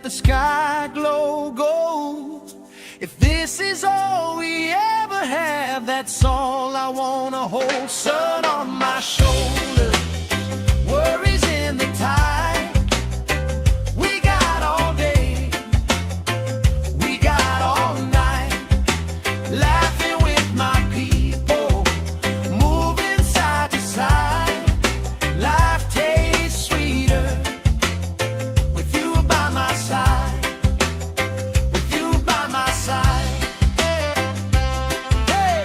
let the sky glow gold. If this is all we ever have, that's all I wanna hold. Sun on my shoulder, worries in the tide. We got all day, we got all night, laughing with my people, moving side to side. Life tastes sweeter with you by my side, with you by my side. Hey!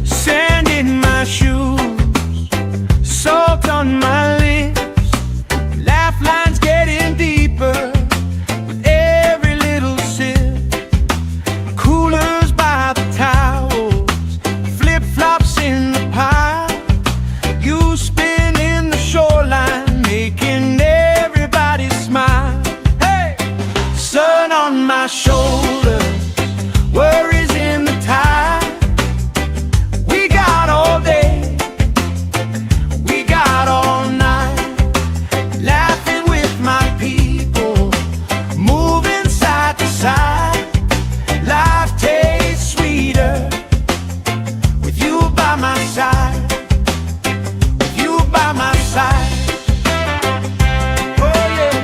Sand in my shoes, salt on my lips, laugh lines getting deeper with every little sip. Coolers by the towels, flip-flops in the pile. You spin in the shoreline, making everybody smile. Hey! Sun on my shoulder, worries in the tide. We got all day, we got all night, laughing with my people, moving side to side. Life tastes sweeter with you by my side, with you by my side. Oh yeah.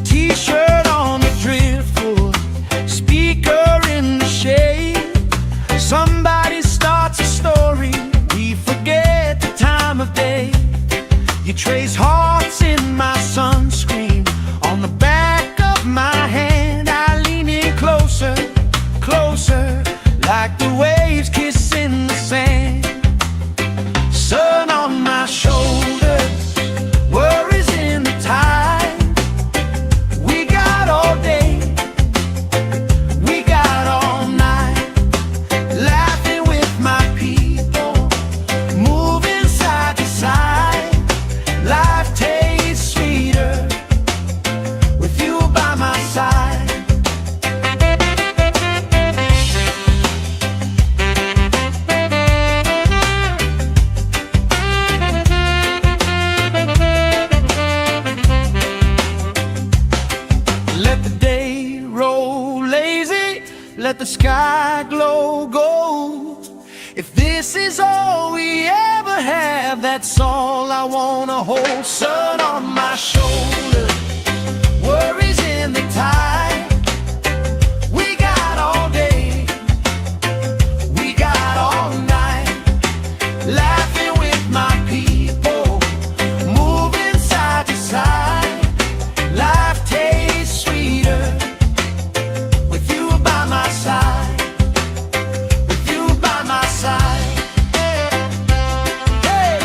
T-shirt on the driftwood, speaker in the shade. Somebody starts a story, we forget the time of day. You trace hearts in my sunscreen, on the back of my hand. I lean in closer, closer, like the waves kissing the sand. Sun on my shoulders, worries in the tide. We got all day, we got all night, laughing with my people, moving side to side. Life tastes sweeter with you by my side. Let the day roll lazy, let the sky glow gold. If this is all we ever have, that's all I wanna hold. Sun on my shoulder, worries in the tide. We got all day, we got all night, laughing with my people, moving side to side. Life tastes sweeter with you by my side, with you by my side. Hey!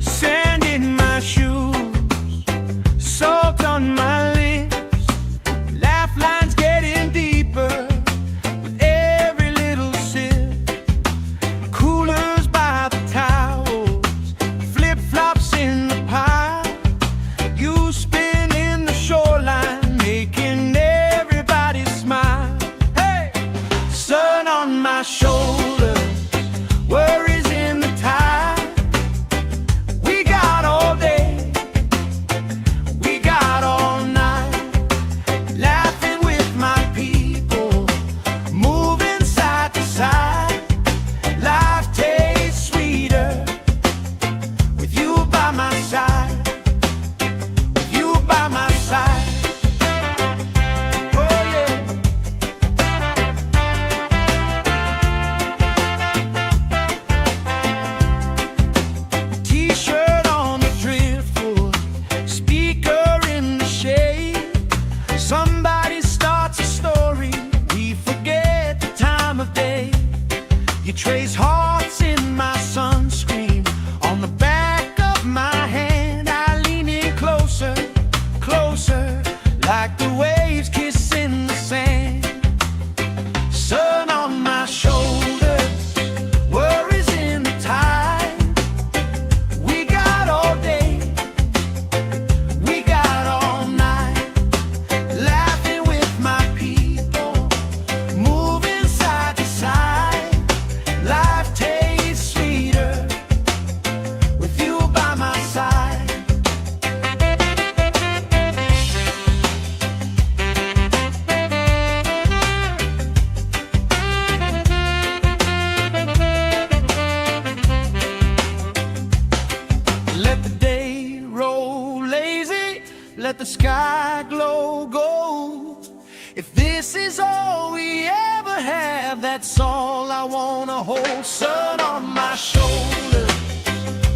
Sand in my shoes, salt on my lips, laugh lines getting deeper with every little sip. Coolers by the towels, flip-flops in the pile. You spin in the shoreline, making everybody smile. Hey! Sun on my shoulder, worries in the tide. We got all day, we got all night, laughing with my people, moving side to side. Life takes have, that's all I wanna hold. Sun on my shoulder,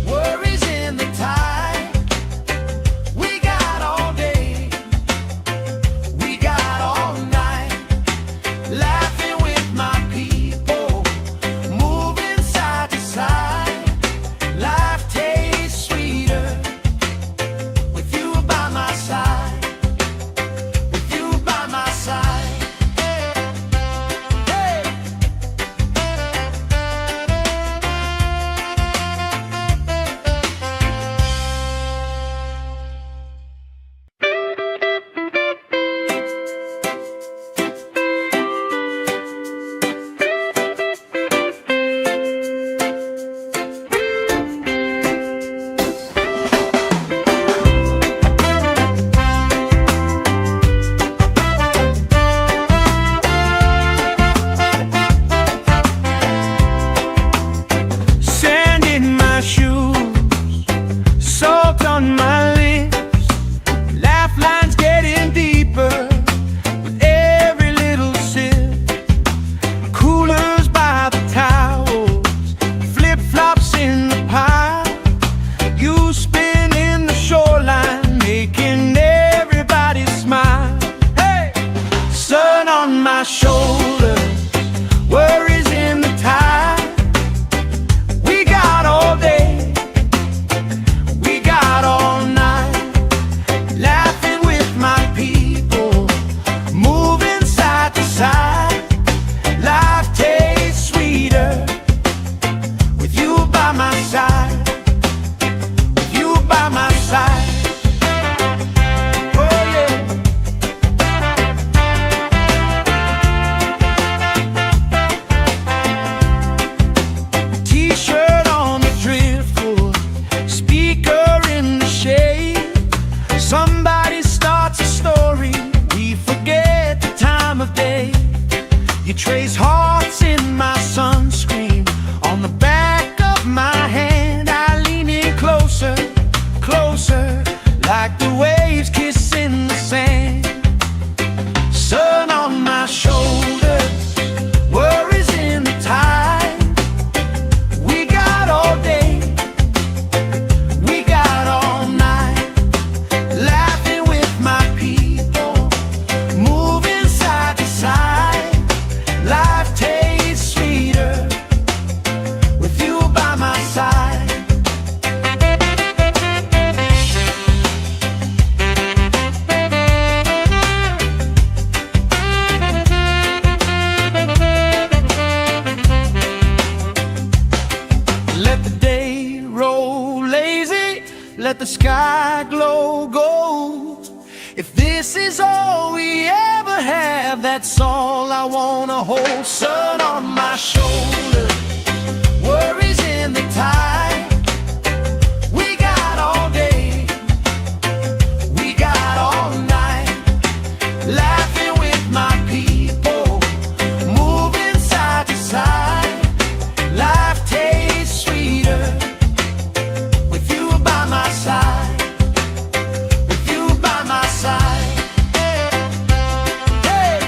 worries in the tide. We got all day, we got all night, laughing with my people, moving side to side. Life tastes sweeter with you by my side, with you by my side. On my lips, laugh lines getting deeper with every little sip. Coolers by the towels, flip-flops in the pile. You spinning the shoreline, making everybody smile. Hey, sun on my shoulders, worries in the tide. We got all day, all night, laughing with my people, moving side to side. Life tastes sweeter with you by my side, with you by my side. Oh yeah. T-shirt on the driftwood, speaker in the shade. Somebody starts a story, we forget the time of day. You trace hearts in my sunscreen, on the back of my hand. I lean in closer, closer, like the waves kissing the sand. Sun on my shoulders, worries in the tide. We got all day, we got all night, laughing with my people, moving side to side. Life tastes sweeter with you by my side. Let the day roll lazy, let the sky glow gold. If this is all we ever have, that's all I wanna hold. Sun on my shoulder, worries in the tide. We got all day, we got all night, laughing with my people, moving side to side. Life tastes sweeter with you by my side, with you by my side. Hey.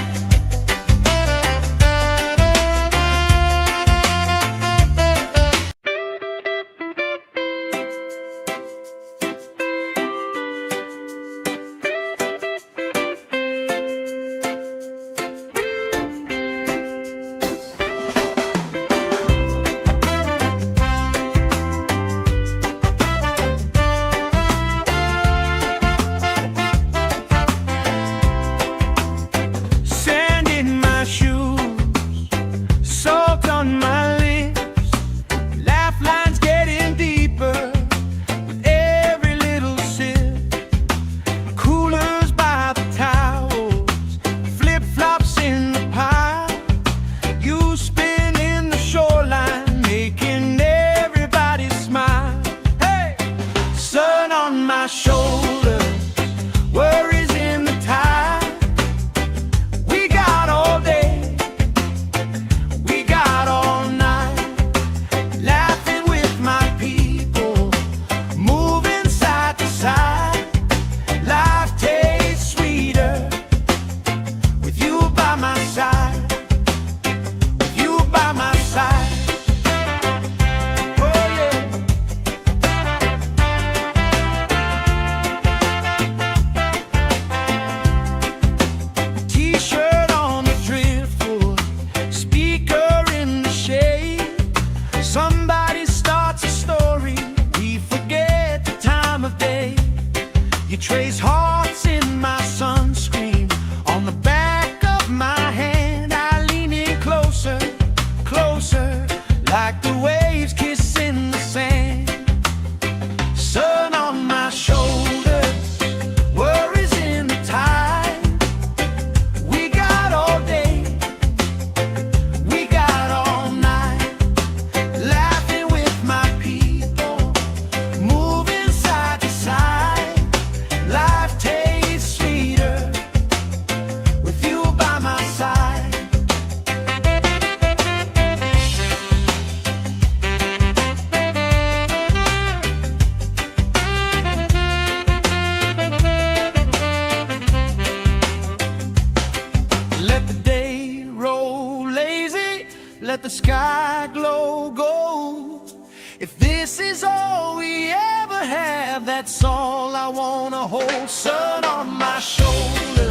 let the sky glow gold. If this is all we ever have, that's all I wanna hold. Sun on my shoulder,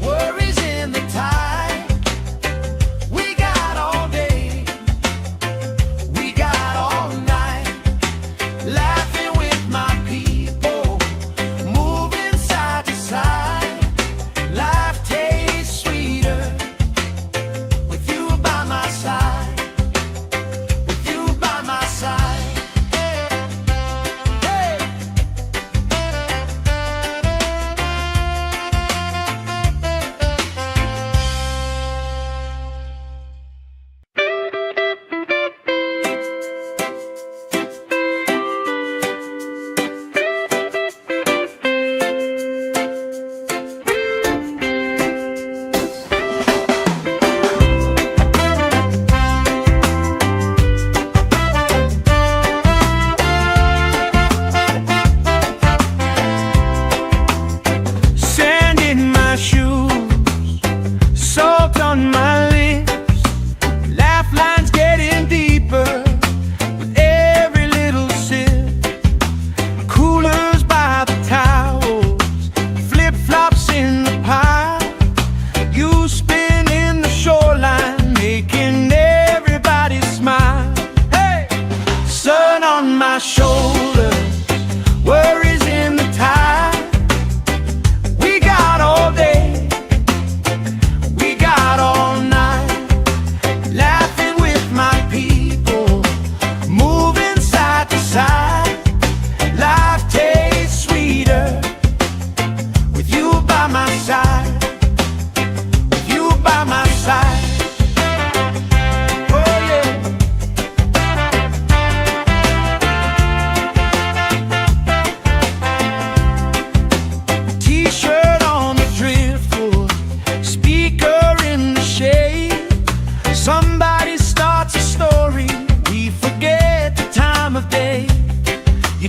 worries in the tide. We got all day, we got all night, laughing with my people, moving side to side. Life tastes sweeter with you by my side.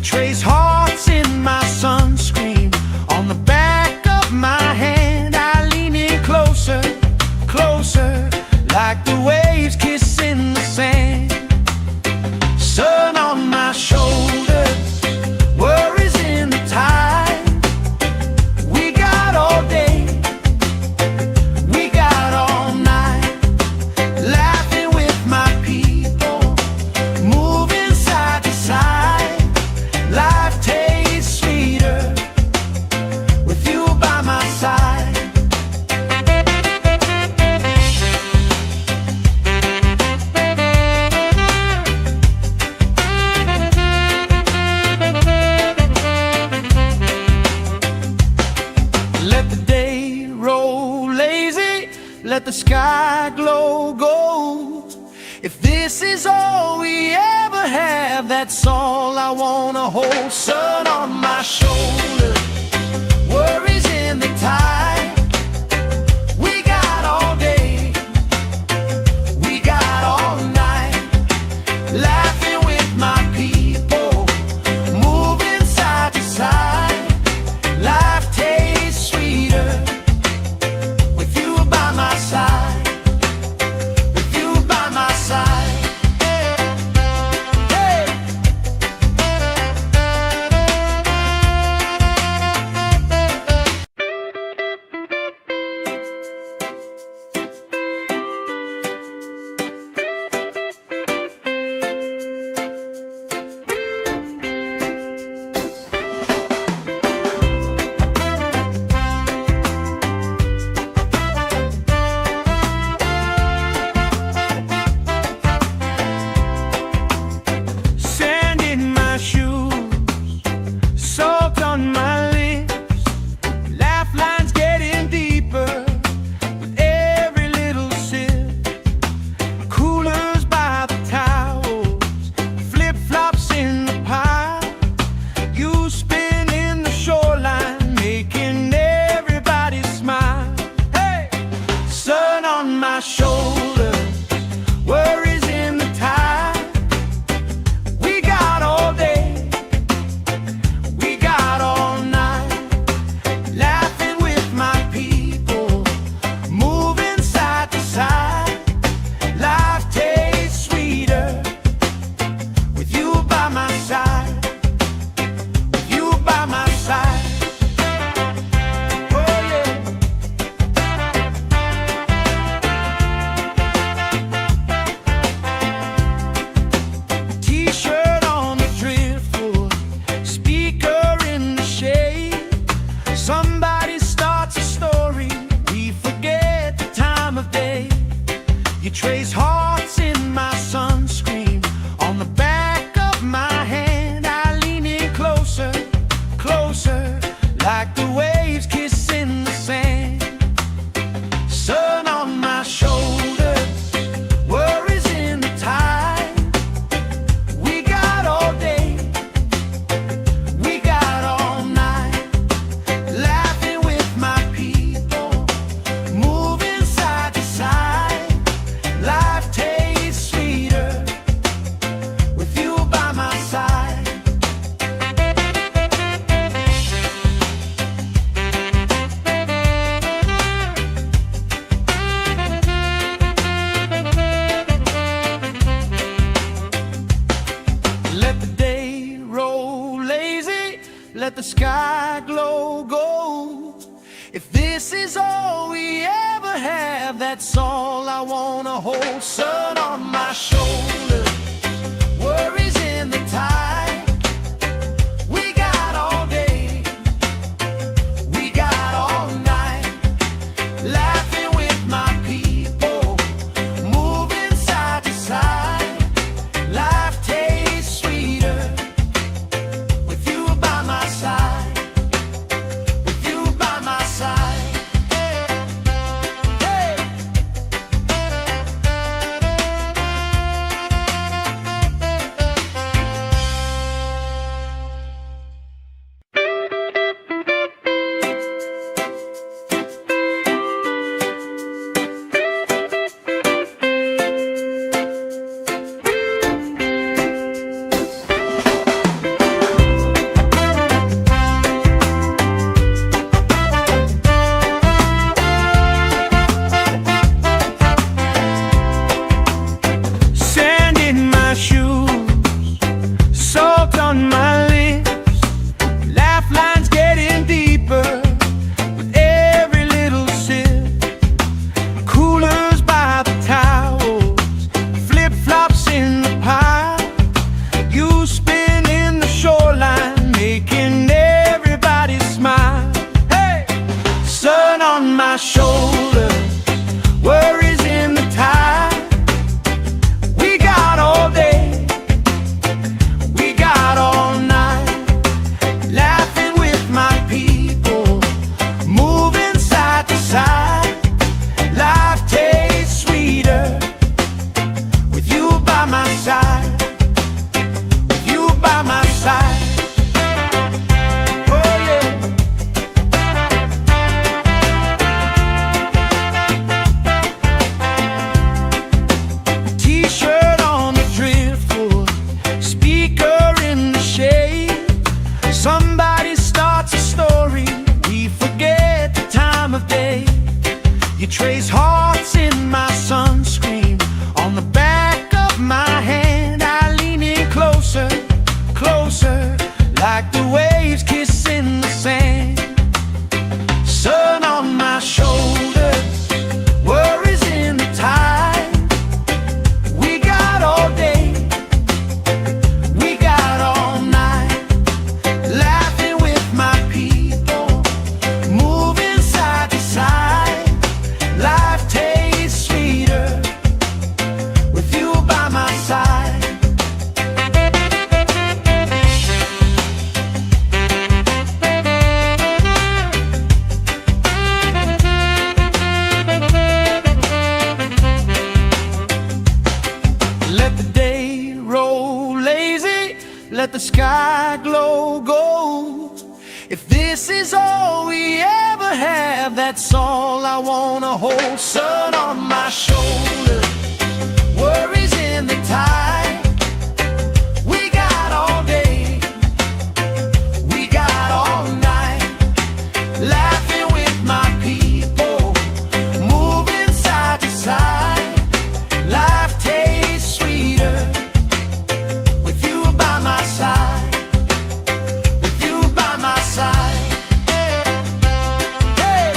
Trace hearts in my sunscreen, on the back of my hand. I lean in closer, closer, like the waves kissing the sand. Sun on my shoulders, worries in the tide. We got all day, we got all night, laughing with my people, moving side to side. Life tastes sweeter with you by my side. Let the day roll lazy, let the sky glow gold. If this is all we ever have, that's all I wanna hold. Sun on my shoulder, worries in the tide. We got all day, we got all night, laughing with my people, moving side to side. Life tastes sweeter with you by my side. You trace hearts in my sunscreen. On the back of my hand, I lean in closer, closer, like the waves kissing the sand. Sun on my shoulders, worries in the tide. We got all day, we got all night, laughing with my people, moving side to side. Life tastes sweeter with you by my side. Let the day roll lazy, let the sky glow gold. If this is all we ever have, that's all I wanna hold. Sun on my shoulders, worries in the tide. We got all day, we got all night, laughing with my people, moving side to side. Life tastes sweeter with you by my side, with you by my side. Hey. Sand in my shoes, salt on my lips, laugh lines getting deeper with every little sip. Coolers by the towels, flip-flops in the pile. You spin in the shoreline, making everybody smile. Hey! Sun on my shoulders, worries in the tide. We got all day, we got all night, laughing with my people, moving side to side. Life tastes sweeter with you by my side, with you by my side. Oh yeah. T-shirt on the driftwood, speaker in the shade. Somebody starts a story, we forget the time of day. You trace hearts in my sunscreen. On the back of my hand, I lean in closer, closer, like the waves kissing the sand. Sun on my shoulders, worries in the tide. We got all day, we got all night, laughing with my people, moving side to side. Life tastes sweeter with you by my side. Let the day roll lazy, let the sky glow gold. If this is all we ever have, that's all I wanna hold. Sun on my shoulders, worries in the tide. We got all day, we got all night, laughing with my people, moving side to side. Life tastes sweeter with you by my side, with you by my side. Hey.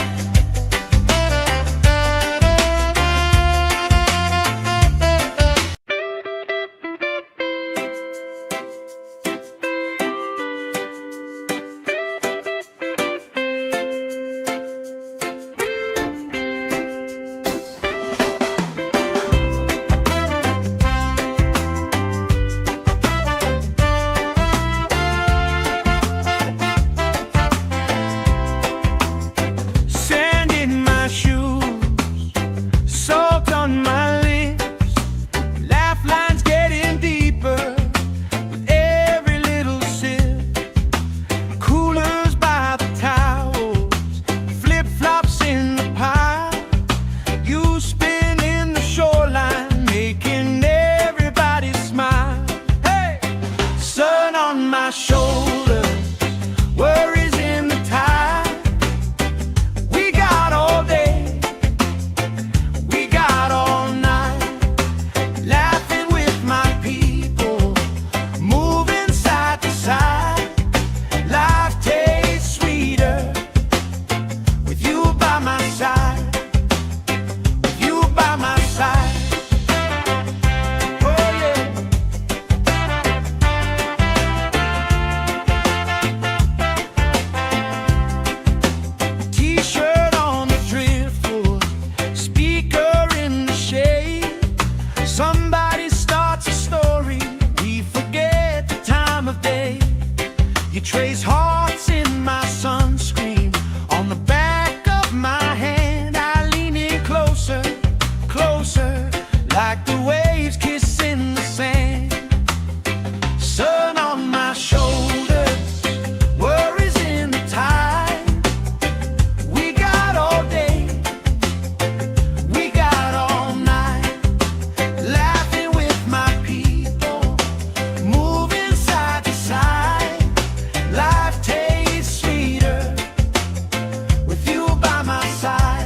like the waves kissing the sand. Sun on my shoulders, worries in the tide. We got all day, we got all night, laughing with my people, moving side to side. Life tastes sweeter with you by my side.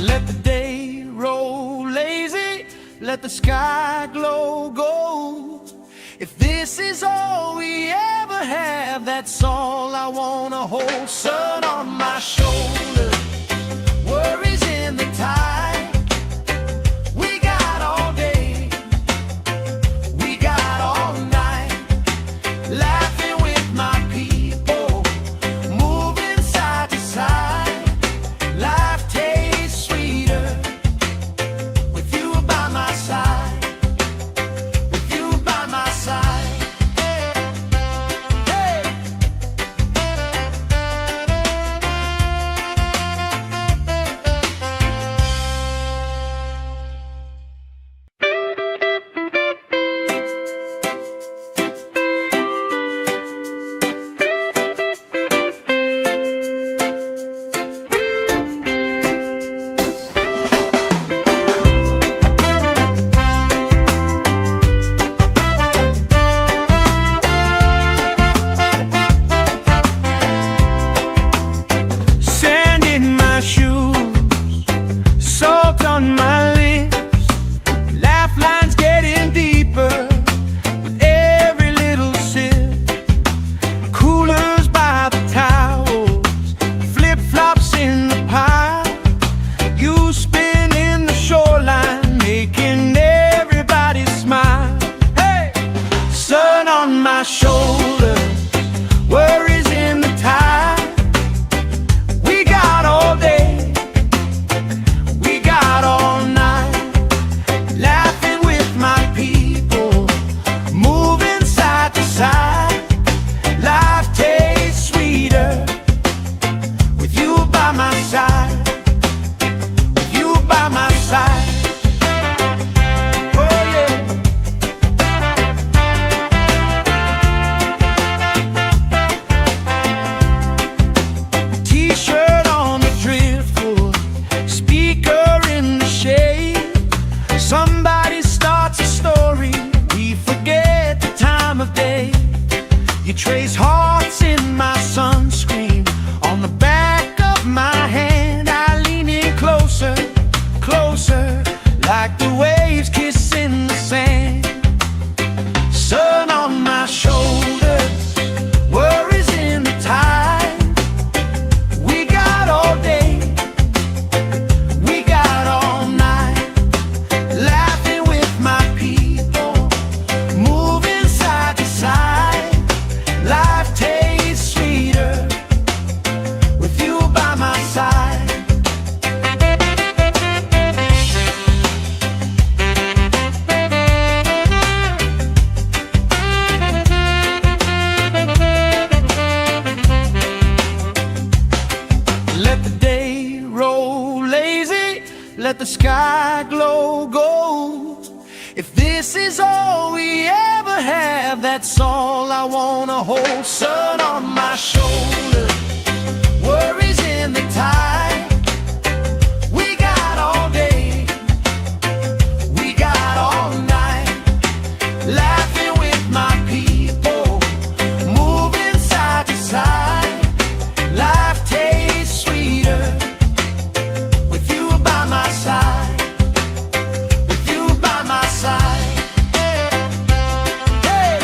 Let the day roll lazy, let the sky glow gold. If this is all we ever have, that's all I wanna hold. Sun on my shoulders, worries in the tide. We got all day, we got all night, laughing with my people, moving side to side. Life tastes sweeter with you by my side, with you by my side. Hey! Sand in my shoes, salt on my lips, laugh lines getting deeper with every little sip. Coolers by the towels, flip-flops in the pile. You spin in the shoreline, making everybody smile. Hey! Sun on my shoulders, worries in the tide. We got all day, we got all night, laughing with my people, moving side to side. Life tastes sweeter with you by my side, with you by my side. Oh yeah. T-shirt on the driftwood, speaker in the shade. Somebody starts a story, we forget the time of day. You trace hearts in my sunscreen, on the back of my hand. I lean in closer, closer, like the waves kissing the sand. Sun on my shoulders, worries in the tide. We got all day, we got all night, laughing with my people, moving side to side. Life tastes sweeter with you by my side. Let the day roll lazy, let the sky glow gold. If this is all we ever have, that's all I wanna hold. Sun on my shoulders, worries in the tide. We got all day, we got all night, laughing with my people, moving side to side. Life tastes sweeter with you by my side, with you by my side. Hey!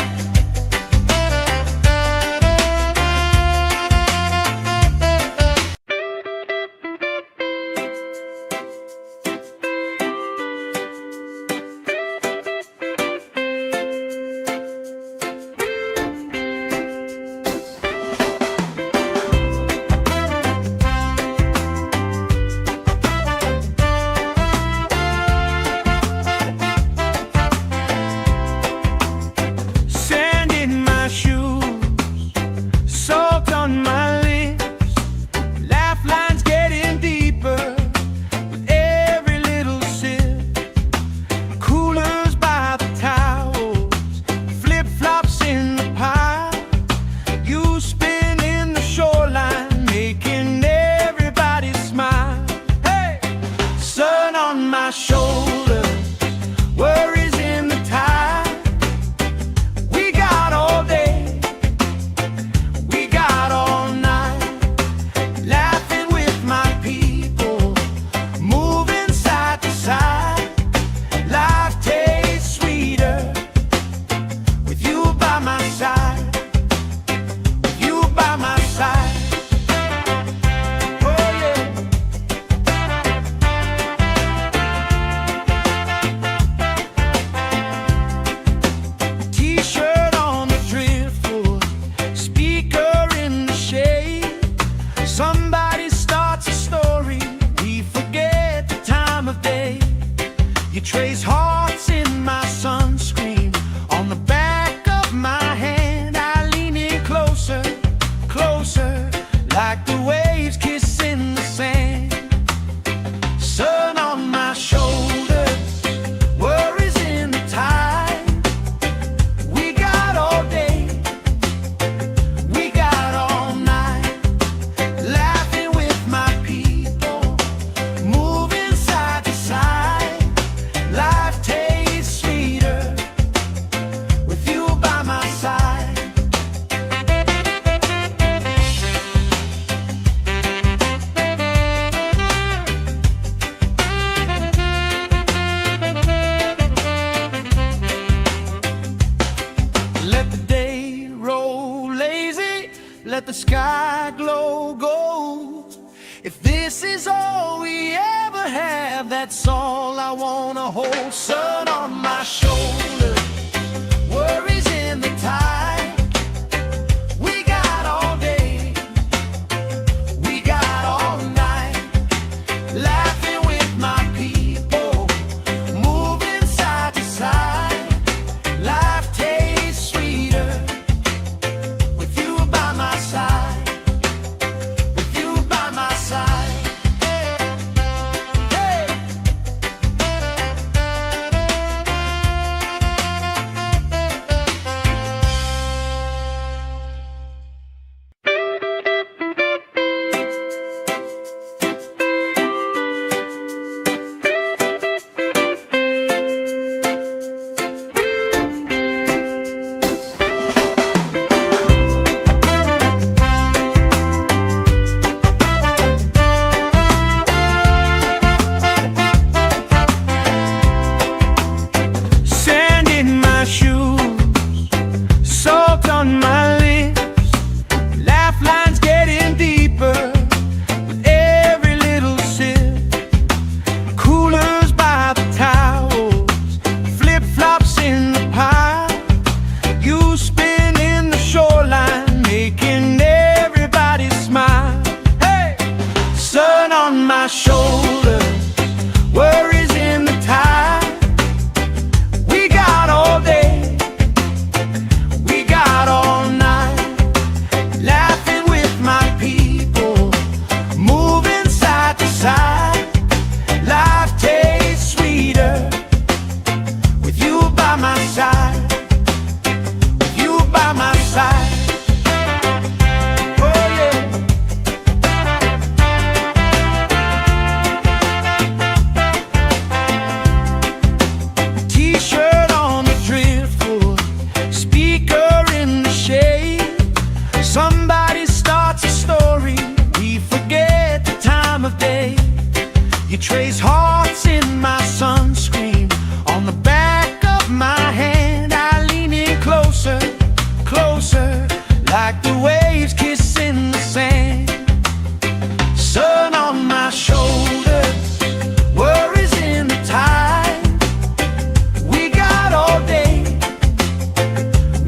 the sky glow gold. If this is all we ever have, that's all I wanna hold. Sun on my shoulder, worries in the tide. We got all day, we got all night, laughing with my people, moving side to side. Life tastes sweeter with you by my side, with you by my side. Hey. Sand in my shoes, salt on my lips, laugh lines getting deeper with every little sip. Coolers by the towels, flip-flops in the pile, you spinning the shoreline, making everybody smile. Hey! Sun on my shoulders, worries in the tide. We got all day, we got all night, laughing with my people, moving side to side. Life tastes sweeter with you by my side, with you by my side. Oh yeah. T-shirt on the driftwood, speaker in the shade. Somebody starts a story, we forget the time of day. You trace hearts in my sunscreen, on the back of my hand. I lean in closer, closer, like the waves kissing the sand. Sun on my shoulders, worries in the tide. We got all day,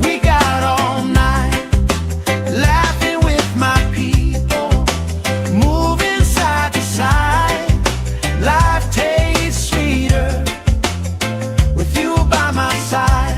we got all night, laughing with my people, moving side to side. Life tastes sweeter with you by my side.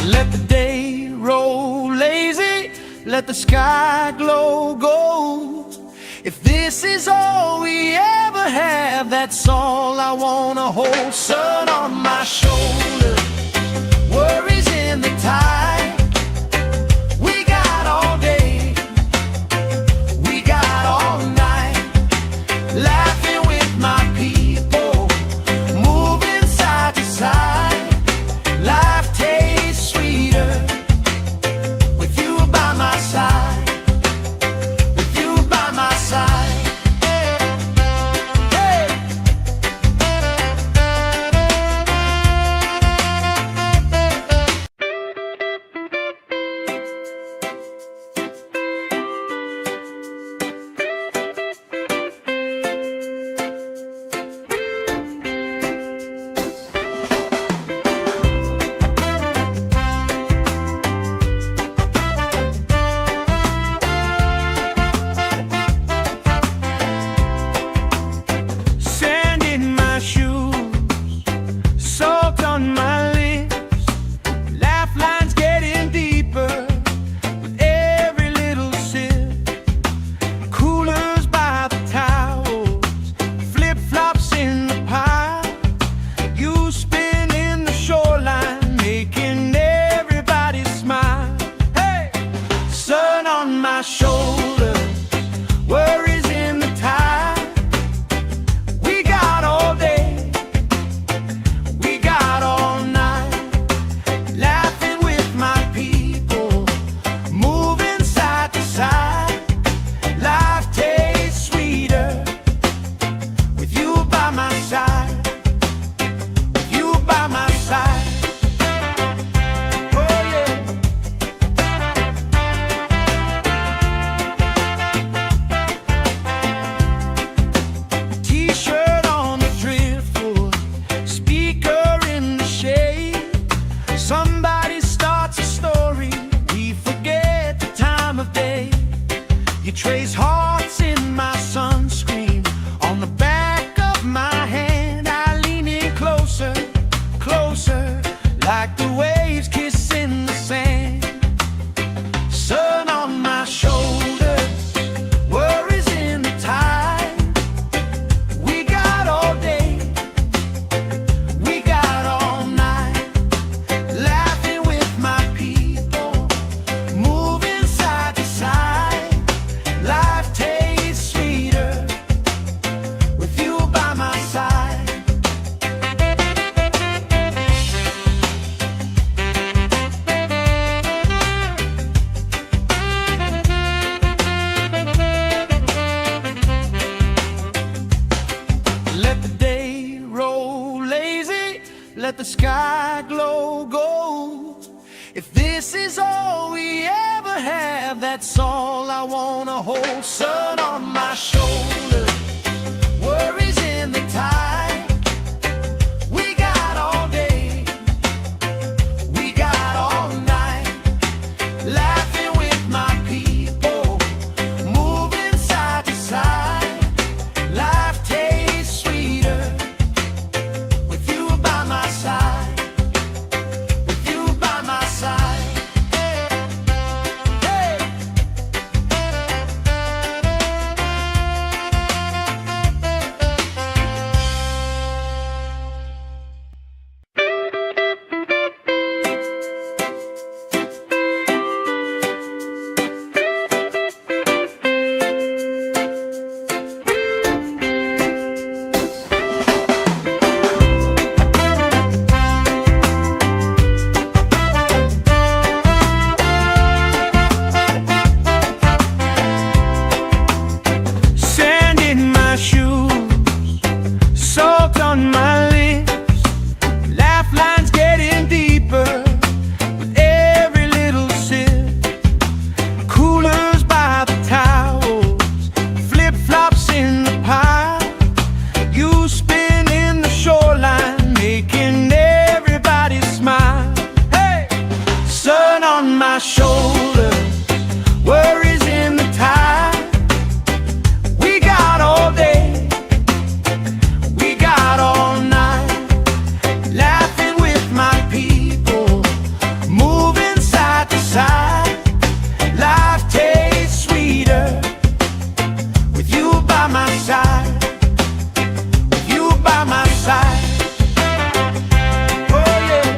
Let the day roll lazy, let the sky glow gold. If this is all we ever have, that's all I wanna hold. Sun on my shoulder, worries in the tide. We got all day, we got all night, laughing with my people, moving side to side. Life tastes sweeter with you by my side, with you by my side. Hey. If this is all we ever have, that's all I wanna hold. Sun on my shoulder, worries in the tide. We got all day, we got all night, laughing with my people, moving side to side. Life tastes sweeter with you by my side, with you by my side. Hey. Sand in my shoes, salt on my lips, laugh lines getting deeper with every little sip. Coolers by the towels, flip-flops in the pile, you spin in the shoreline, making everybody smile. Hey! Sun on my shoulder, worries in the tide. We got all day, we got all night, laughing with my people, moving side to side. Life tastes sweeter with you by my side, with you by my side. Oh yeah.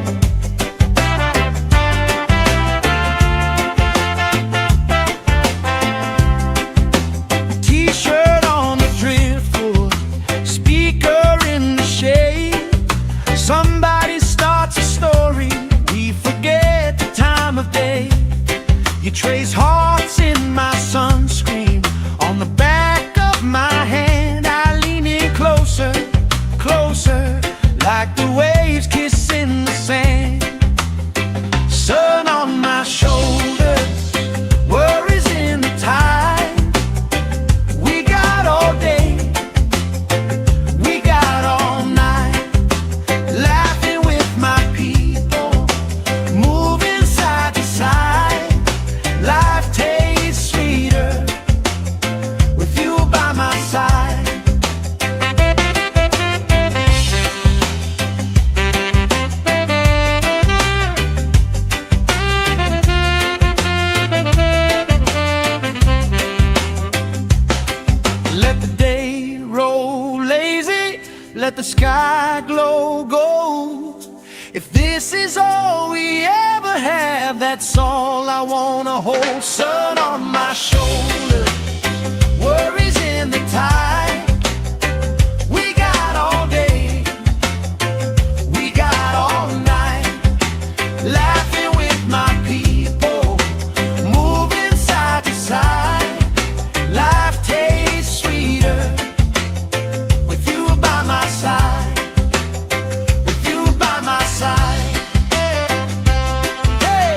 T-shirt on the driftwood, speaker in the shade. Somebody starts a story, we forget the time of day. You trace hearts in my sunscreen, on the back of my hand. I lean in closer, closer, like the waves kissing the sand. Sun on my shoulders, worries in the tide. We got all day, we got all night, laughing with my people, moving side to side. Life tastes sweeter with you by my side. Let the day roll lazy, let the sky glow gold. If this is all we ever have, that's all I wanna hold. Sun on my shoulder, worries in the tide. We got all day, we got all night, laughing with my people, moving side to side. Life tastes sweeter with you by my side, with you by my side. Hey.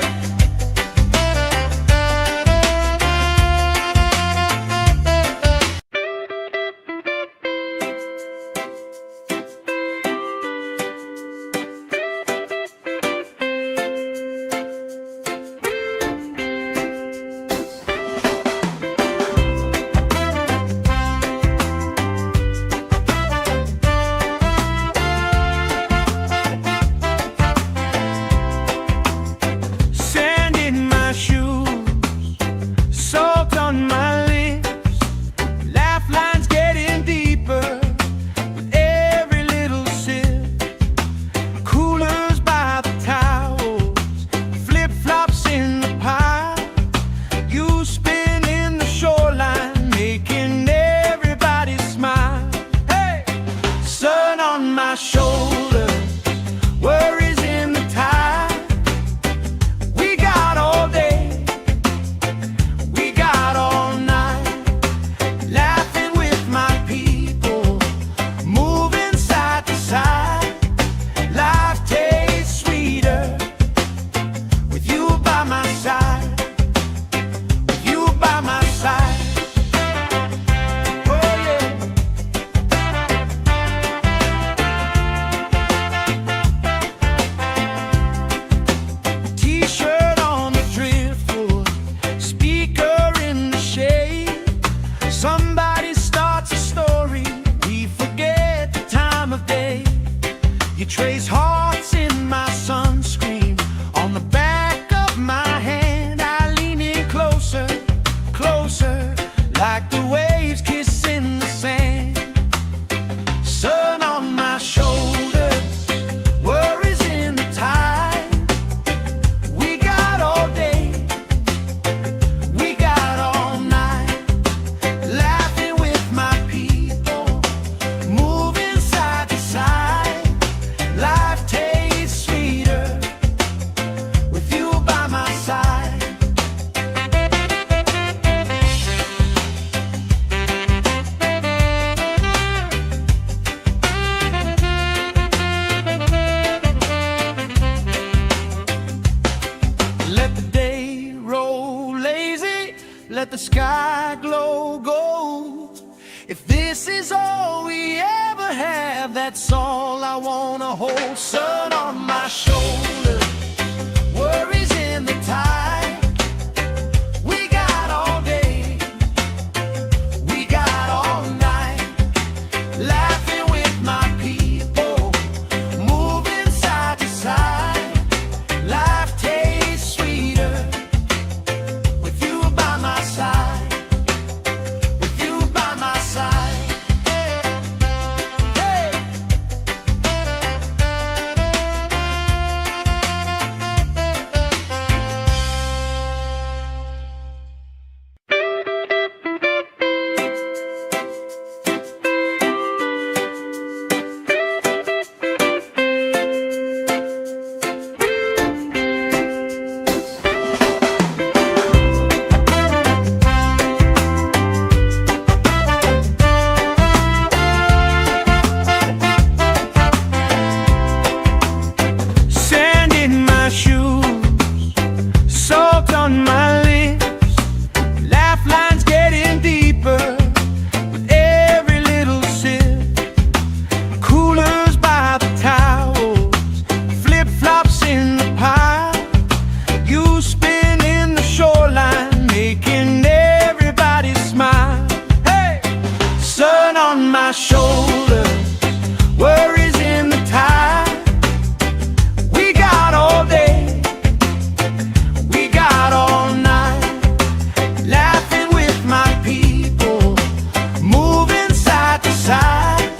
let the sky glow gold. If this is all we ever have, that's all I wanna hold. Sun on my shoulder, worries in the tide. We got all day, we got all night, laughing with my people, moving side to side. Life tastes sweeter with you by my side, with you by my side. Hey. Sand in my shoes, salt on my lips, laugh lines getting deeper with every little sip. Coolers by the towels, flip-flops in the pile, you spin in the shoreline, making everybody smile. Hey! Sun on my shoulders, worries in the tide. We got all day, we got all night, laughing with my people, moving side to side.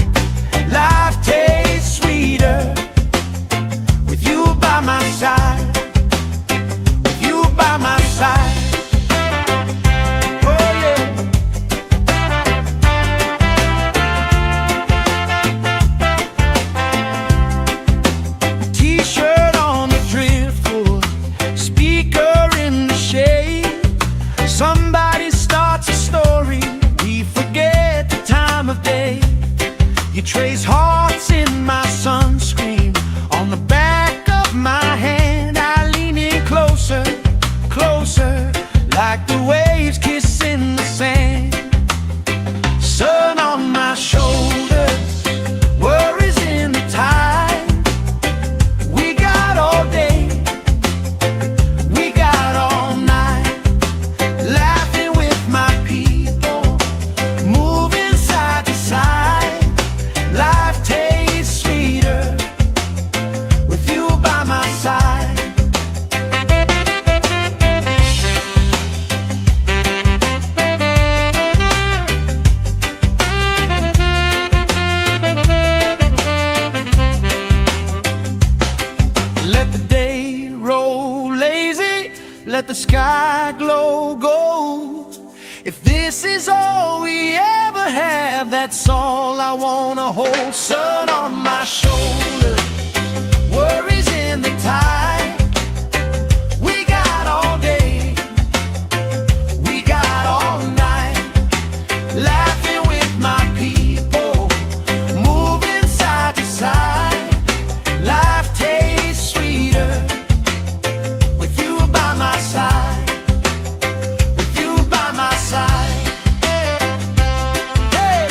Life tastes sweeter with you by my side, with you by my side. Oh yeah. T-shirt on the driftwood, speaker in the shade. Somebody starts a story, we forget the time of day. You trace hearts in my sunscreen, on the back of my hand. I lean in closer, closer, like the waves kissing the sand. Sun on my shoulders, worries in the tide. We got all day, we got all night, laughing with my people, moving side to side. Life tastes sweeter with you by my side. Let the day roll lazy, let the sky glow gold. If this is all we ever have, that's all I wanna hold. Sun on my shoulder, worries in the tide. We got all day, we got all night, laughing with my people, moving side to side. Life tastes sweeter with you by my side, with you by my side. Hey.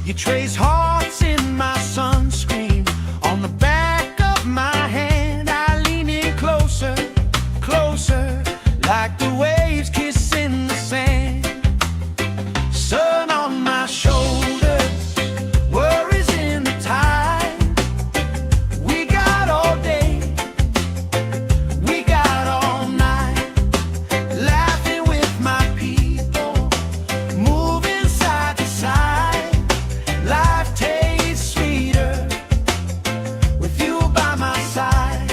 You trace hearts in my sunscreen on the back of my hand. I lean in closer, closer, like the waves kissing the sand. Sun on my shoulders, worries in the tide. We got all day, we got all night, laughing with my people, moving side to side. Life tastes sweeter with you by my side.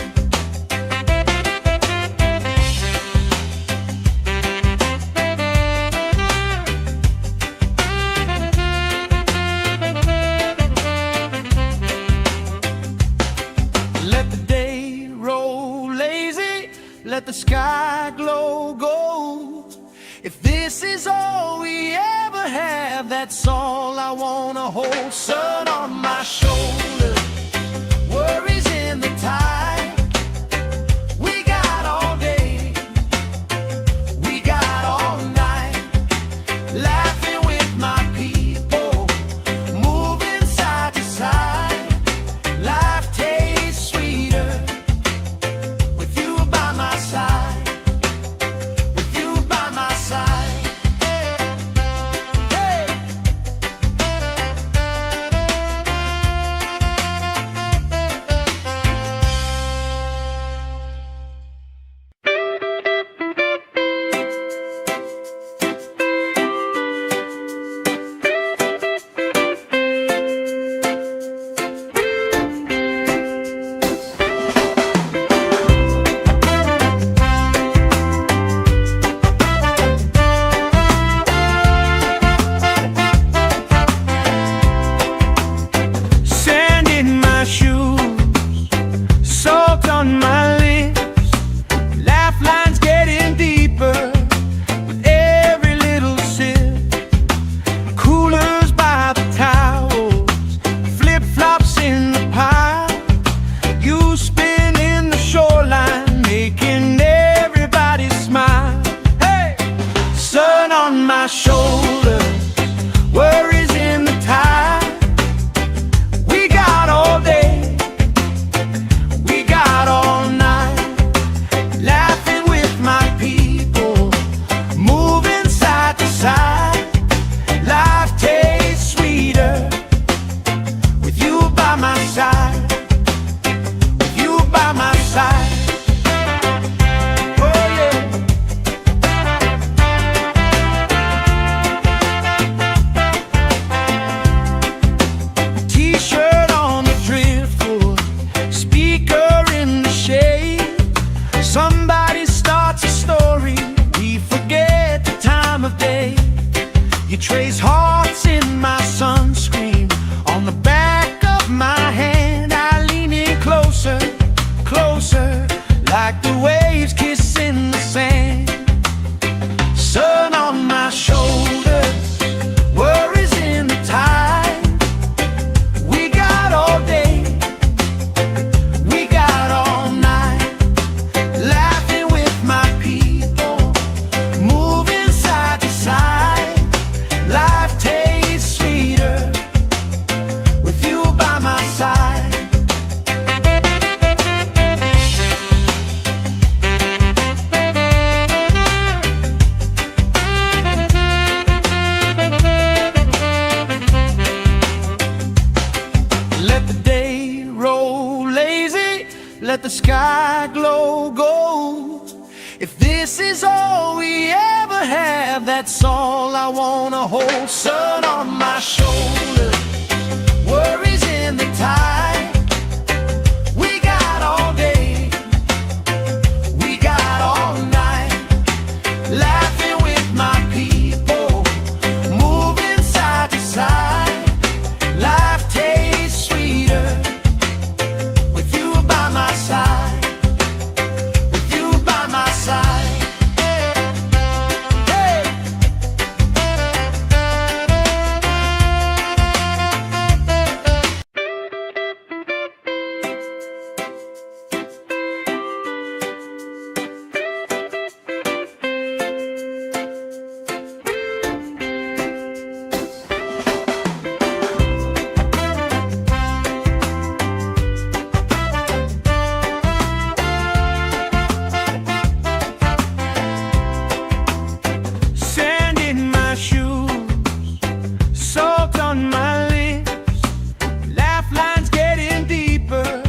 Let the day roll lazy, let the sky glow gold. If this is all we ever have, that's all I wanna hold. Sun on my shoulders, worries in the tide. We got all day, we got all night, laughing with my people, moving side to side. Life tastes sweeter with you by my side, with you by my side. Hey. Sand in my shoes, salt on my lips, laugh lines getting deeper with every little sip. Coolers by the towels, flip-flops in the pile. You spin in the shoreline, making everybody smile. Hey! Sun on my shoulders, worries in the tide. We got all day, we got all night, laughing with my people, moving side to side. Life tastes sweeter with you by my side, with you by my side. Oh yeah. T-shirt on the driftwood, speaker in the shade. Somebody starts a story, we forget the time of day. You trace hearts in my sunscreen on the back of my hand. I lean in closer, closer, like the waves kissing the sand. Sun on my shoulders, worries in the tide. We got all day, we got all night, laughing with my people, moving side to side. Life tastes sweeter with you by my side. Let the day roll lazy, let the sky glow gold. If this is all we ever have, that's all I wanna hold. Sun on my shoulders, worries in the tide. We got all day, we got all night, laughing with my people, moving side to side. Life tastes sweeter with you by my side, with you by my side. Hey. words on my lips, laugh lines getting deeper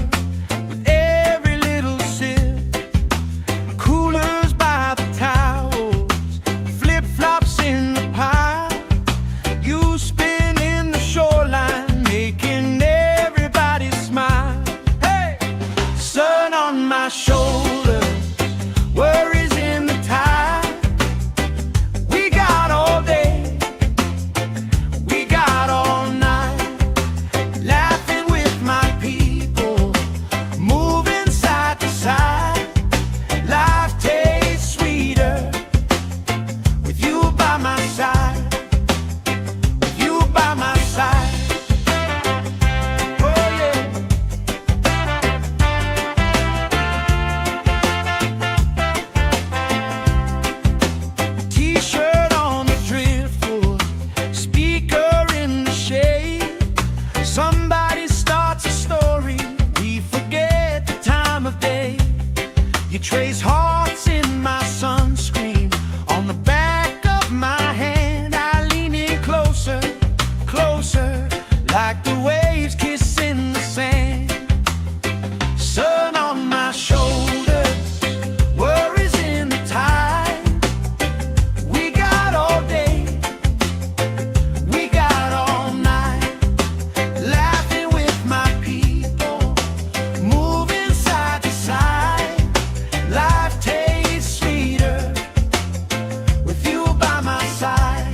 with every little sip. Coolers by the towels, flip-flops in the pile, you spin in the shoreline, making everybody smile. Hey! Sun on my shoulders, worries in the tide. We got all day, we got all night, laughing with my people, moving side to side. Life tastes sweeter with you by my side, with you by my side. Oh yeah. T-shirt on the driftwood, speaker in the shade. Somebody starts a story, we forget the time of day. You trace hearts in my sunscreen, on the back of my hand. I lean in closer, closer, like the waves kissing the sand. Sun on my shoulders, worries in the tide. We got all day, we got all night, laughing with my people, moving side to side. Life tastes sweeter with you by my side.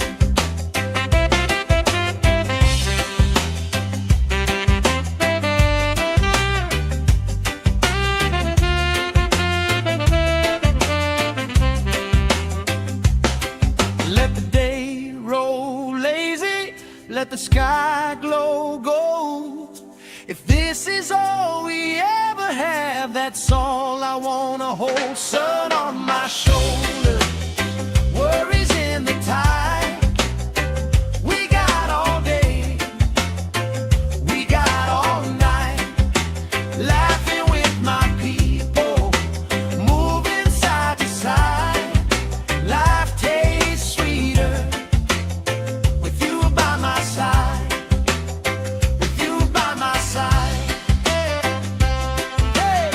Let the day roll lazy, let the sky glow gold. If this is all we ever have, that's all I wanna hold. Sun on my shoulders, worries in the tide. We got all day, we got all night, laughing with my people, moving side to side. Life tastes sweeter with you by my side, with you by my side. Hey!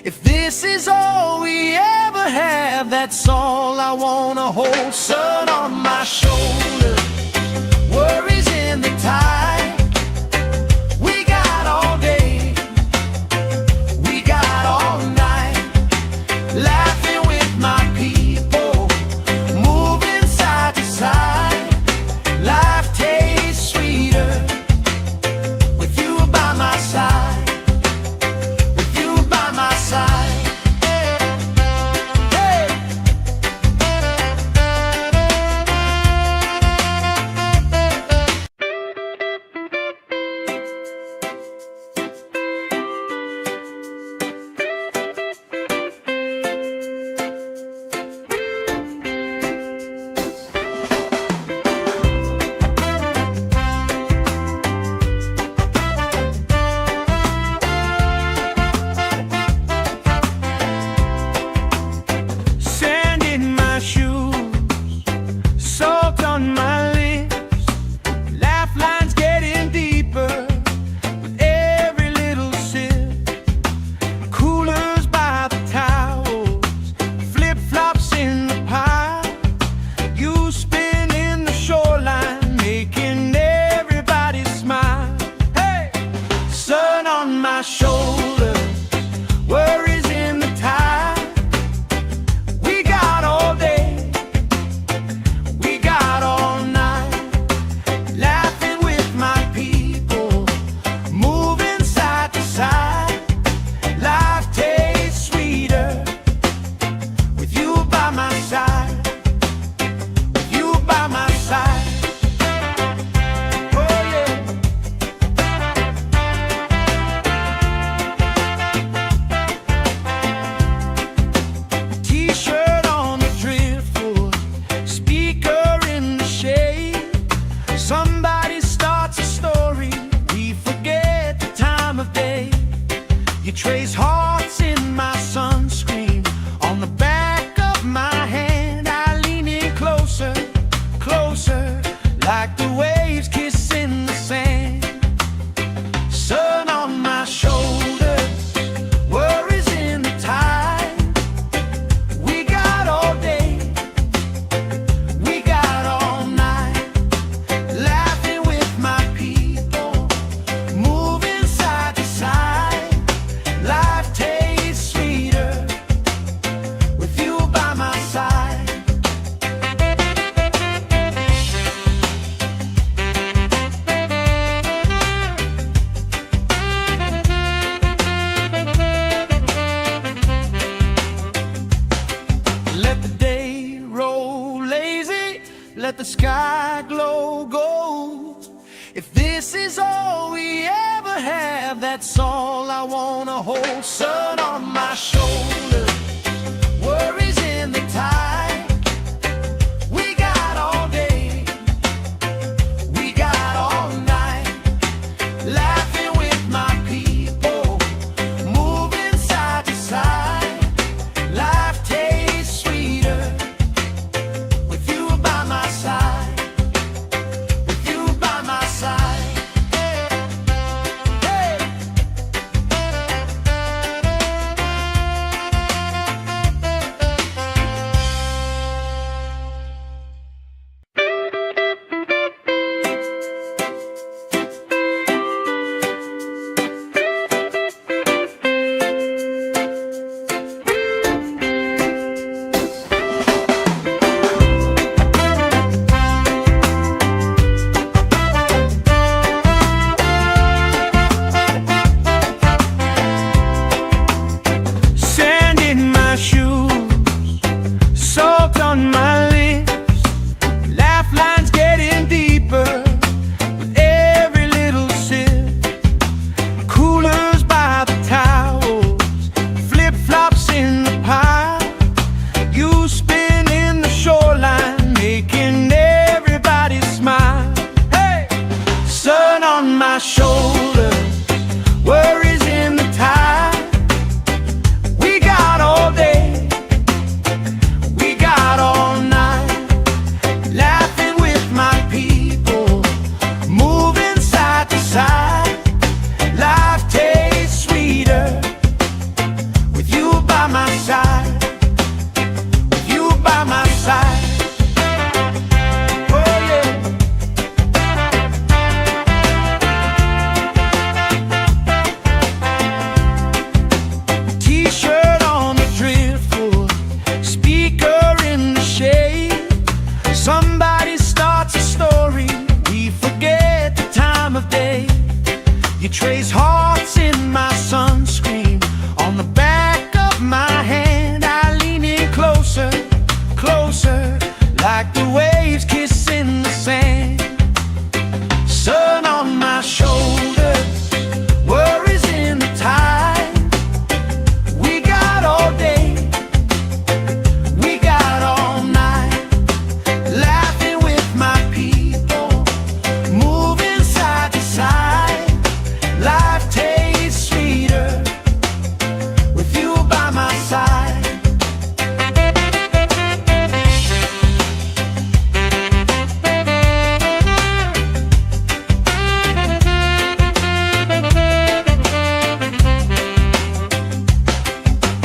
If this is all we ever have, that's all I wanna hold. Sun on my shoulder, worries in the tide. We got all day, we got all night, laughing with my people, moving side to side. Life tastes sweeter with you by my side. Shoulder, worries in the tide. We got all day, we got all night, laughing with my people, moving side to side. Life tastes sweeter with you by my side, with you by my side. Somebody starts a story, we forget the time of day. You trace hearts in my sunscreen, on the back of my hand. I lean in closer, closer, like the waves kissing the sand. Sun on my shoulders, worries in the tide. We got all day, we got all night, laughing with my people, moving side to side. Life tastes sweeter with you by my side. Let the day roll lazy, let the sky glow gold. If this is all we ever have, that's all I wanna hold. Sun on my shoulder, worries in the tide. We got all day, we got all night, laughing with my people, moving side to side. Life tastes sweeter with you by my side, with you by my side. Hey.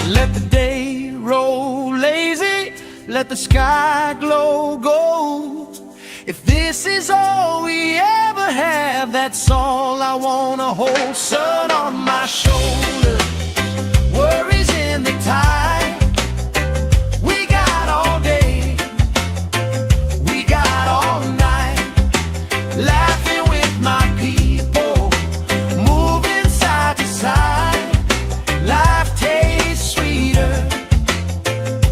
Let the day roll lazy, let the sky glow gold. If this is all we ever have, that's all I wanna hold. Sun on my shoulder, worries in the tide. We got all day, we got all night, laughing with my people, moving side to side. Life tastes sweeter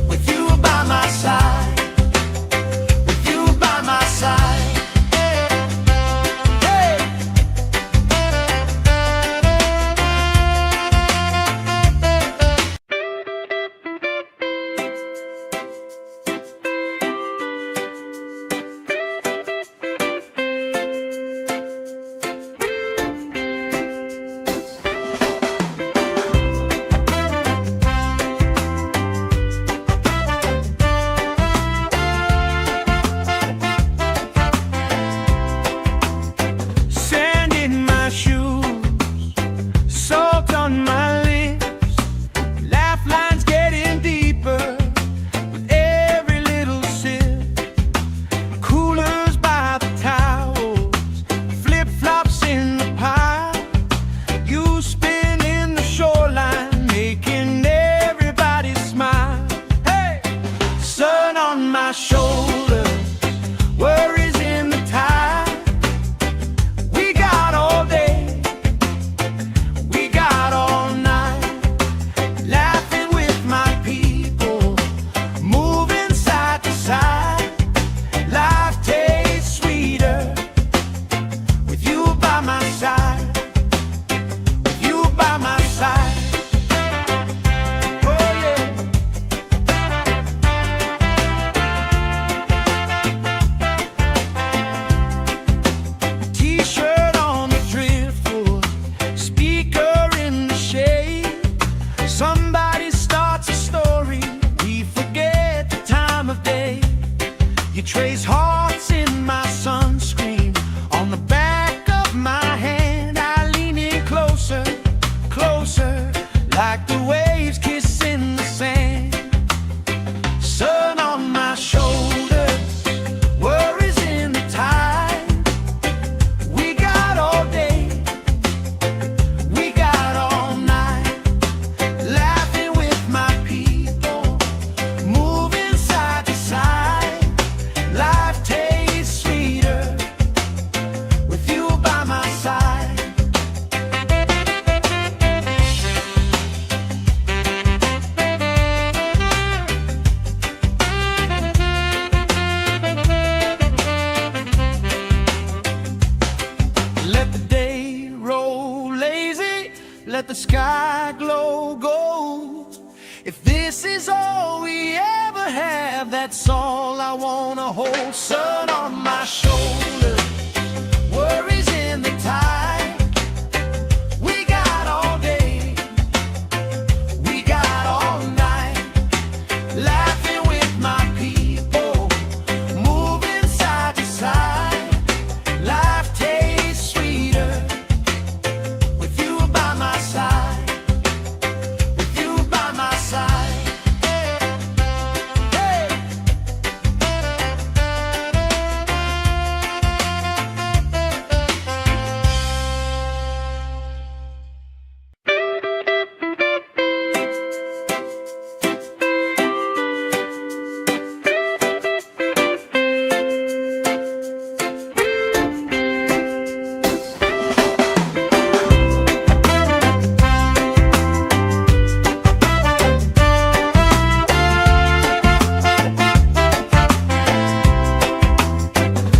with you by my side, with you by my side. Hey. Sand in my shoes, salt on my lips, laugh lines getting deeper with every little sip. Coolers by the towels, flip-flops in the pile. You spin in the shoreline, making everybody smile. Hey! Sun on my shoulder, worries in the tide. We got all day, we got all night, laughing with my people, moving side to side. Life tastes sweeter with you by my side, with you by my side. Oh yeah. T-shirt on the driftwood, speaker in the shade. Somebody starts a story, we forget the time of day. You trace hearts in my sunscreen, on the back of my hand. I lean in closer, closer, like the waves kissing the sand. Sun on my shoulder, worries in the tide. We got all day, we got all night, laughing with my people, moving side to side. Life tastes sweeter with you by my side. Let the day roll lazy, let the sky glow gold. If this is all we ever have, that's all I wanna hold. Sun on my shoulder, worries in the tide. We got all day, we got all night, laughing with my people, moving side to side. Life tastes sweeter with you by my side, with you by my side. Hey.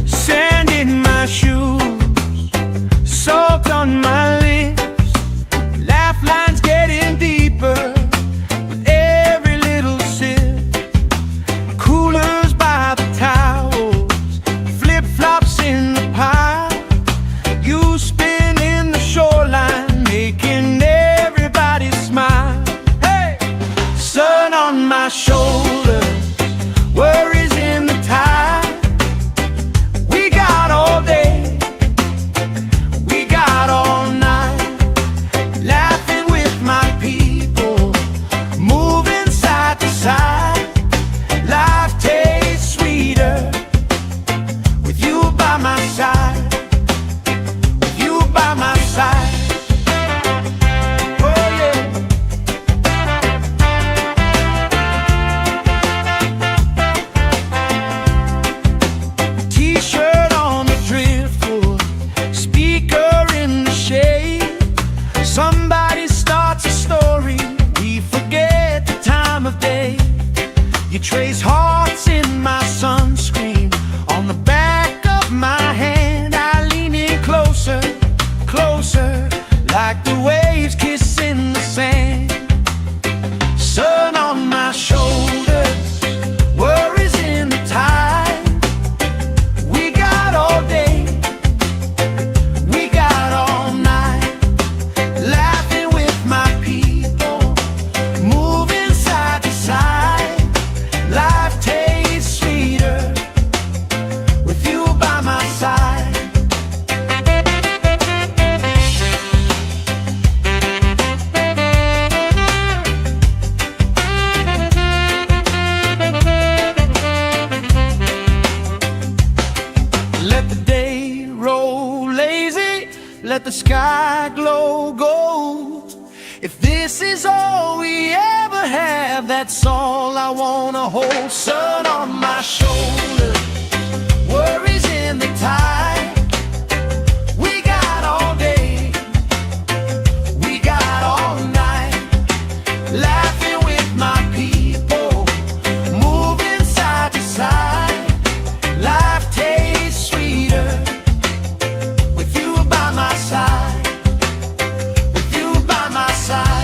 Sand in my shoes, salt on my lips, laugh lines getting deeper with every little sip. Coolers by the towels, flip-flops in the pile. You spin in the shoreline, making everybody smile. Hey! Sun on my shoulder, worries in the tide. We got all day, we got all night, laughing with my people, moving have, that's all I wanna hold. Sun on my shoulder, worries in the tide. We got all day, we got all night, laughing with my people, moving side to side. Life tastes sweeter with you by my side, with you by my side.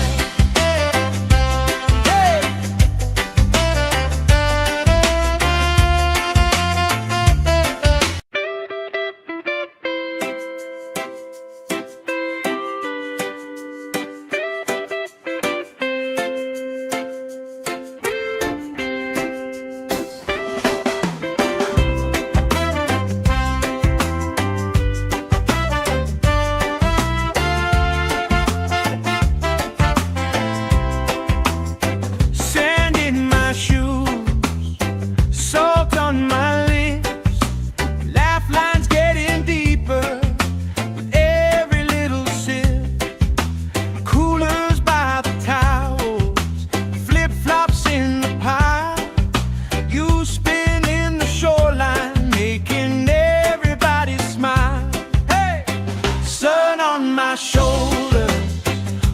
My shoulder,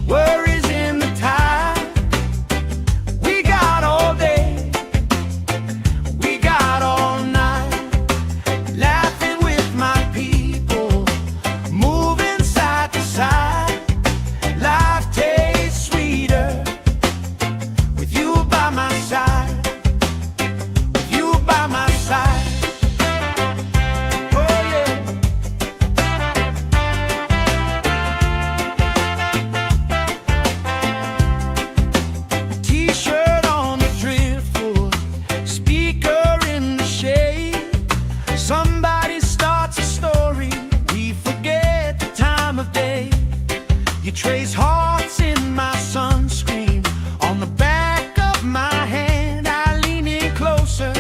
worries in the tide. We got all day, we got all night, laughing with my people, moving side to side. Life tastes sweeter with you by my side, with you by my side. Somebody starts a story, we forget the time of day. You trace hearts in my sunscreen, on the back of my hand. I lean in closer,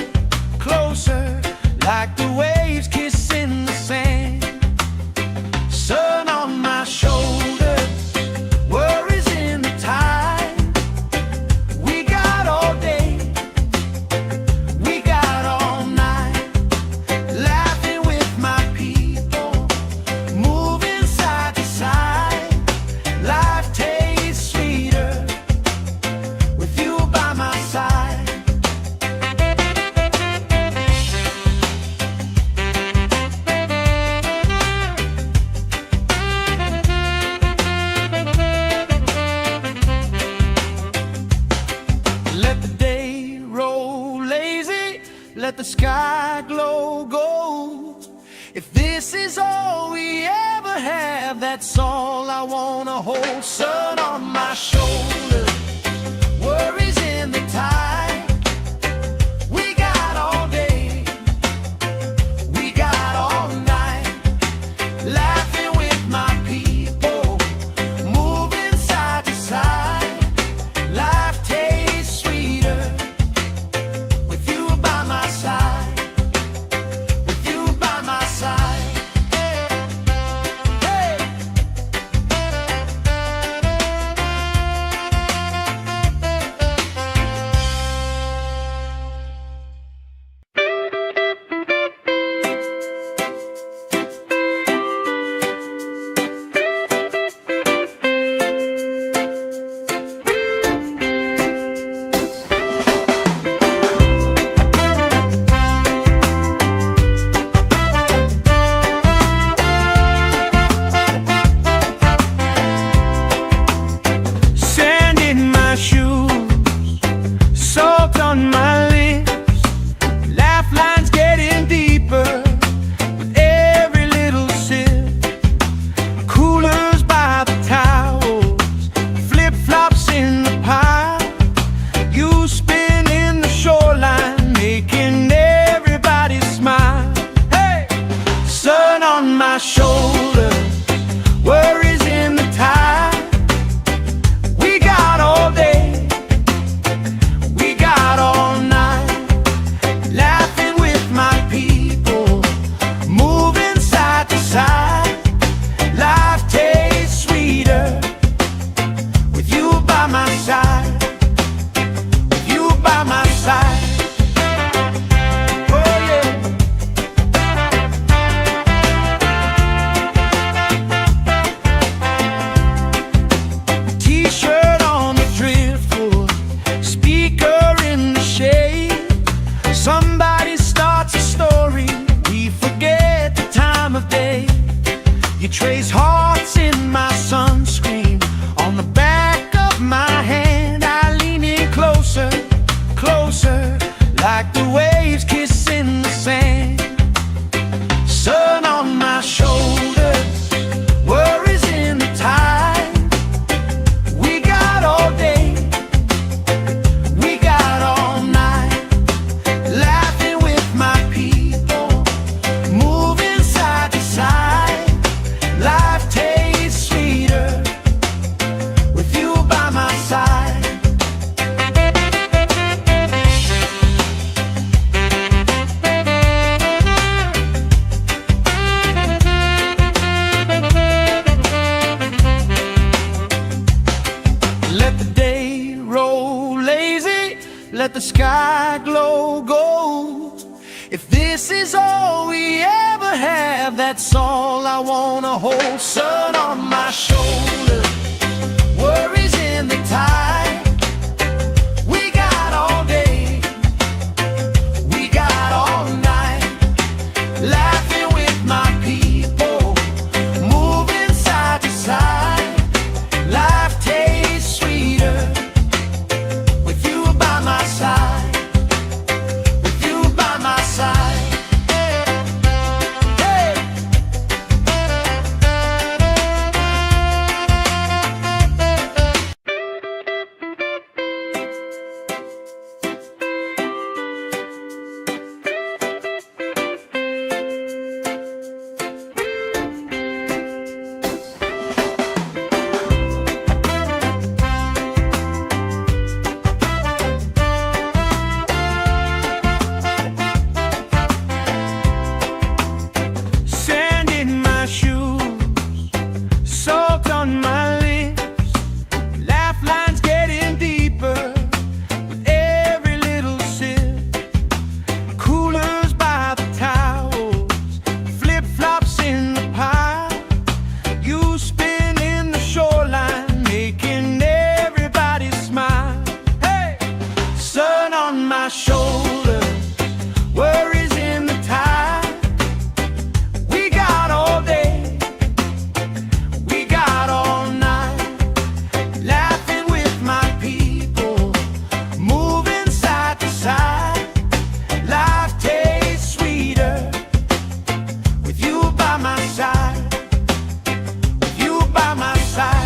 closer, like the waves kissing the sand. Sun on my shoulders, worries in the tide. We got all day, we got all night, laughing with my people, moving side to side. Life tastes sweeter with you by my side. Let the day roll lazy, let the sky glow gold. If this is all we ever have, that's all I wanna hold. Sun on my shoulder, worries in the tide. We got all day, we got all night, laughing with my people, moving side to side. Life tastes sweeter with you by my side, with you by my side. Sand in my shoes, salt on my lips, laugh lines getting deeper with every little sip. Coolers by the towels, flip-flops in the pile. You spin in the shoreline, making everybody smile. Hey! Sun on my shoulder, worries in the tide. We got all day, we got all night, laughing with my people, moving side to side. Life tastes sweeter with you by my side, with let the sky glow gold. If this is all we ever have, that's all I wanna hold. Sun on my shoulder, worries in the tide. We got all day, we got all night, laughing with my people, moving side to side. Life tastes sweeter with you by my side. Shoulder, worries in the tide. We got all day, we got all night, laughing with my people, moving side to side. Life tastes sweeter with you by my side, with you by my side.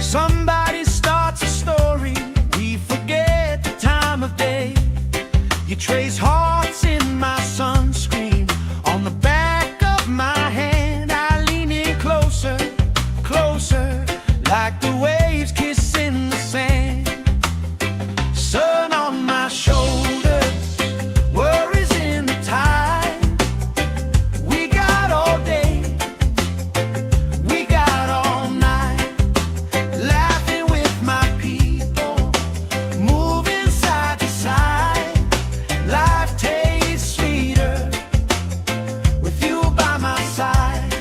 Somebody starts a story, we forget the time of day. You trace hearts in my sunscreen, on the back of my hand. I lean in closer, closer, like the waves kissing the sand. Sun on my shoulders, worries in the tide. We got all day, we got all night, laughing with my people, moving side to side. Life tastes sweeter with you by my side.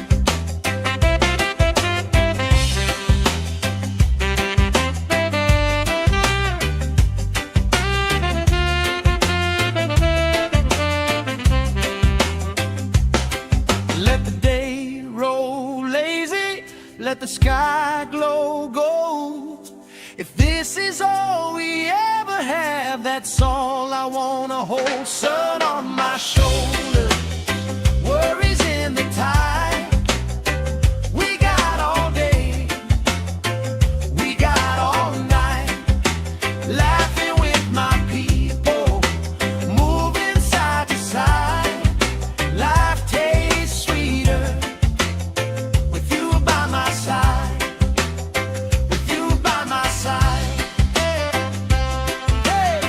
Let the day roll lazy, let the sky glow gold. If this is all we ever have, that's all I wanna hold. Sun on my shoulder, worries in the tide. We got all day, we got all night, laughing with my people, moving side to side. Life tastes sweeter with you by my side, with you by my side. Hey.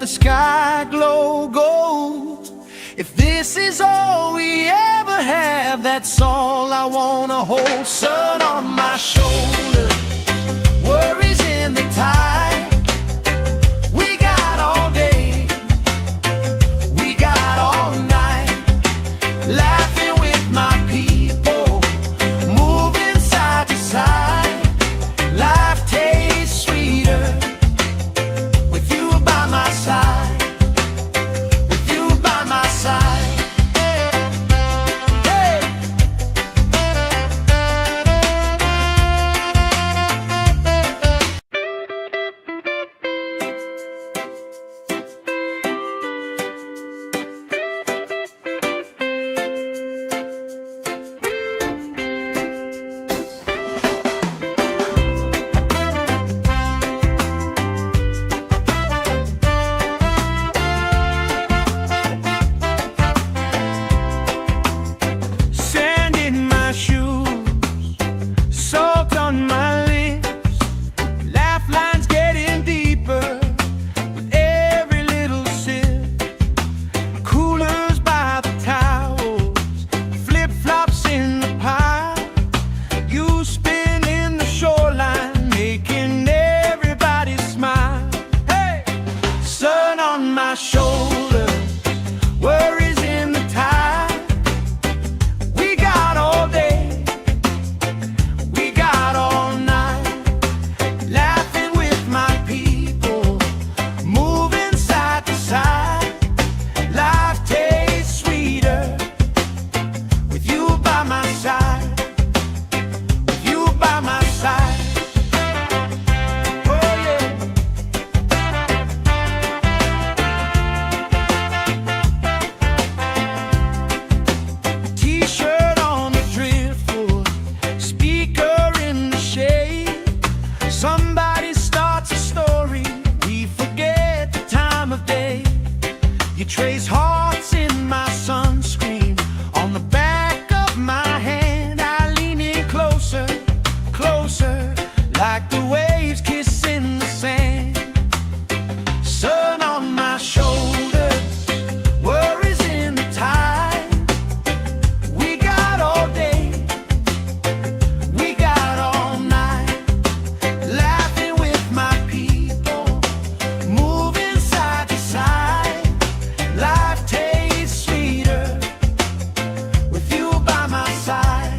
the sky glow gold. If this is all we ever have, that's all I wanna hold. Sun on my shoulder, worries in the tide. We got all day, we got all night, laughing with my people, moving side to side. Life tastes sweeter with you by my side, with you by my side. Hey. Sand in my shoes, salt on my lips, laugh lines getting deeper with every little sip. Coolers by the towels, flip-flops in the pile. You spin in the shoreline, making everybody smile. Hey! Sun on my shoulder, worries in the tide. We got all day, we got all night, laughing with my people, moving side to side. Life tastes sweeter with you by my side, with you by my side. Oh yeah. T-shirt on the driftwood, speaker in the shade. Somebody starts a story, we forget the time of day. You trace hearts in my sunscreen, on the back of my hand. I lean in closer, closer, like the waves kissing the sand. Sun on my shoulders, worries in the tide. We got all day, we got all night, laughing with my people, moving side to side. Life tastes sweeter with you by my side.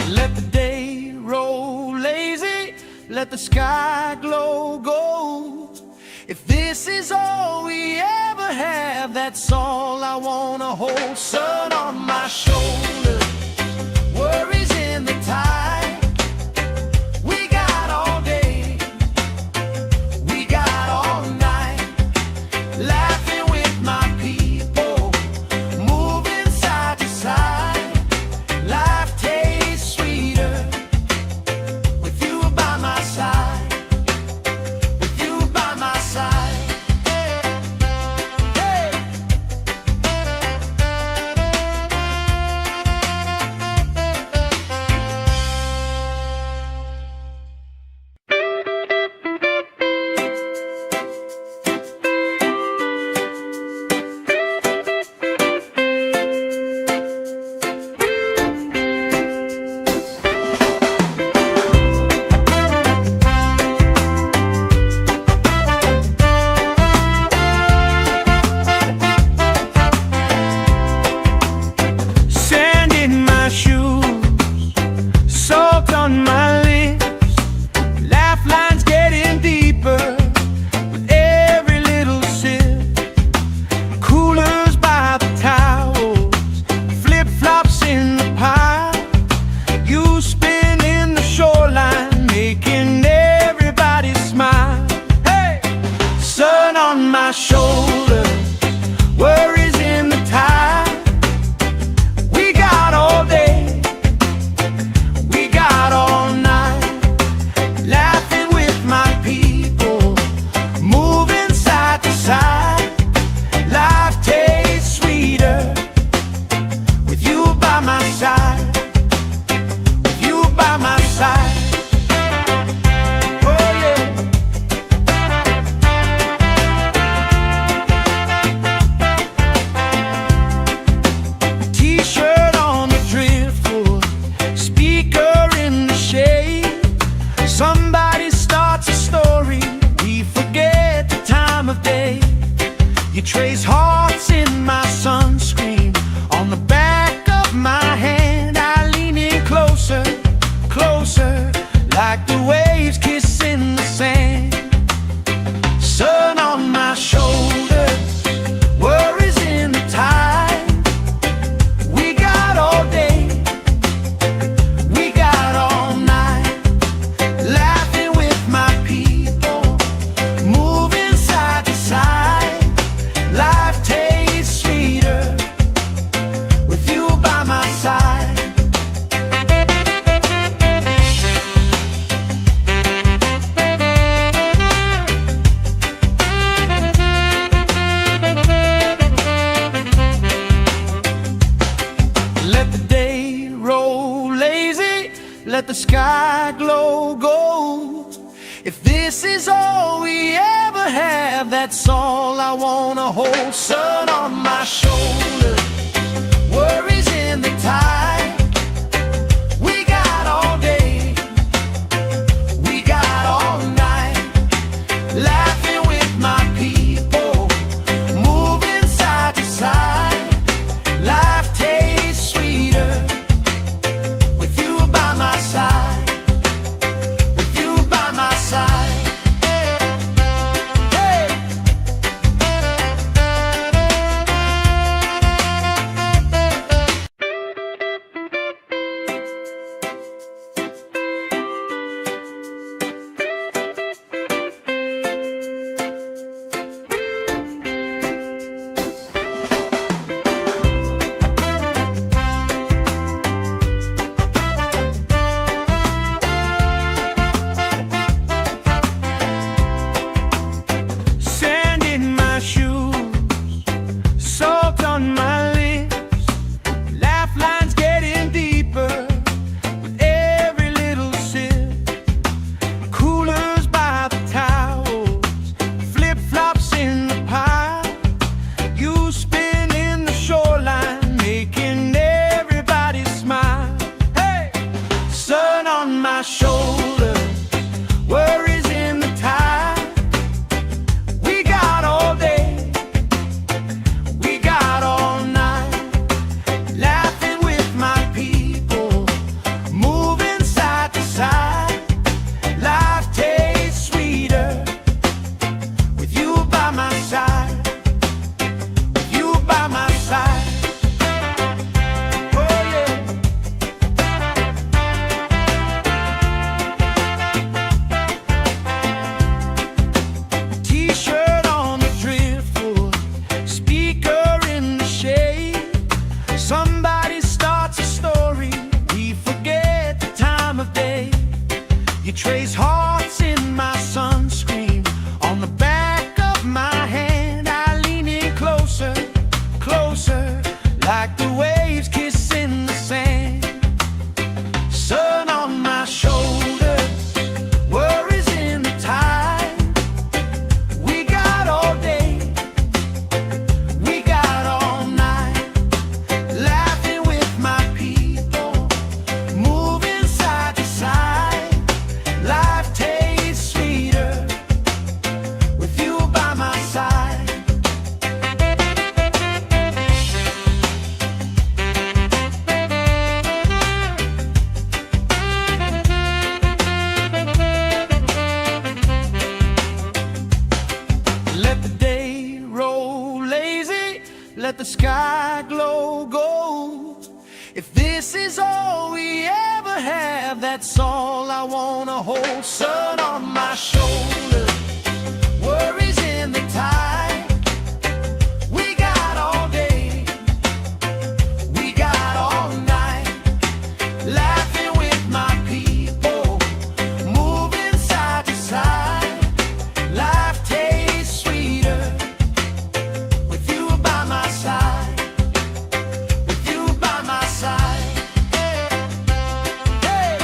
Let the day roll lazy, let the sky glow gold. If this is all we ever have, that's all I wanna hold. Sun on my shoulder, worries in the tide. We got all day, we got all night, laughing with my people, moving side to side. Life tastes sweeter with you by my side, with you by my side. Hey. sky glow gold. If this is all we ever have, that's all I wanna hold. Sun on my shoulder, worries in the tide. We got all day, we got all night, laughing with my people, moving side to side. Life tastes sweeter with you by my side, with you by my side. Hey! Sand in my shoes, salt on my lips, laugh lines getting deeper with every little sip. Coolers by the towels, flip-flops in the pile, you spin in the shoreline, making everybody smile. Hey! Sun on my shoulder, worries in the tide. We got all day, we got all night, laughing with my people, moving side to side. Life tastes sweeter with you by my side, with you by my side. Oh yeah. T-shirt on the driftwood, speaker in the shade. Somebody starts a story, we forget the time of day. You trace hearts in my sunscreen, on the back of my hand. I lean in closer, closer, like the waves kissing the sand. Sun on my shoulder, worries in the tide. We got all day, we got all night, laughing with my people, moving side to side. Life tastes sweeter with you by my side. Let the day roll lazy, let the sky glow gold. If this is all we ever have, that's all I wanna hold. Sun on my shoulder, worries in the tide. We got all day, we got all night, laughing with my people, moving side to side. Life tastes sweeter with you by my side, with you by my side. Hey!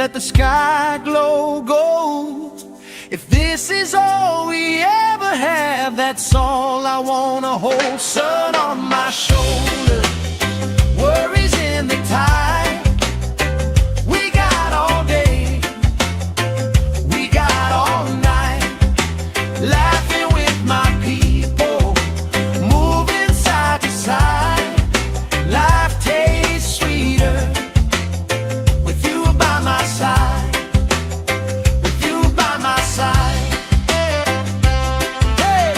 let the sky glow gold. If this is all we ever have, that's all I wanna hold. Sun on my shoulder, worries in the tide. We got all day, we got all night, laughing with my people, moving side to side. Life tastes sweeter with you by my side, with you by my side. Hey!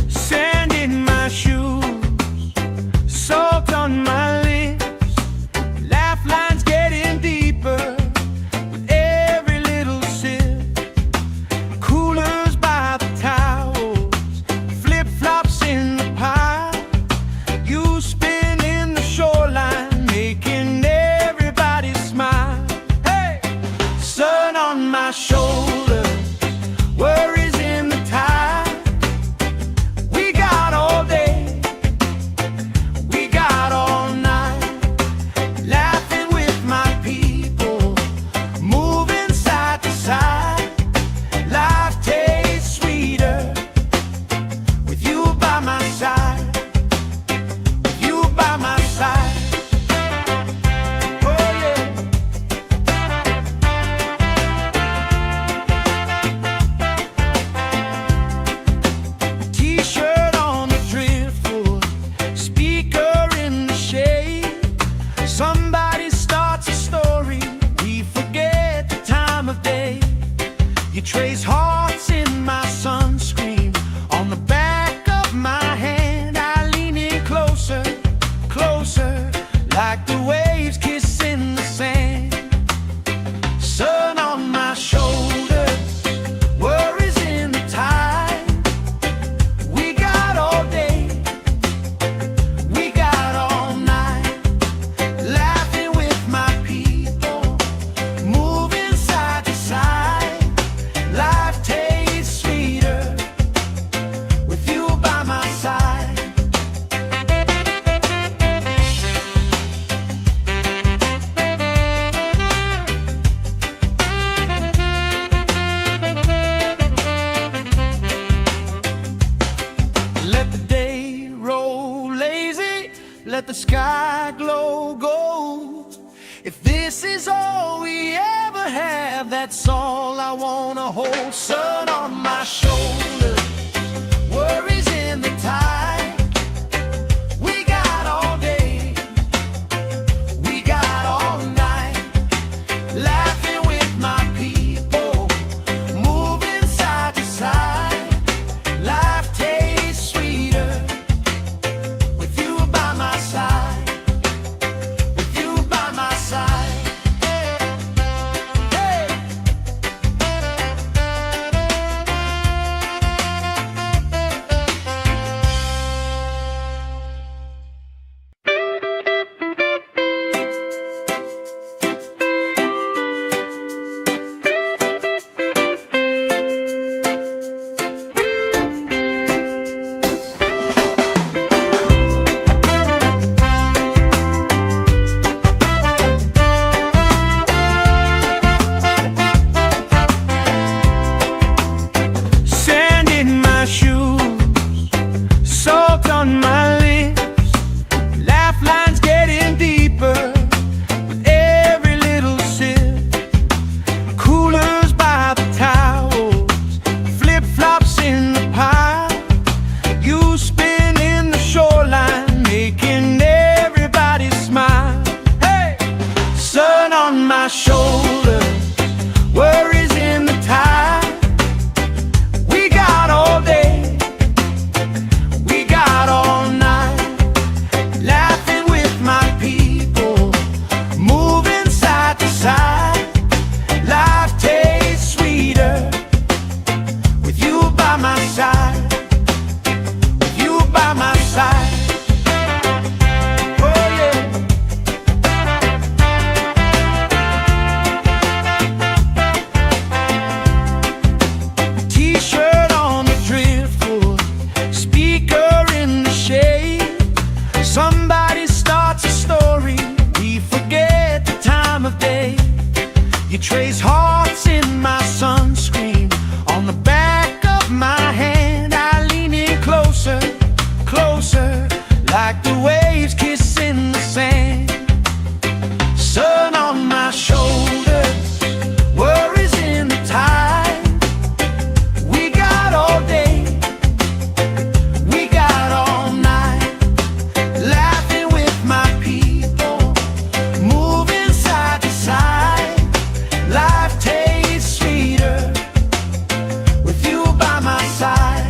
Sand in my shoes, salt on my lips, laugh lines getting deeper with every little sip. Coolers by the towels, flip-flops in the pile. You spin in the shoreline, making everybody smile. Hey! Sun on my shoulders, worries in the tide. We got all day, we got all night, laughing with my people, moving side to side. Life tastes sweeter with you by my side, with you by my side. Oh yeah. T-shirt on the driftwood, speaker in the shade. Somebody starts a story, we forget the time of day. You trace hearts in my sunscreen, on the back of my hand. I lean in closer, closer, like the waves kissing the sand. Sun on my shoulders, worries in the tide. We got all day, we got all night, laughing with my people, moving side to side. Life tastes sweeter with you by my side. Let the day roll lazy, let the sky glow gold. If this is all we ever have, that's all I wanna hold. Sun on my shoulder, worries in the tide. We got all day, we got all night, laughing with my people, moving side to side. Life tastes sweeter with you by my side, with you by my side. Hey! trace hearts in my sunscreen. On the back of my hand I lean in closer, closer, like the waves kissing the sand. Sun on my shoulders, worries in the tide. We got all day, we got all night, laughing with my people, moving side to side. Life tastes sweeter with you by my side.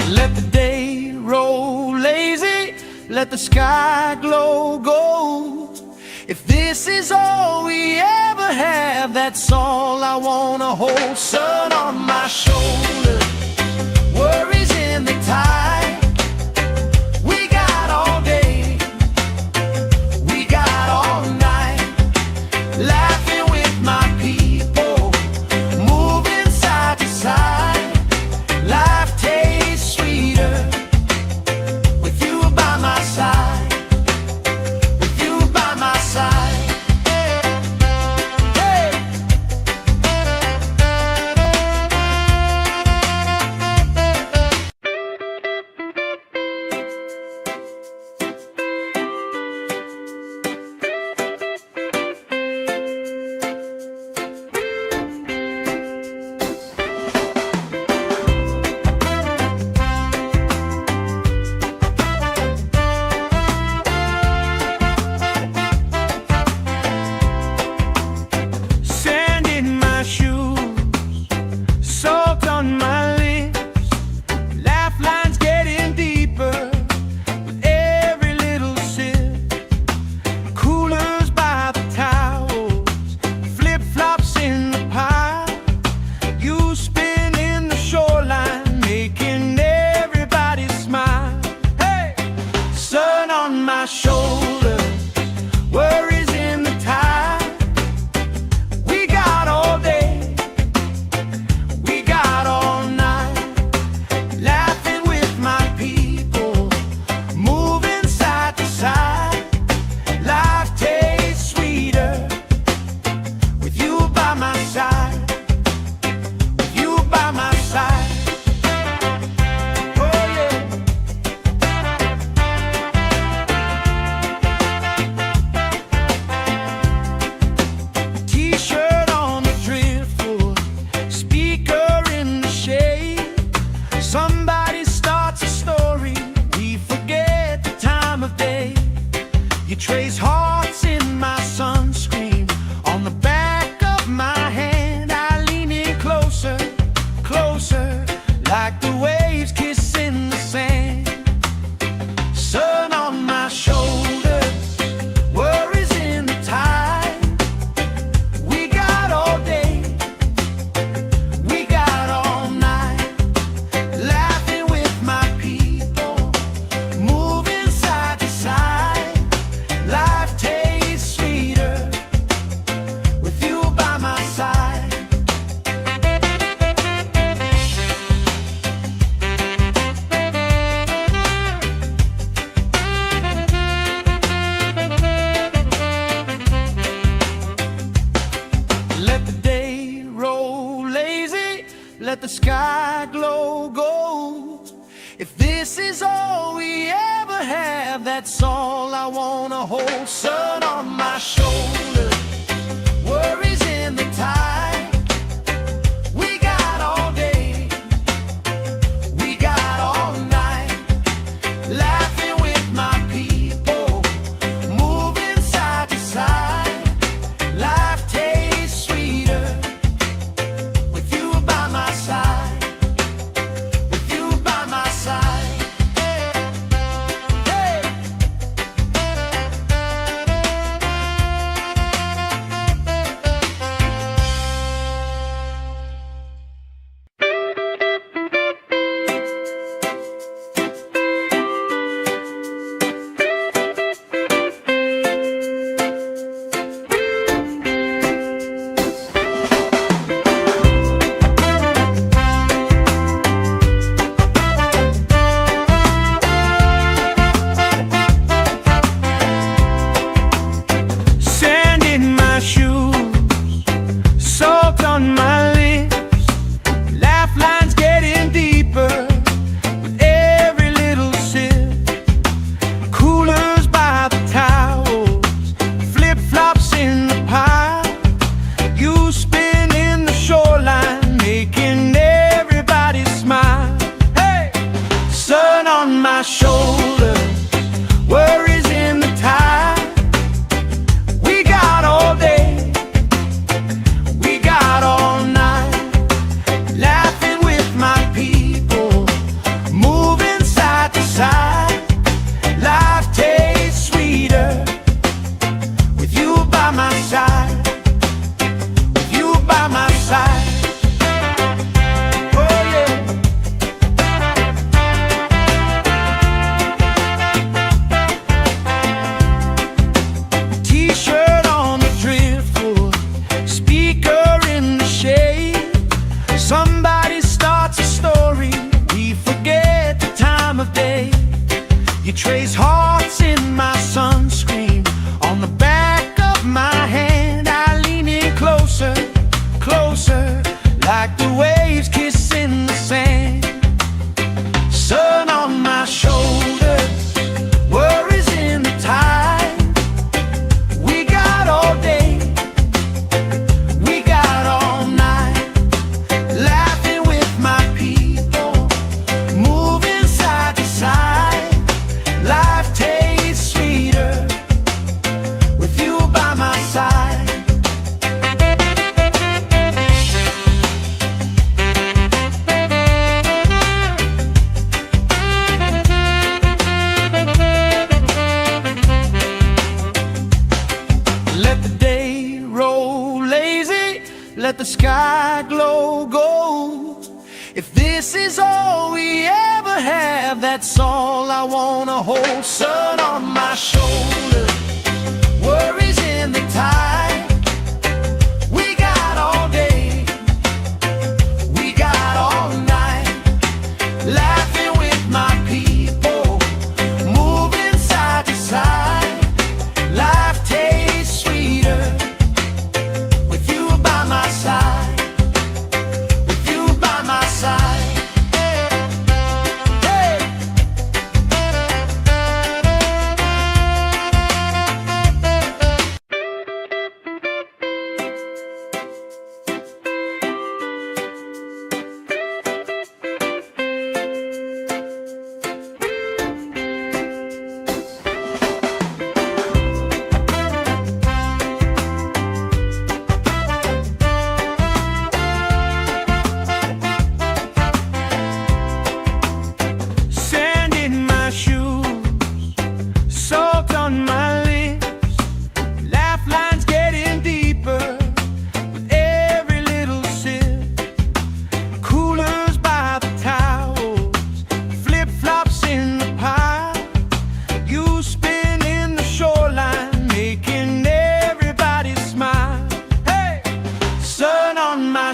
Let the day roll lazy, let the sky glow gold. If this is all we ever have, that's all I wanna hold. Sun on my shoulders, worries in the tide. We got all day, we got all night, laughing with my people, moving side to side. Life tastes sweeter with you by my side, with you by my side. Hey. Sand in my shoes, salt on my lips, laugh lines getting deeper with every little sip. Coolers by the towels, flip-flops in the pile. You spinning the shoreline, making everybody smile. Hey! Sun on my shoulders, worries in the tide. We got all day, we got all night, laughing with my people, moving side to side. Life tastes sweeter with you by my side, with you by my side. Oh yeah. T-shirt on the driftwood, speaker in the shade. Somebody starts a story, we forget the time of day. You trace hearts in my sunscreen. On the back of my hand I lean in closer, closer, like the waves kissing the sand. Sun on my shoulders, worries in the tide. We got all day, we got all night, laughing with my people, moving side to side. Life tastes sweeter with you by my side. Let the day roll lazy, let the sky glow gold. If this is all we ever have, that's all I wanna hold. Sun on my shoulders, worries in the tide. We got all day, we got all night, laughing with my people, moving side to side. Life tastes sweeter with you by my side, with you by my side. Hey. let the sky glow gold. If this is all we ever have, that's all I wanna hold. Sun on my shoulder, worries in the tide. We got all day, we got all night, laughing with my people, moving side to side. Life tastes sweeter with you by my side, with you by my side.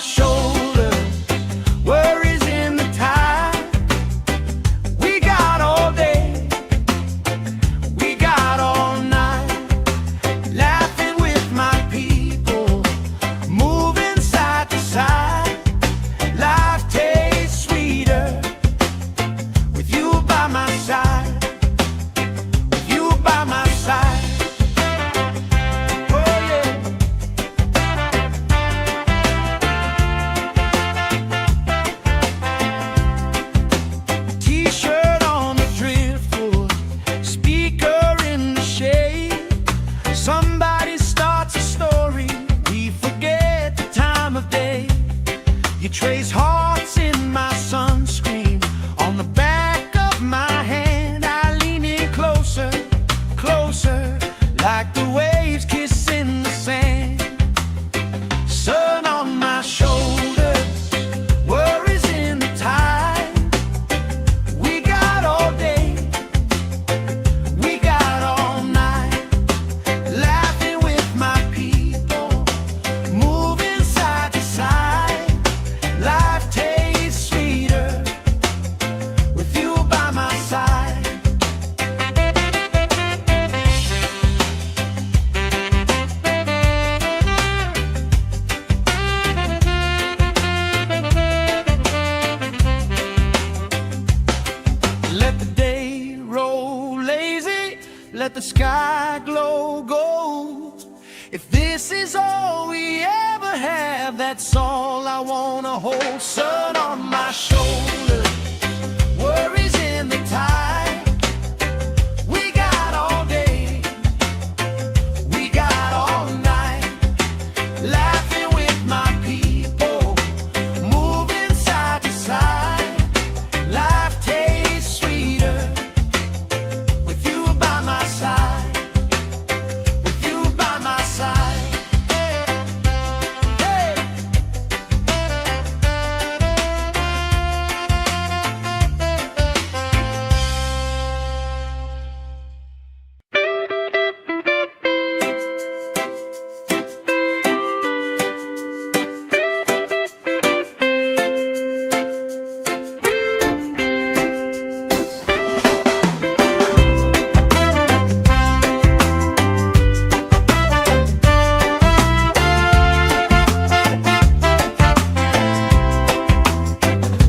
Shoulder, worries in the tide. We got all day, we got all night, laughing with my people, moving side to side. Life tastes sweeter with you by my side, with you by my side. Somebody starts a story, we forget the time of day. You trace hearts in my sunscreen, on the back of my hand. I lean in closer, closer, like the waves kissing the sand. Sun on my shoulder, worries in the tide. We got all day, we got all night, laughing with my people, moving side to side. Life tastes sweeter with you by my side. Let the day roll lazy, let the sky glow gold. If this is all we ever have, that's all I wanna hold. Sun on my shoulder, worries in the tide. We got all day, we got all night, laughing with my people, moving side to side. Life tastes sweeter with you by my side, with you by my side.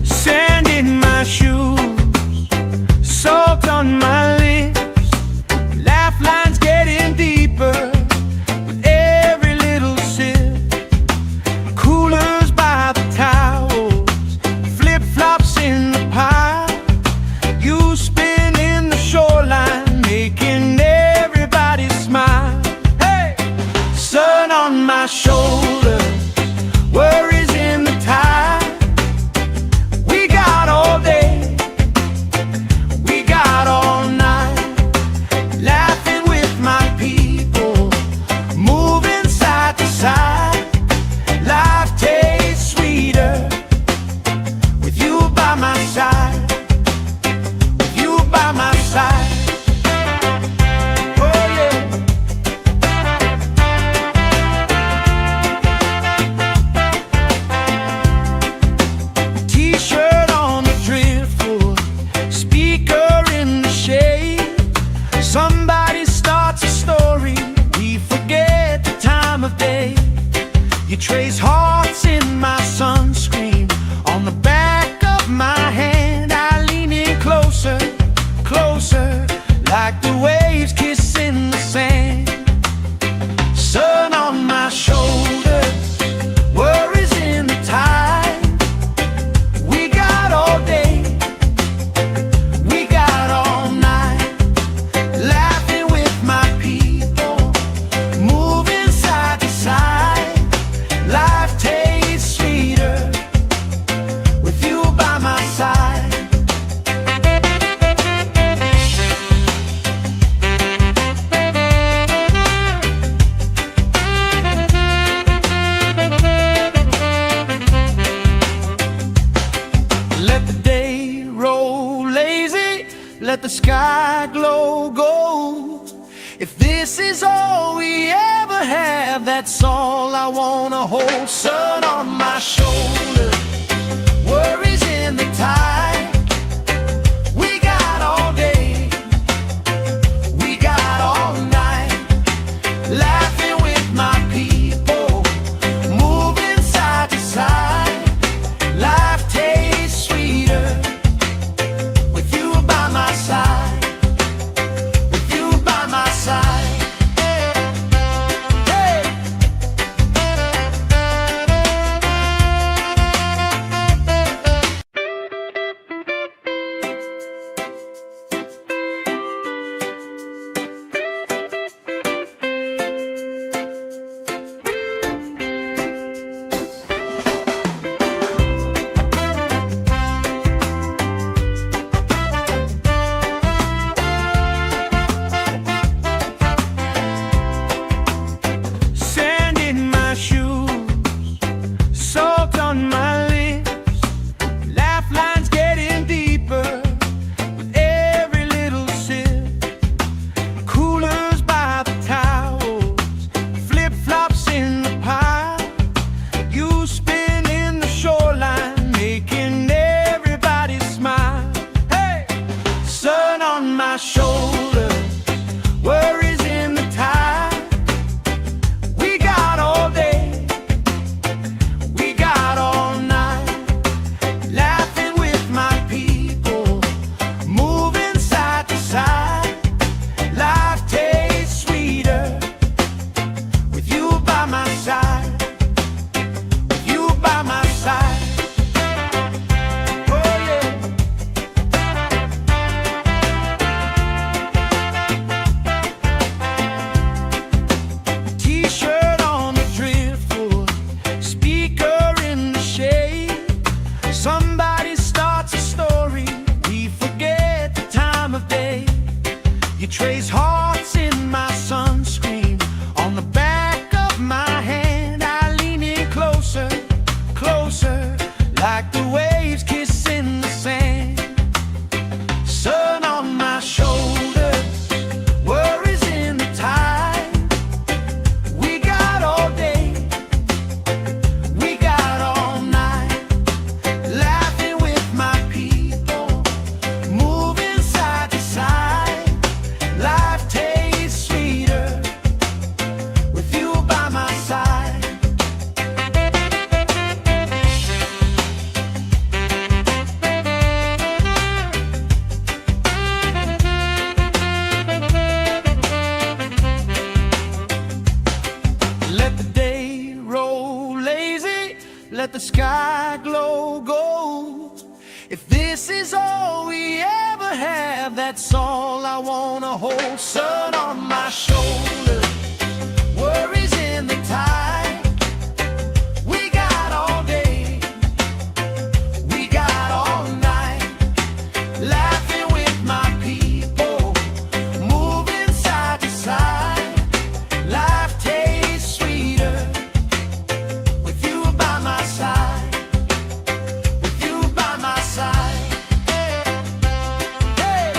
Sand in my shoes, salt on my lips, laugh lines getting deeper with every little sip. Coolers by the towels, flip-flops in the pile. You spin in the shoreline, making everybody smile. Hey! Sun on my shoulder, worries in the tide. We got all day, we got all night, laughing with my people, moving side to side. Life You trace hearts in my sunscreen on the back of my hand. I lean in closer, closer, like the waves kissing the sand. Sun on my shoulders, worries in the tide. We got all day, we got all night, laughing with my people, moving side to side. Life tastes sweeter with you by my side. Let the day roll lazy, let the sky glow gold. If this is all we ever have, that's all I wanna hold. Sun on my shoulder, worries in the tide. We got all day, we got all night, laughing with my people, moving side to side. Life tastes sweeter with you by my side, with you by my side. Hey. Sand in my shoes, salt on my lips, laugh lines getting deeper with every little sip. Coolers by the towels, flip-flops in the pile. You spin in the shoreline, making everybody smile. Hey! Sun on my shoulders, worries in the tide. We got all day, we got all night, laughing with my people, moving side to side. Life tastes sweeter with you by my side, with you by my side. Oh yeah. T-shirt on the driftwood, speaker in the shade. Somebody starts a story, we forget the time of day. You trace hearts in my sunscreen on the back of my hand. I lean in closer, closer, like the waves kissing the sand. Sun on my shoulders, worries in the tide. We got all day, we got all night, laughing with my people, moving side to side. Life tastes sweeter with you by my side. Let the day roll lazy, let the sky glow gold. If this is all we ever have, that's all I wanna hold. Sun on my shoulder, worries in the tide. We got all day, we got all night, laughing with my people, moving side to side. Life tastes sweeter with you by my side, with you by my side. Hey.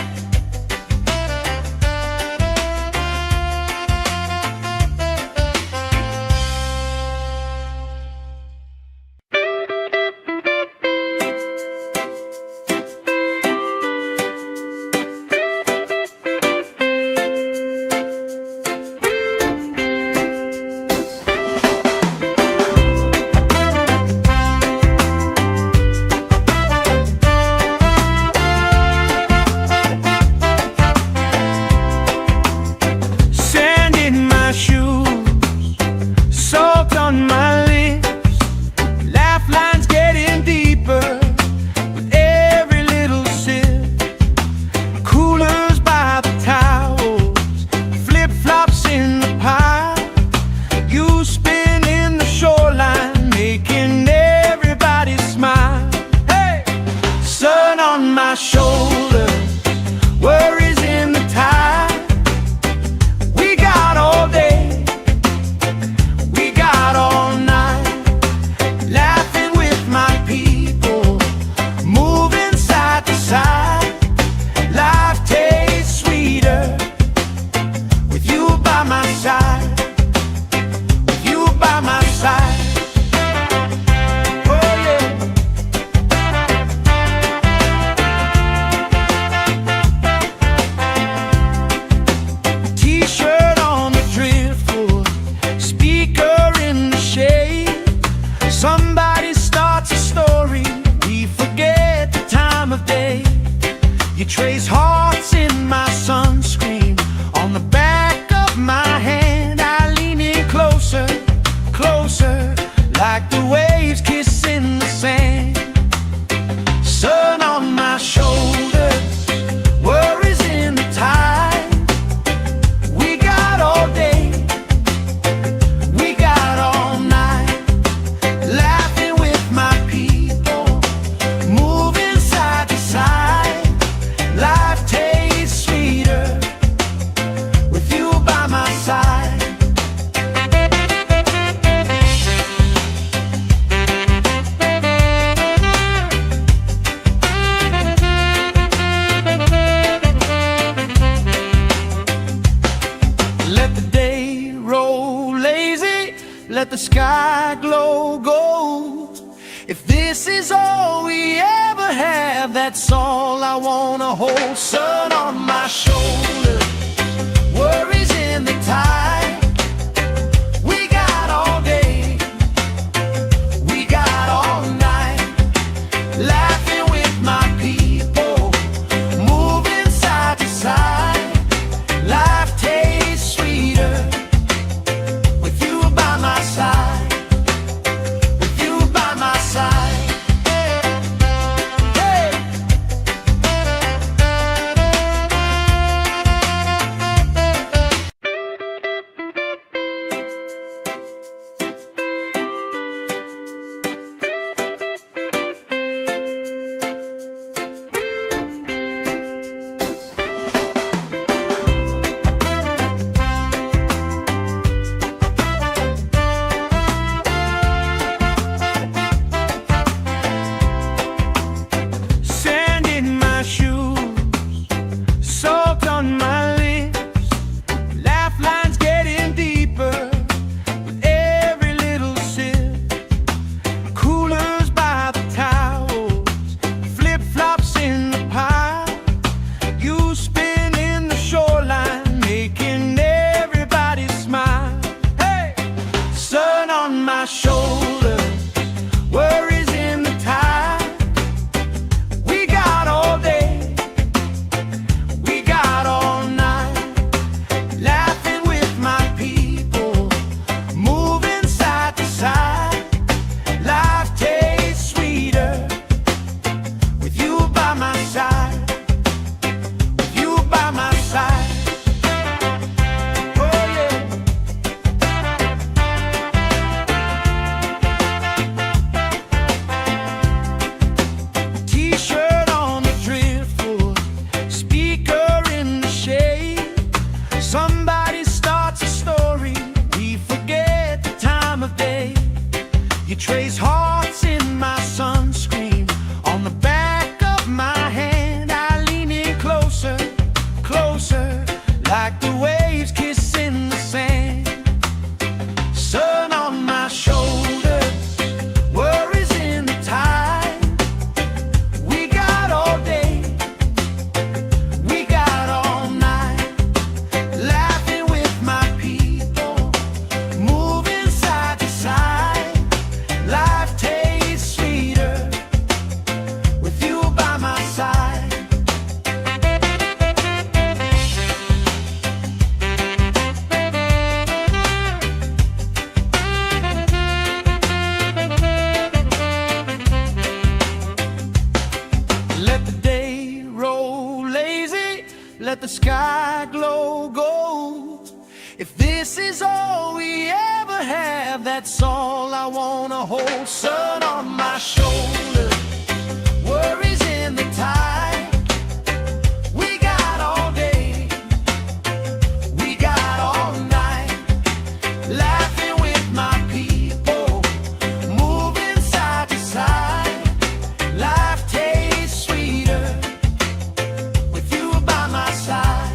let the sky glow gold. If this is all we ever have, that's all I wanna hold. Sun on my shoulder, worries in the tide. We got all day, we got all night, laughing with my people, moving side to side. Life tastes sweeter with you by my side. You trace hearts in my sunscreen on the back of my hand. I lean in closer, closer, like the waves kissing the sand. Sun on my shoulders, worries in the tide. We got all day, we got all night, laughing with my people, moving side to side. Life tastes sweeter with you by my side. Let the day roll lazy, let the sky glow gold. If this is all we ever have, that's all I wanna hold. Sun on my shoulder, worries in the tide. We got all day, we got all night, laughing with my people, moving side to side. Life tastes sweeter with you by my side.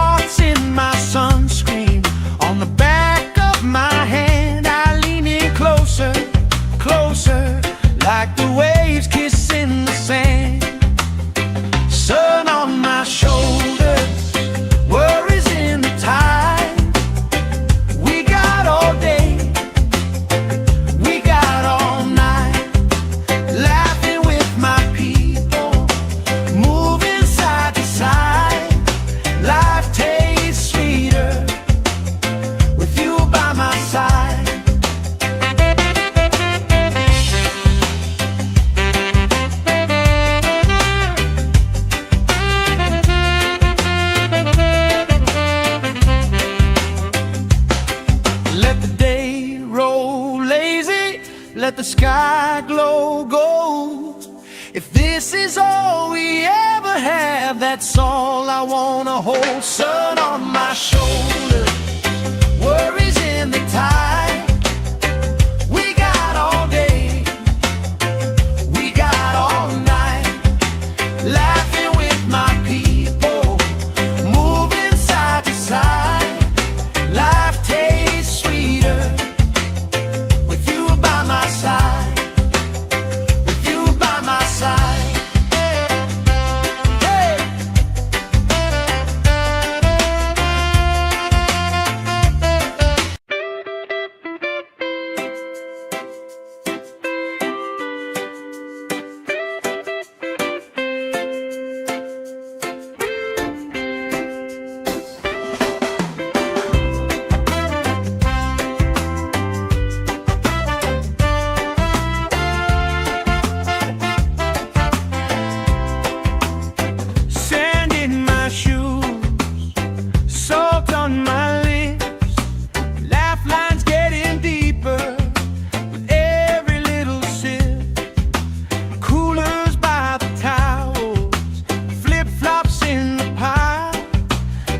hearts in my sunscreen. On the back of my hand I lean in closer, closer, like the waves kissing the sand. Sun on my shoulders, worries in the tide. We got all day, we got all night, laughing with my people, moving side to side. Life tastes sweeter with you by my side. Let the day roll lazy, let the sky glow gold. If this is all we ever have, that's all I wanna hold. Sun on my shoulders, worries in the tide. We got all day, we got all night, laughing with my people, moving side to side. Life tastes sweeter with you by my side, with you by my side. Hey. Sand in my shoes, salt on my lips, laugh lines getting deeper with every little sip. Coolers by the towels, flip-flops in the pile.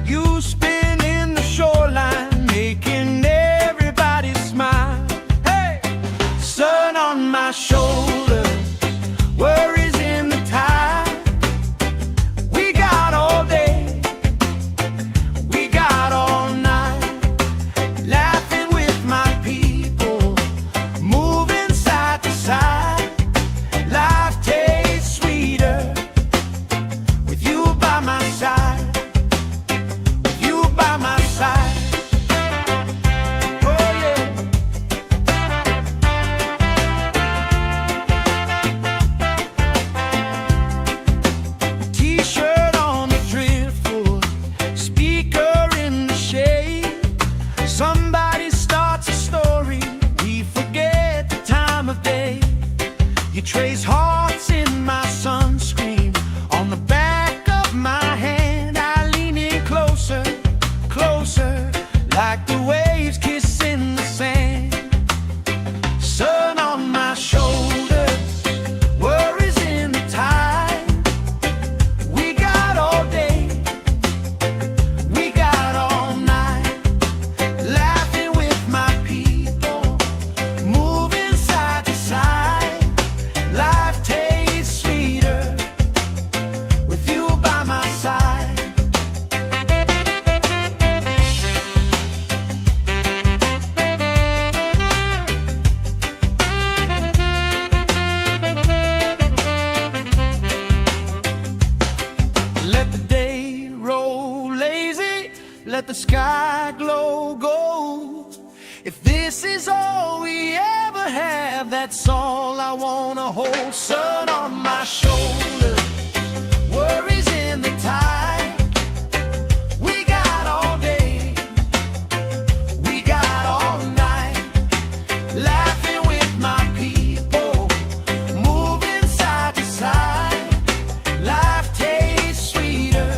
You spinning the shoreline, making everybody smile. Hey! Sun on my shoulders, worries in the tide. We got all day, we got all night, laughing with my people, moving side to side. Life tastes sweeter with you by my side, with you by my side. Oh yeah. T-shirt on the driftwood, speaker in the shade. Somebody starts a story, we forget the time of day. You trace hearts in my sunscreen. On the back of my hand I lean in closer, closer, like the waves kissing the sand. Sun on my shoulders, worries in the tide. We got all day, we got all night, laughing with my people, moving side to side. Life tastes sweeter with you by my side. Let the day roll lazy, let the sky glow gold. If this is all we ever have, that's all I wanna hold. Sun on my shoulders, worries in the tide. We got all day, we got all night, laughing with my people, moving side to side. Life tastes sweeter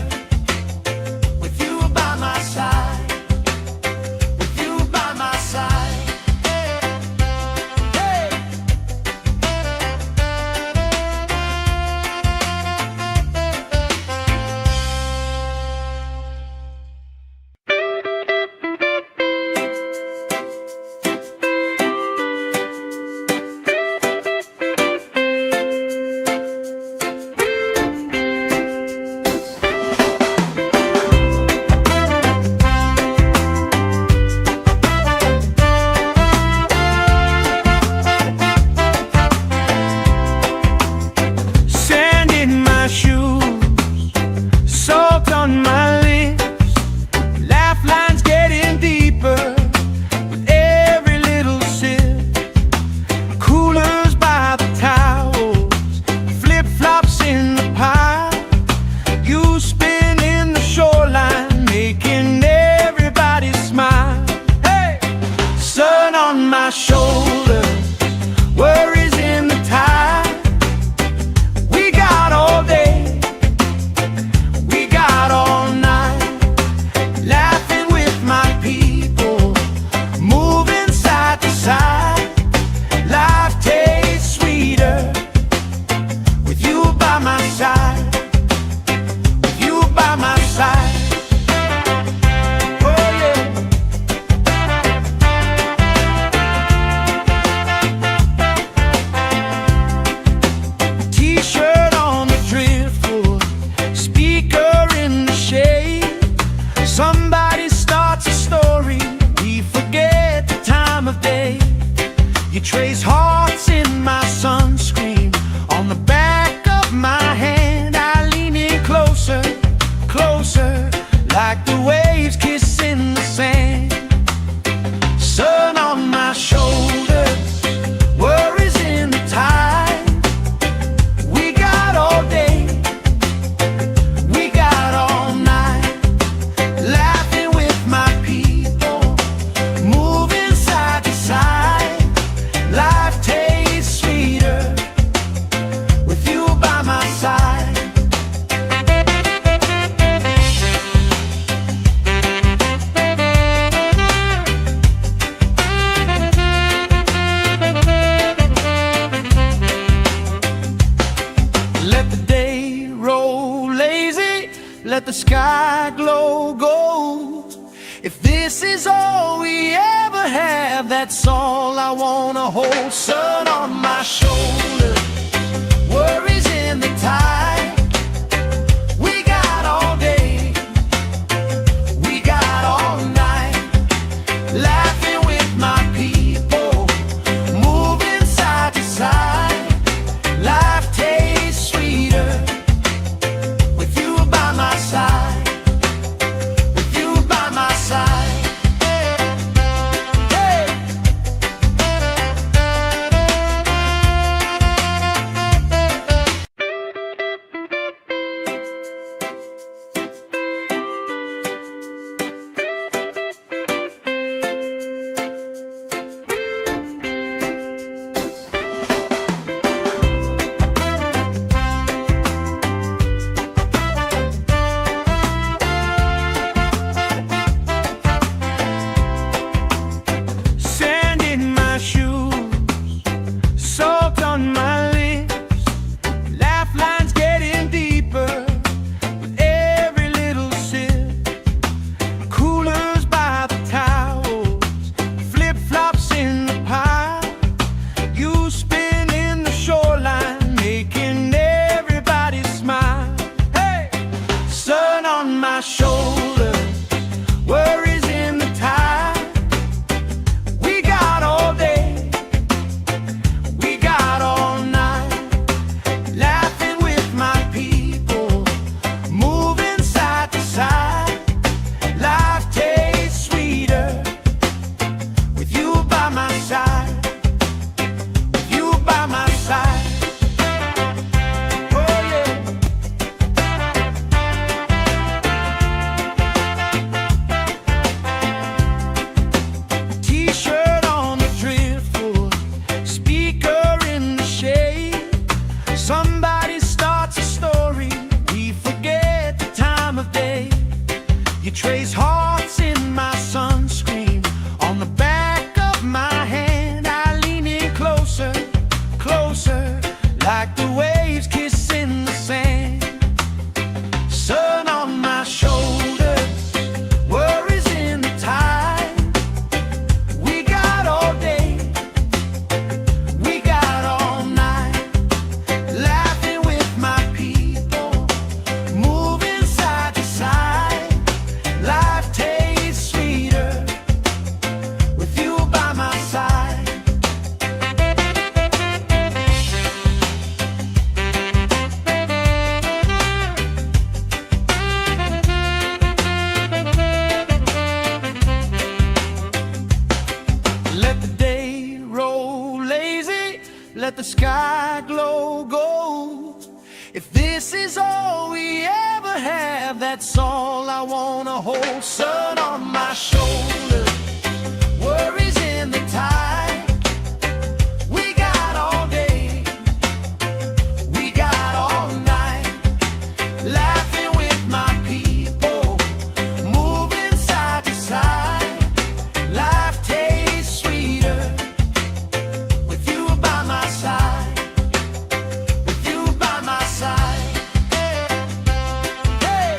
with you by my side, with you by my side. Hey. trace hearts in my sunscreen. On the back of my hand I lean in closer, closer, like the waves kissing the sand. Sun on my shoulders, worries in the tide. We got all day, we got all night, laughing with my people, moving side to side. Life tastes sweeter with you by my side. Let the day roll lazy, let the sky glow gold. If this is all we ever have, that's all I wanna hold. Sun on my shoulders, worries in the tide. We got all day, we got all night, laughing with my people, moving side to side. Life tastes sweeter with you by my side, with you by my side. Hey. Sand in my shoes, salt on my lips, laugh lines getting deeper with every little sip. Coolers by the towels, flip-flops in the pile. You spin in the shoreline, making everybody smile. Hey! Sun on my shoulders, worries in the tide. We got all day, we got all night, laughing with my people, moving side to side. Life tastes sweeter with you by my side, with you by my side. Oh yeah. T-shirt on the driftwood, speaker in the shade. Somebody starts a story, we forget the time of day. You trace hearts in my sunscreen. On the back of my hand I lean in closer, closer, like the waves kissing the sand. Sun on my shoulders, worries in the tide. We got all day, we got all night, laughing with my people, moving side to side. Life tastes sweeter with you by my side. Let the day roll lazy, let the sky glow gold. If this is all we ever have, that's all I wanna hold. Sun on my shoulders, worries in the tide. We got all day, we got all night, laughing with my people, moving side to side. Life tastes sweeter with you by my side, with you by my side. Hey.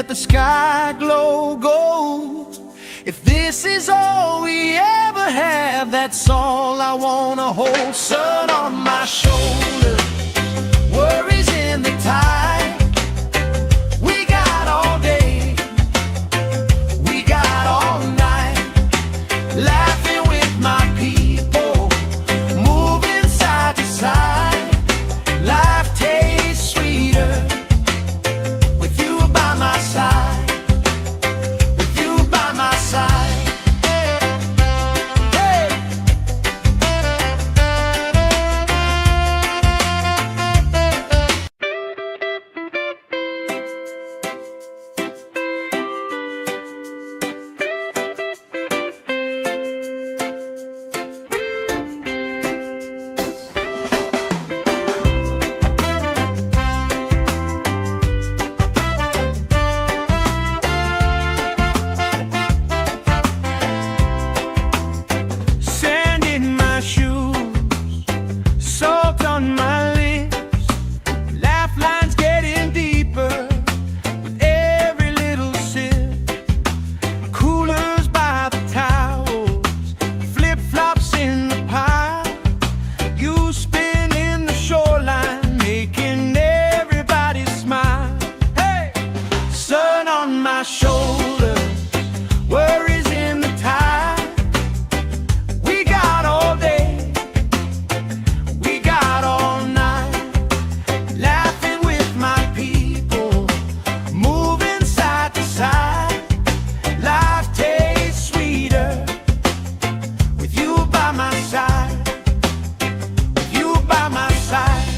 let the sky glow gold. If this is all we ever have, that's all I wanna hold. Sun on my shoulder, worries in the tide. We got all day, we got all night, laughing with my people, moving side to side. Life tastes sweeter with you by my side, with you by my side. Hey. Sand in my shoes, salt on my lips, laugh lines getting deeper with every little sip. Coolers by the towels, flip-flops in the pile. You spin in the shoreline, making everybody smile. Hey! Sun on my shoulders, worries in the tide. We got all day, we got all night, laughing with my people, moving side to side. Life tastes sweeter with you by my side, with you by my side.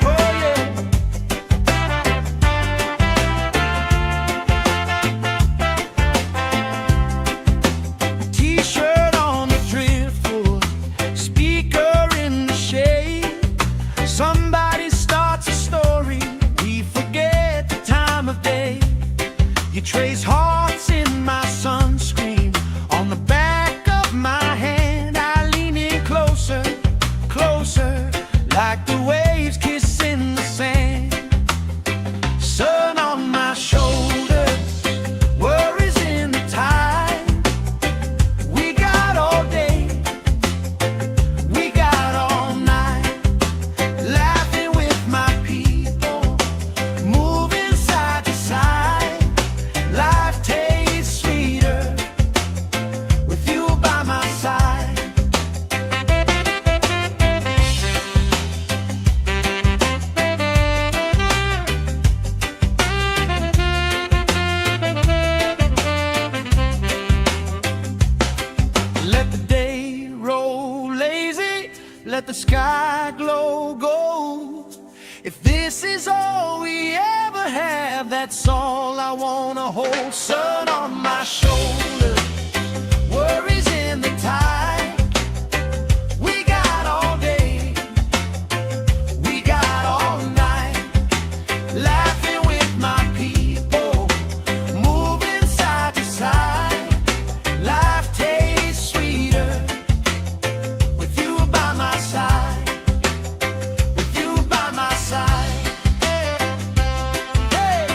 Oh yeah. T-shirt on the driftwood, speaker in the shade. Somebody starts a story, we forget the time of day. You trace hearts in my sunscreen, on the back of my hand. I lean in closer, closer, like the waves kissing the sand. Sun on my shoulders, worries in the tide. We got all day, we got all night, laughing with my people, moving side to side. Life tastes sweeter with you by my side. Let the day roll lazy, let the sky glow gold. If this is all we ever have, that's all I wanna hold. Sun on my shoulder, worries in the tide. We got all day, we got all night, laughing with my people, moving side to side. Life tastes sweeter with you by my side, with you by my side. Hey.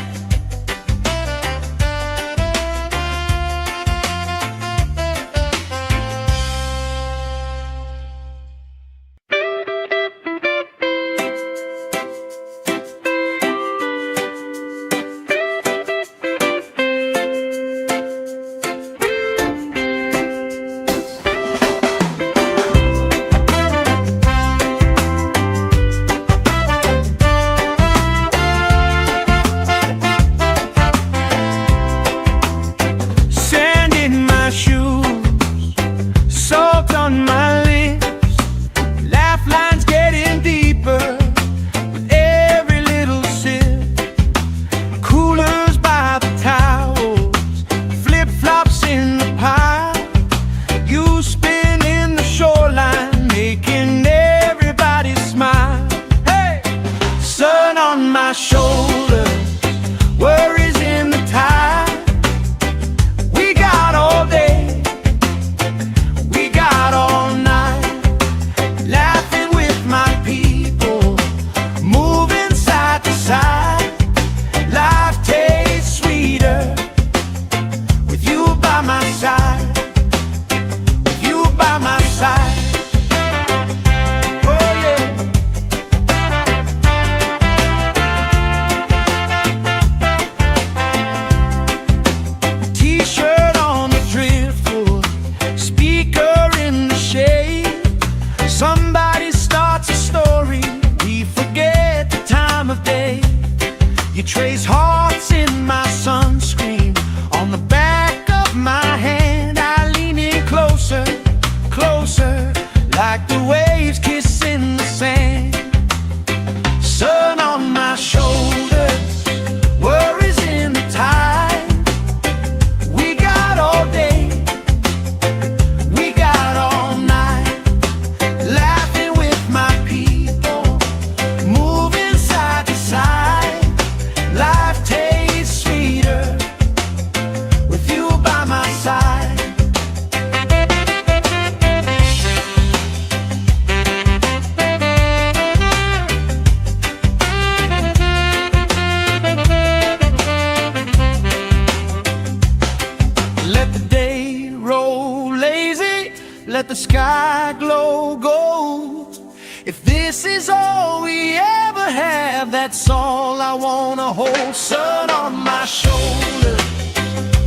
If this is all we ever have, that's all I wanna hold. Sun on my shoulder,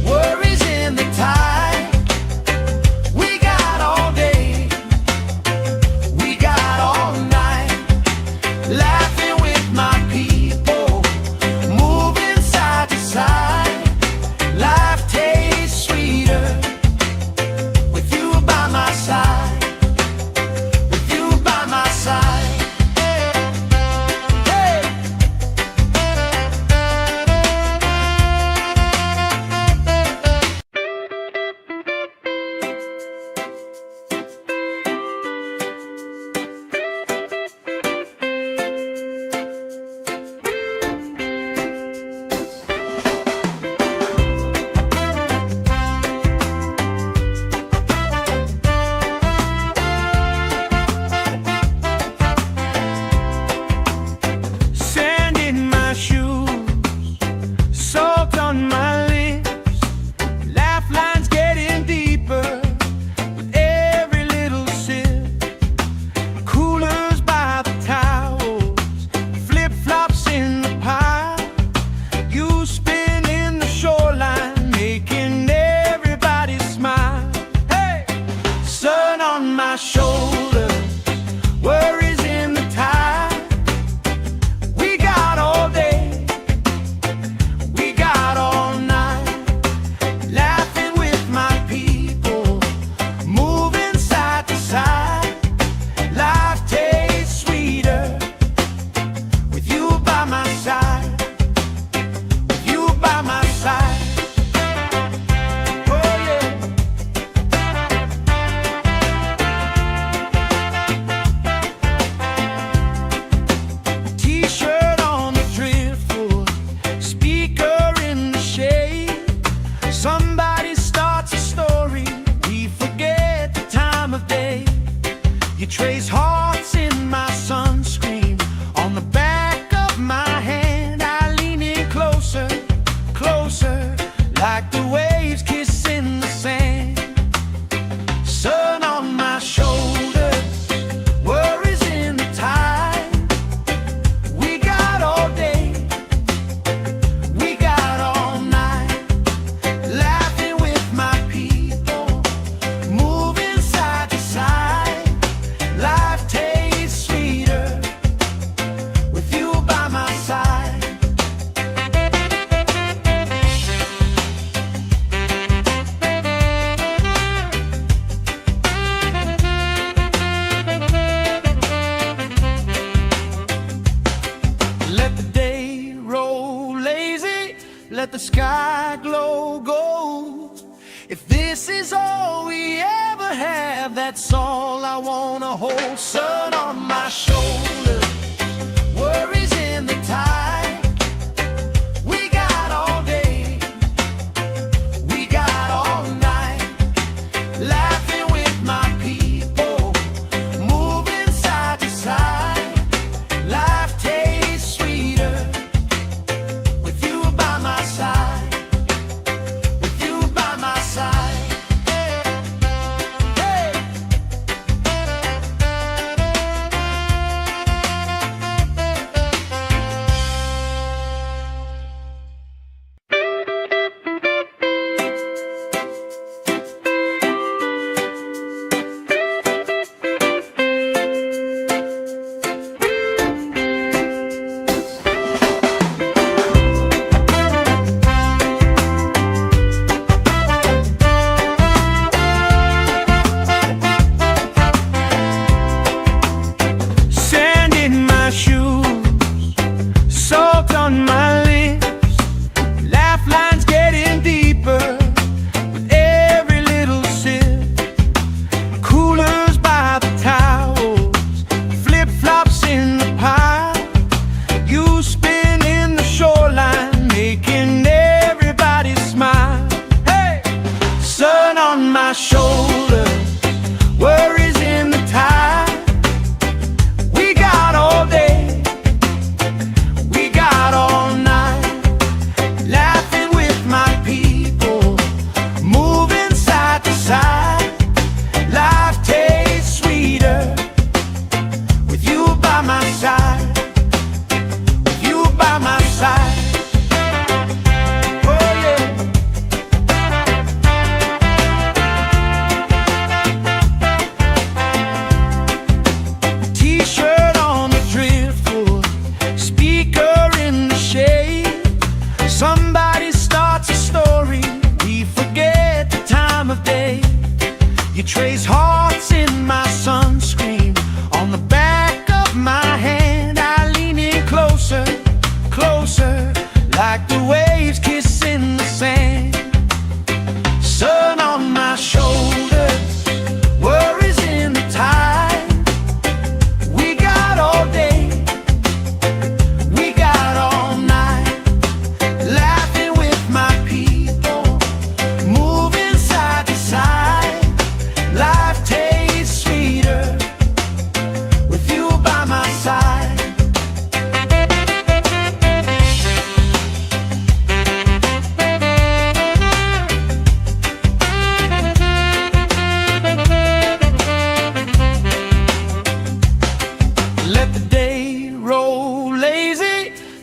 worries in the tide. We got all day, we got all night, laughing with my people, moving side to side. Life tastes sweeter with you by my side. Shoulder, worries in the tide. We got all day, we got all night, laughing with my people, moving side to side. Life tastes sweeter with you by my side, with you by my side. You trace hearts in my sunscreen on the back of my hand. I lean in closer, closer, like the waves kissing the sand. Sun on my shoulders, worries in the tide. We got all day, we got all night, laughing with my people, moving side to side. Life tastes sweeter with you by my side. Let the day roll lazy, let the sky glow gold. If this is all we ever have, that's all I wanna hold. Sun on my shoulder, worries in the tide. We got all day, we got all night, laughing with my people, moving side to side. Life tastes sweeter with you by my side.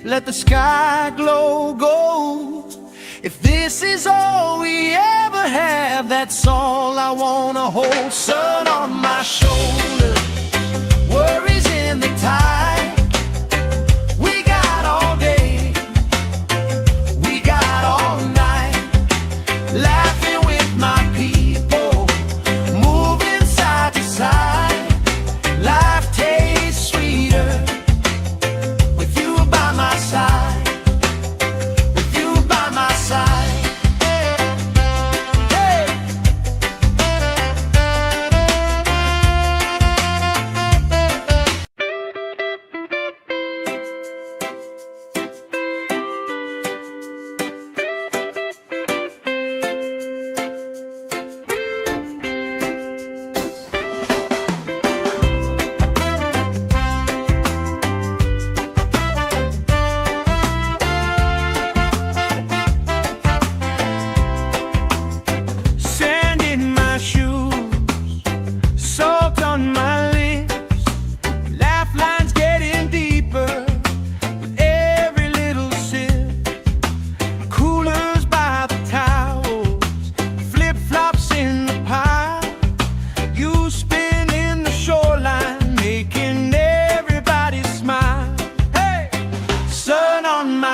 let the sky glow gold. If this is all we ever have, that's all I wanna hold. Sun on my shoulder, worries in the tide. We got all day, we got all night, laughing with my people, moving side to side. Life tastes sweeter with you by my side.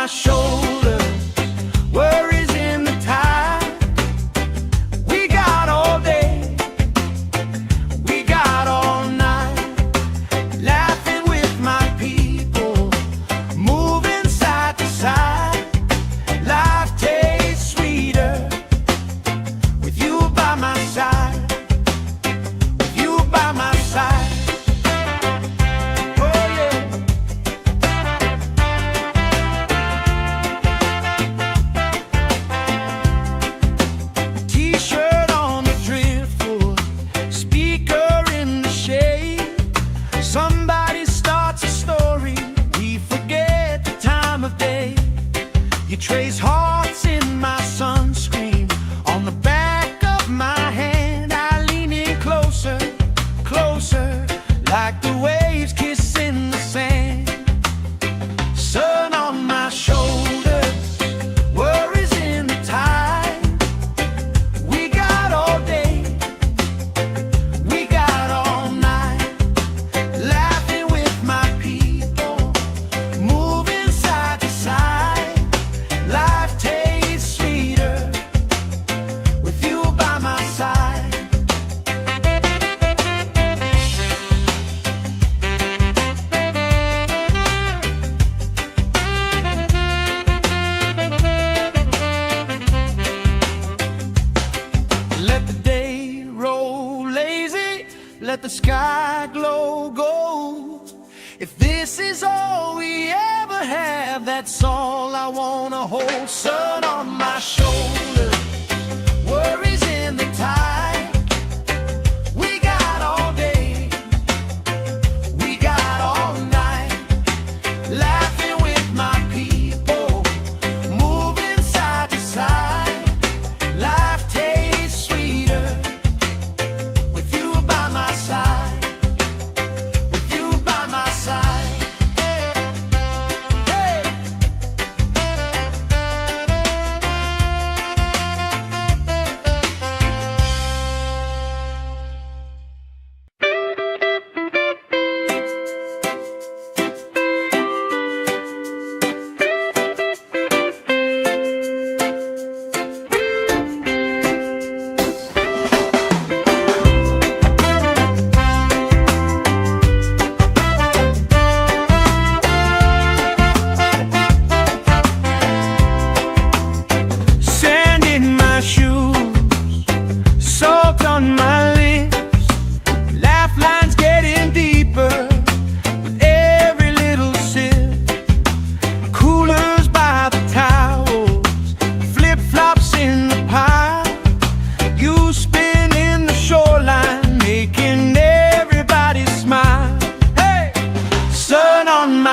Shoulder, worries in the tide. We got all day, we got all night, laughing with my people, moving side to side. Life tastes sweeter with you by my side, with you by my side. Somebody starts a story, we forget the time of day. You trace hearts in my sunscreen, on the back of my hand. I lean in closer, closer, like the waves kissing the sand. Sun on my shoulders, worries in the tide. We got all day, we got all night, laughing with my people, moving side to side. Life tastes sweeter with you by my side. Let the day roll lazy, let the sky glow gold. If this is all we ever have, that's all I wanna hold. Sun on my shoulder, worries in the tide. We got all day, we got all night, laughing with my people, moving side to side. Life tastes sweeter with you by my side.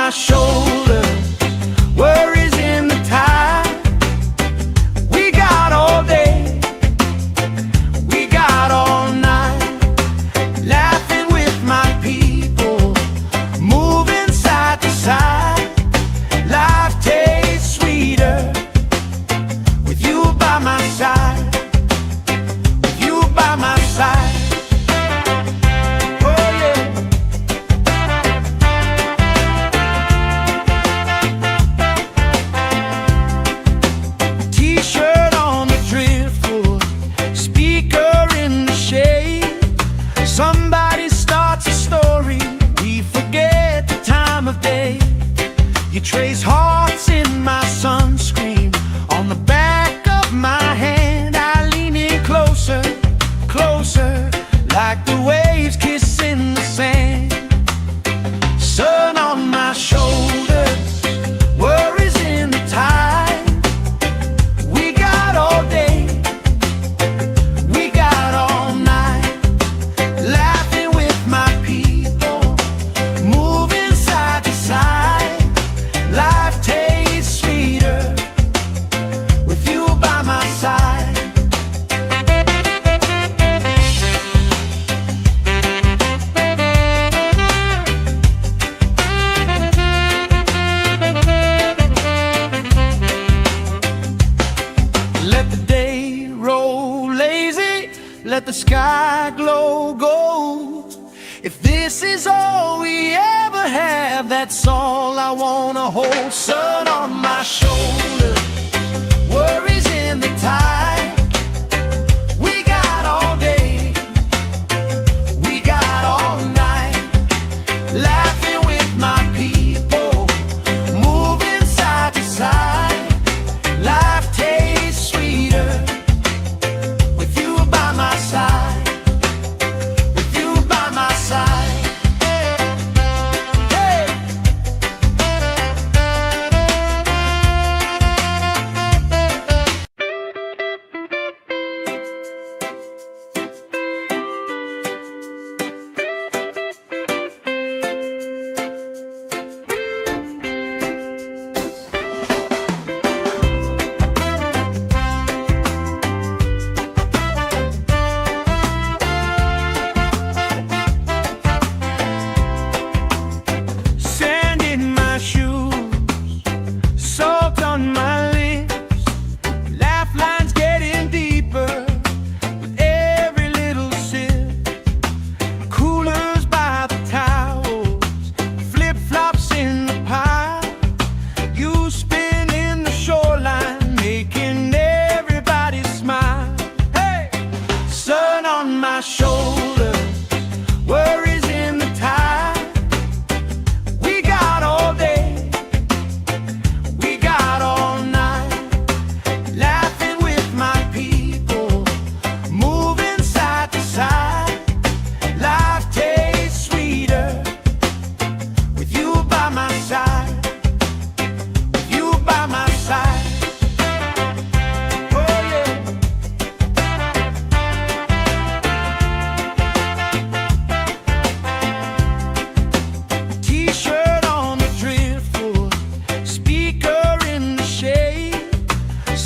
my shoulder, worries in the tide. We got all day, we got all night, laughing with my people, moving side to side. Life all I wanna hold. Sun on my shoulder, worries in the tide. We got all day, we got all night, laughing with my people, moving side to side. Life tastes sweeter with you by my side, with you by my side. My shoulder, worries in the tide. We got all day, we got all night, laughing with my people, moving side to side. Life tastes sweeter with you by my side, with you by my side.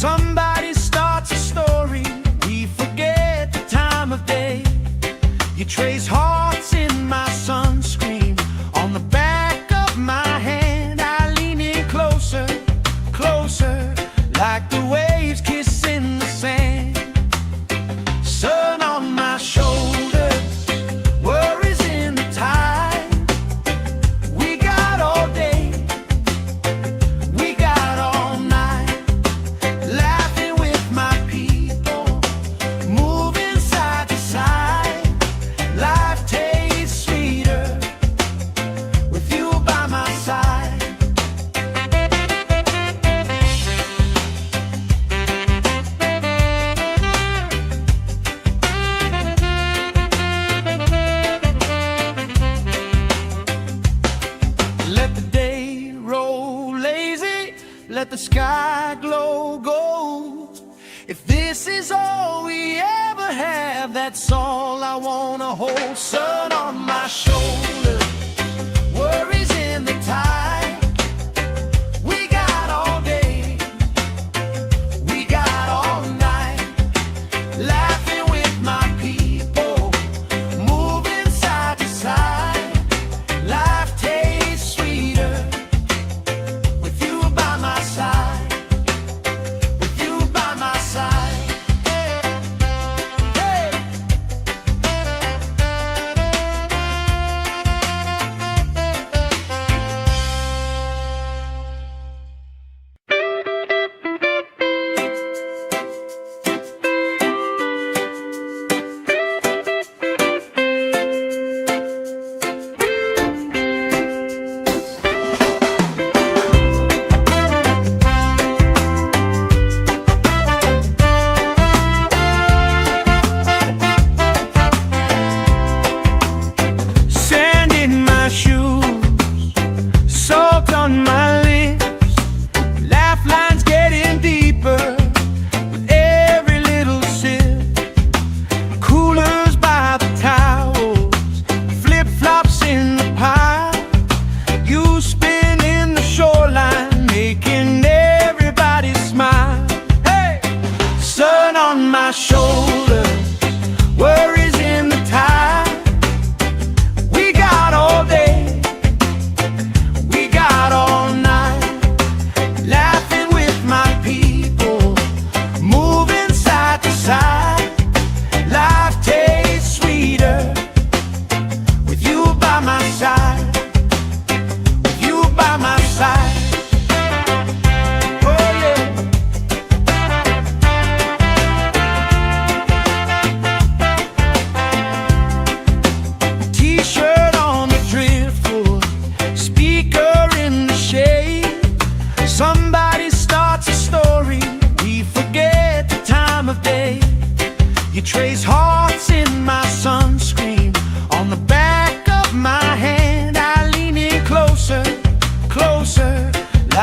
Somebody starts a story, we forget the time of day. You trace hearts in my sunscreen, on the back of my hand. I lean in closer, closer, like the waves kissing the sand. Sun on my shoulders, worries in the tide. We got all day, we got all night, laughing with my people, moving side to side. Life tastes sweeter with you by my side. Let the day roll lazy, let the sky glow gold. If this is all we ever have, that's all I wanna hold. Sun on my shoulder, worries in the tide. We got all day, we got all night, laughing with my people, moving side to side. Life tastes sweeter with you by my side, with you by my side. Hey.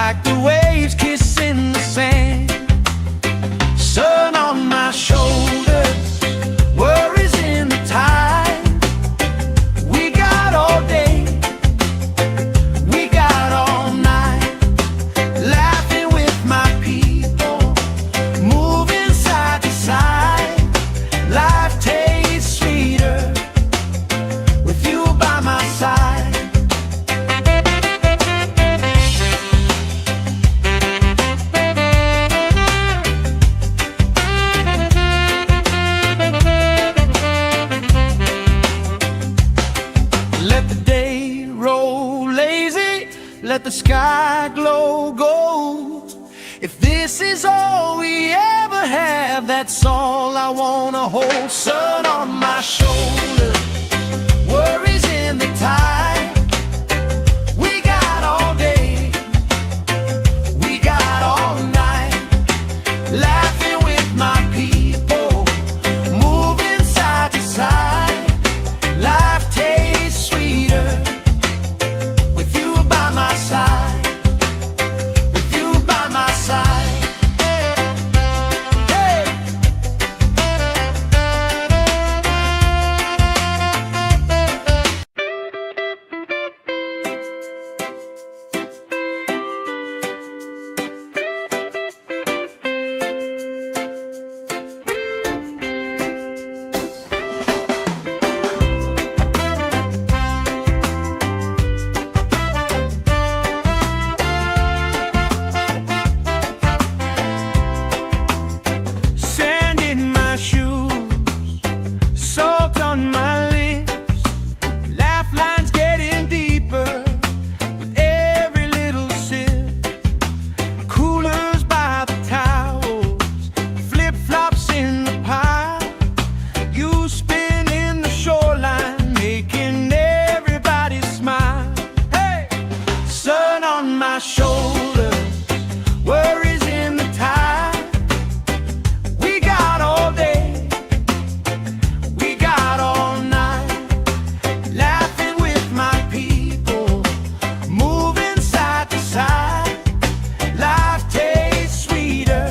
like the waves kissing the sand. Sun on my shoulders, worries in the tide. We got all day, we got all night, laughing with my people, moving side to side. Life tastes sweeter with you by my side. Let the day roll lazy, let the sky glow gold. If this is all we ever have, that's all I wanna hold. Sun on my shoulder, worries in the tide. We got all day, we got all night, laughing with my people, moving side to side. Life tastes sweeter with you by my side, with you by my side. Hey! Sand in my shoes, salt on my lips, laugh lines getting deeper with every little sip. Coolers by the towels, flip-flops in the pile. You spin in the shoreline, making everybody smile. Hey! Sun on my shoulders, worries in the tide. We got all day, we got all night, laughing with my people, moving side to side. Life tastes sweeter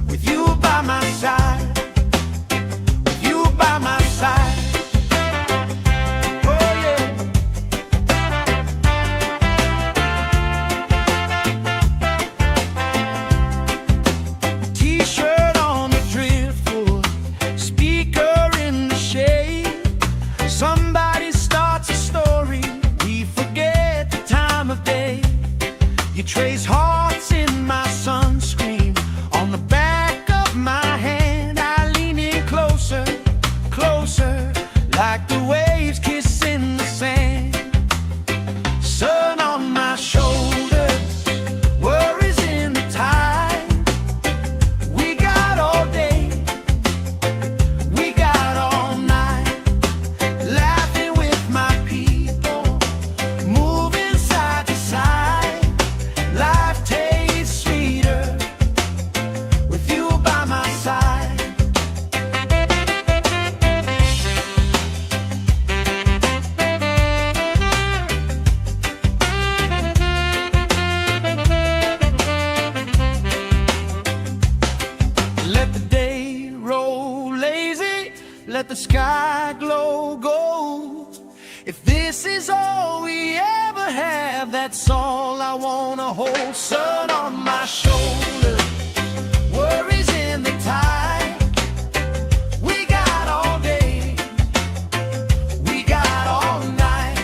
with you by my side, with you by my side. Oh yeah. T-shirt on the driftwood, speaker in the shade. Somebody starts a story, we forget the time of day. You trace hearts in my sunscreen, on the back of my hand. I lean in closer, closer, like the waves kissing the sand. Sun on my shoulders, worries in the tide. We got all day, we got all night, laughing with my people, moving side to side. Life tastes sweeter with you by my side. Let the day roll lazy, let the sky glow gold. If this is all we ever have, that's all I wanna hold. Sun on my shoulder, worries in the tide. We got all day, we got all night,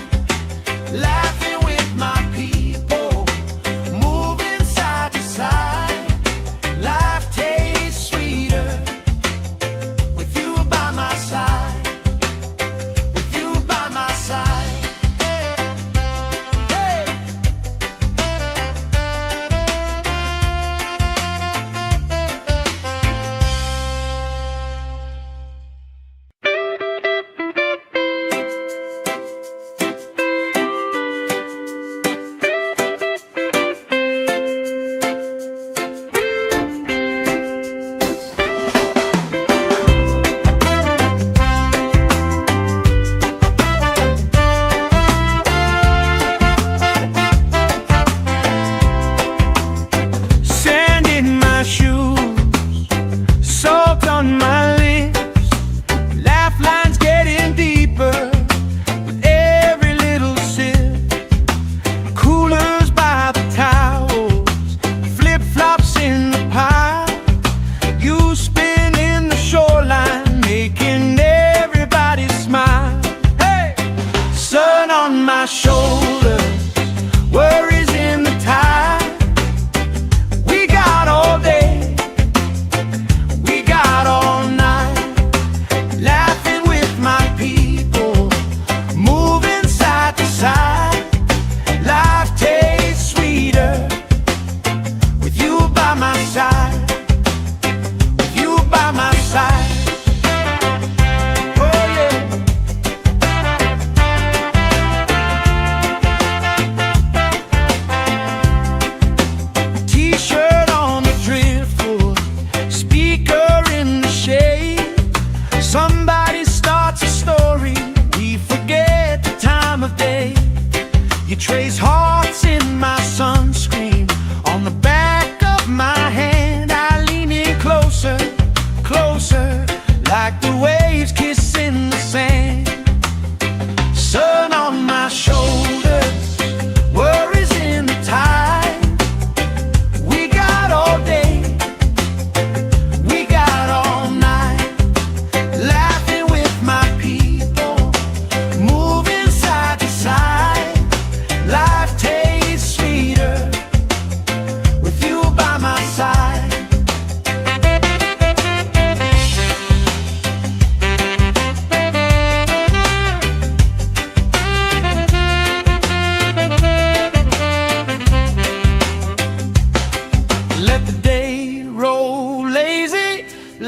laughing with my people, moving side to side. Life tastes sweeter with you by my side, with you by my side. Hey!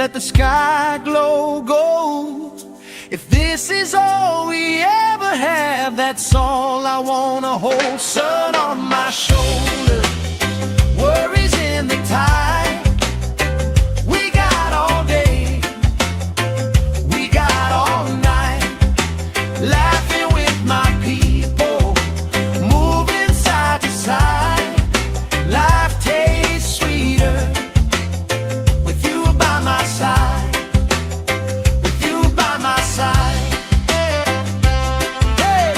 let the sky glow gold. If this is all we ever have, that's all I wanna hold. Sun on my shoulder, worries in the tide. We got all day, we got all night, laughing with my people, moving side to side. Life tastes sweeter with you by my side, with you by my side. Hey.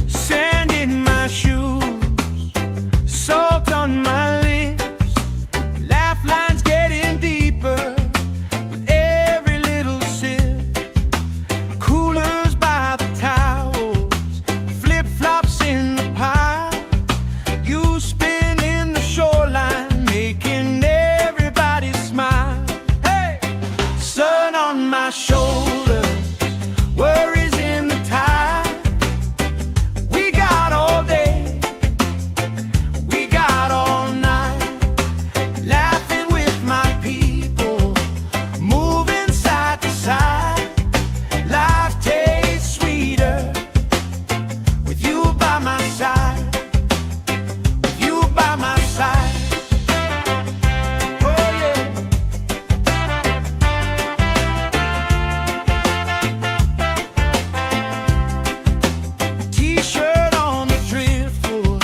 Sand in my shoes, salt on my lips, laugh lines getting deeper with every little sip. Coolers by the towels, flip-flops in the pile. You spinning the shoreline, making everybody smile. Hey! Sun on my shoulders, worries in the tide. We got all day, we got all night, laughing with my people, moving side to side. Life tastes sweeter with you by my side, with you by my side. Oh yeah. T-shirt on the driftwood,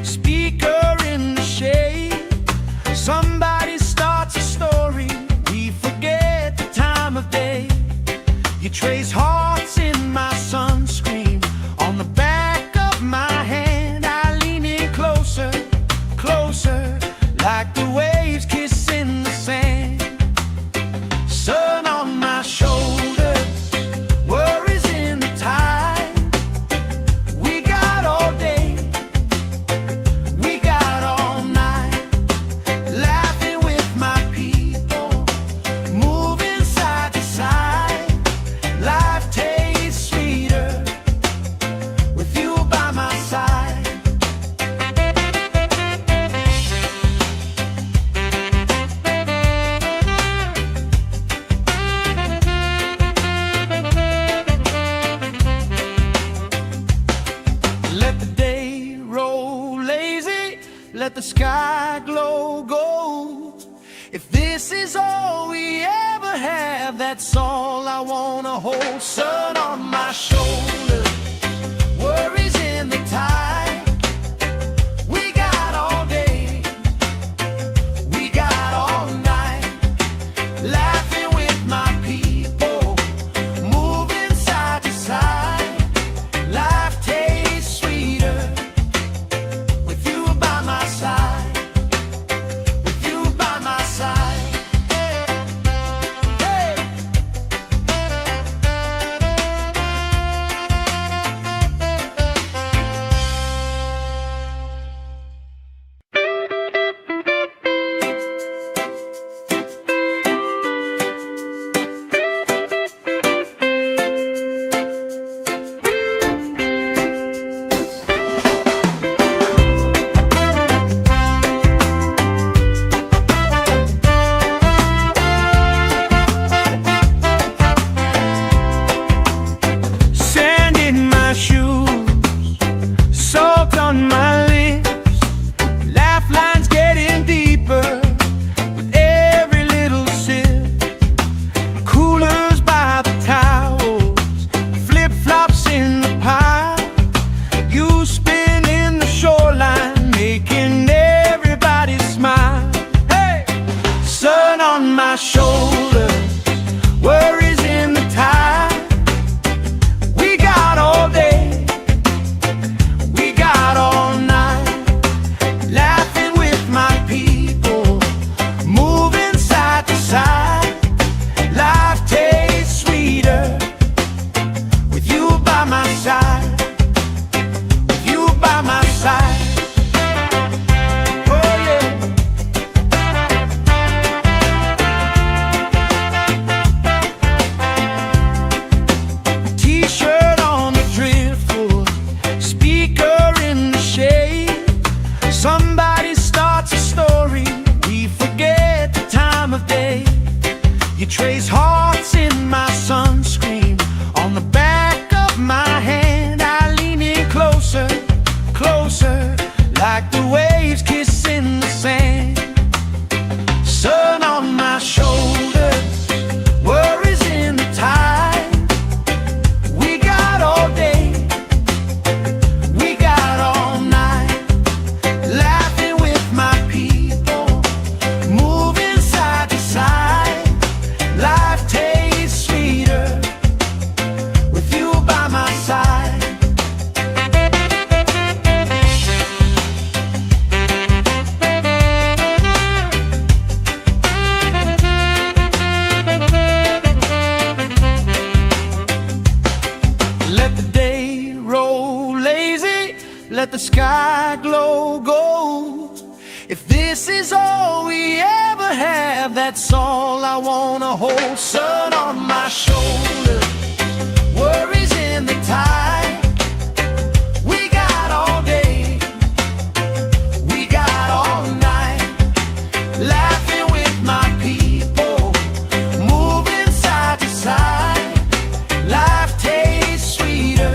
speaker in the shade. Somebody starts a story, we forget the time of day. You trace hearts in my sunscreen, on the back of my hand. I lean in closer, closer, like the waves kissing the sand. Sun on my shoulders, worries in the tide. We got all day, we got all night, laughing with my people, moving side to side. Life tastes sweeter with you by my side. Let the day roll lazy, let the sky glow gold. If this is all we ever have, that's all I wanna hold. Sun on my shoulder, worries in the tide. We got all day, we got all night, laughing with my people, moving side to side. Life tastes sweeter with you by my side, with you by my side. Hey. If this is all we ever have, that's all I wanna hold. Sun on my shoulder, worries in the tide. We got all day, we got all night, laughing with my people, moving side to side. Life tastes sweeter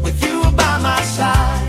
with you by my side.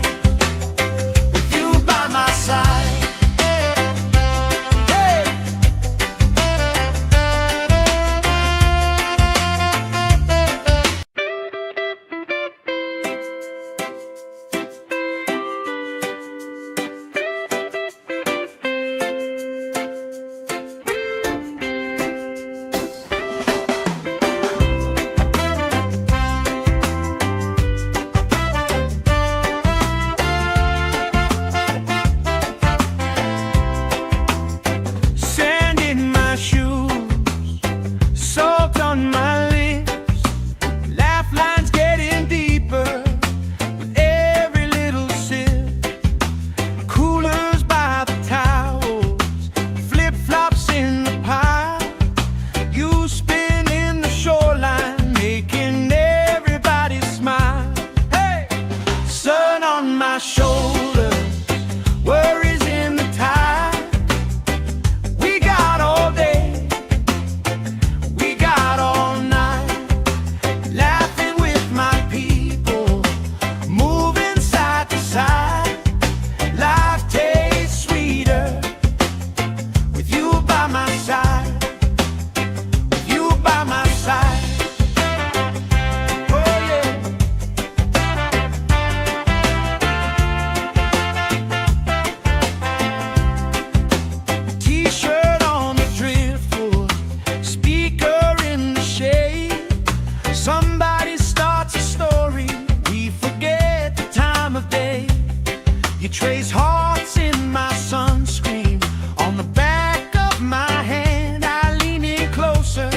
Trace hearts in my sunscreen on the back of my hand. I lean in closer,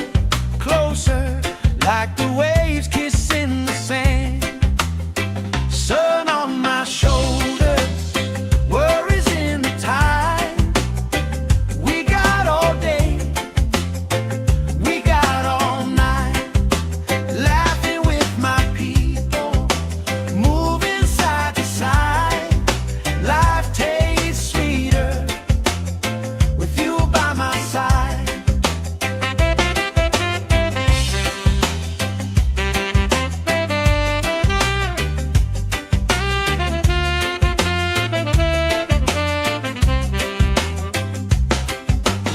closer, like the waves kissing the sand. Sun on my shoulders, worries in the tide. We got all day, we got all night, laughing with my people, moving side to side. Life tastes sweeter with you by my side.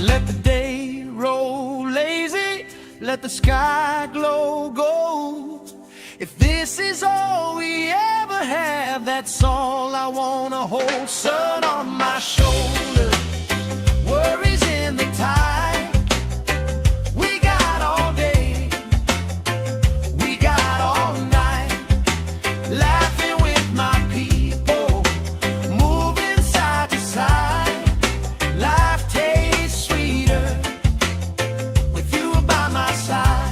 Let the day roll lazy, let the sky glow gold. If this is all we ever have, that's all I wanna hold. Sun on my shoulder, worries in the tide. We got all day, we got all night, laughing with my people, moving side to side. Life tastes sweeter with you by my side.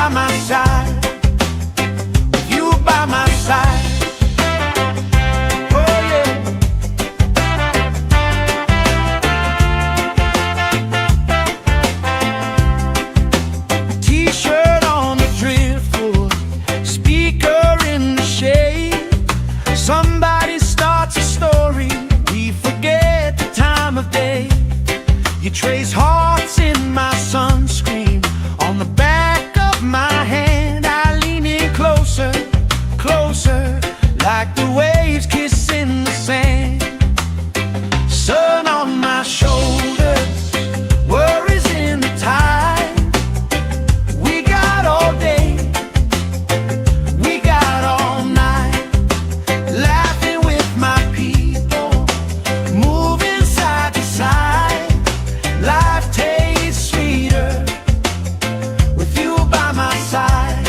by my side, with you by my side. Oh yeah. T-shirt on the driftwood, speaker in the shade. Somebody starts a story, we forget the time of day. You trace hearts in my sunscreen, on the back of my hand. I lean in closer, closer, like the waves kissing the sand. Sun on my shoulders, worries in the tide. We got all day, we got all night, laughing with my people, moving side to side. Life tastes sweeter with you by my side.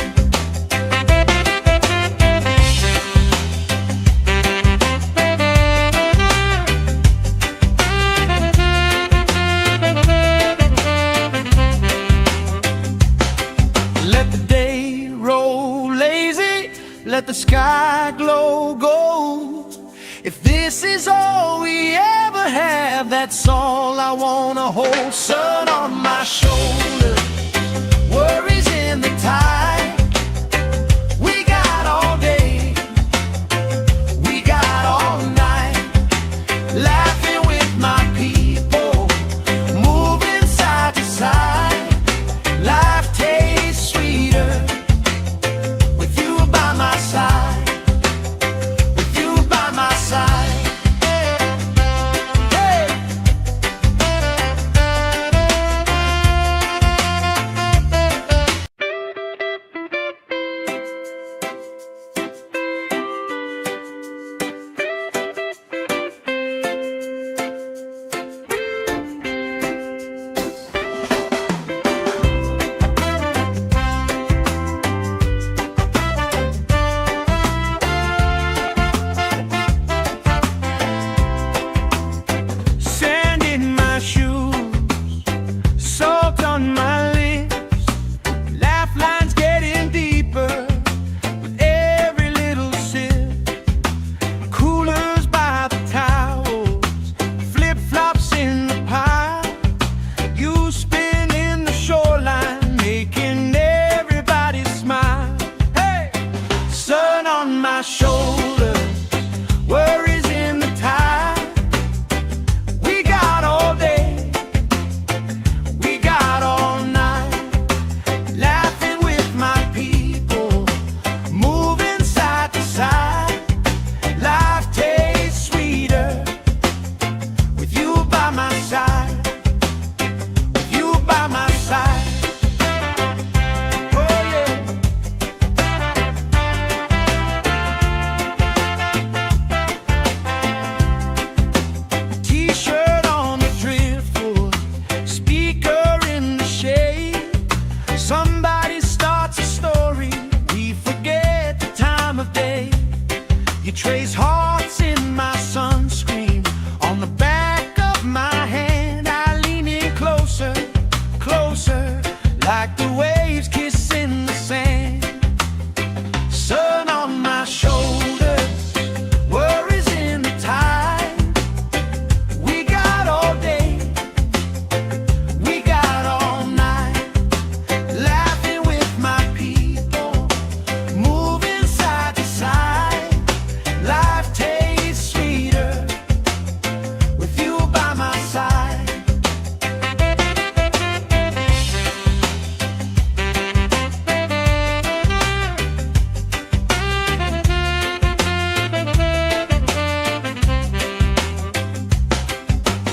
Let the day roll lazy, let the sky glow gold. If this is all we ever have, that's all I wanna hold. Sun on my shoulder, worries in the tide. We got all day, we got all night, laughing with my people, moving side to side. Life tastes sweeter with you by my side, with you by my side. Hey. Sand in my shoes, salt on my lips, laugh lines getting deeper with every little sip. Coolers by the towels, flip-flops in the pile. You spin in the shoreline, making everybody smile. Hey! Sun on my shoulders, worries in the tide. We got all day, we got all night, laughing with my people, moving side to side. Life tastes sweeter with you by my side, with you by my side. Oh yeah. T-shirt on the driftwood, speaker in the shade. Somebody starts a story, we forget the time of day. You trace hearts in my sunscreen, on the back of my hand. I lean in closer, closer, like the waves kissing the sand. Sun on my shoulders, worries in the tide. We got all day, we got all night, laughing with my people, moving side to side. Life tastes sweeter with you by my side.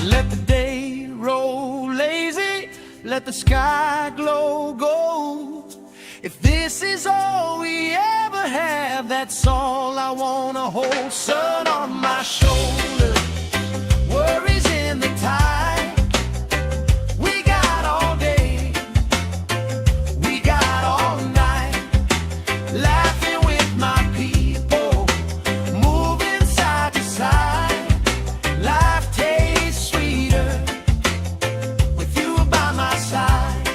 Let the day roll lazy, let the sky glow gold. If this is all we ever have, that's all I wanna hold. Sun on my shoulder, worries in the tide. We got all day, we got all night, laughing with my people, moving side to side. Life tastes sweeter with you by my side,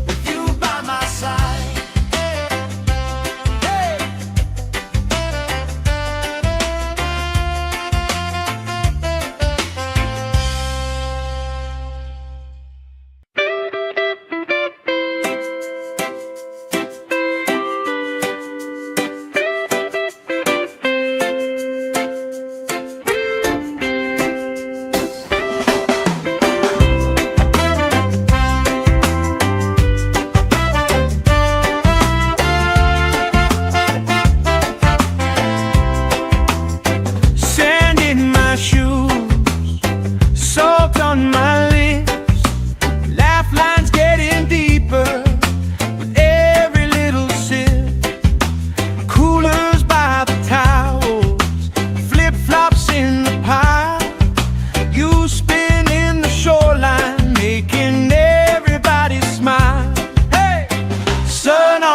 with you by my side.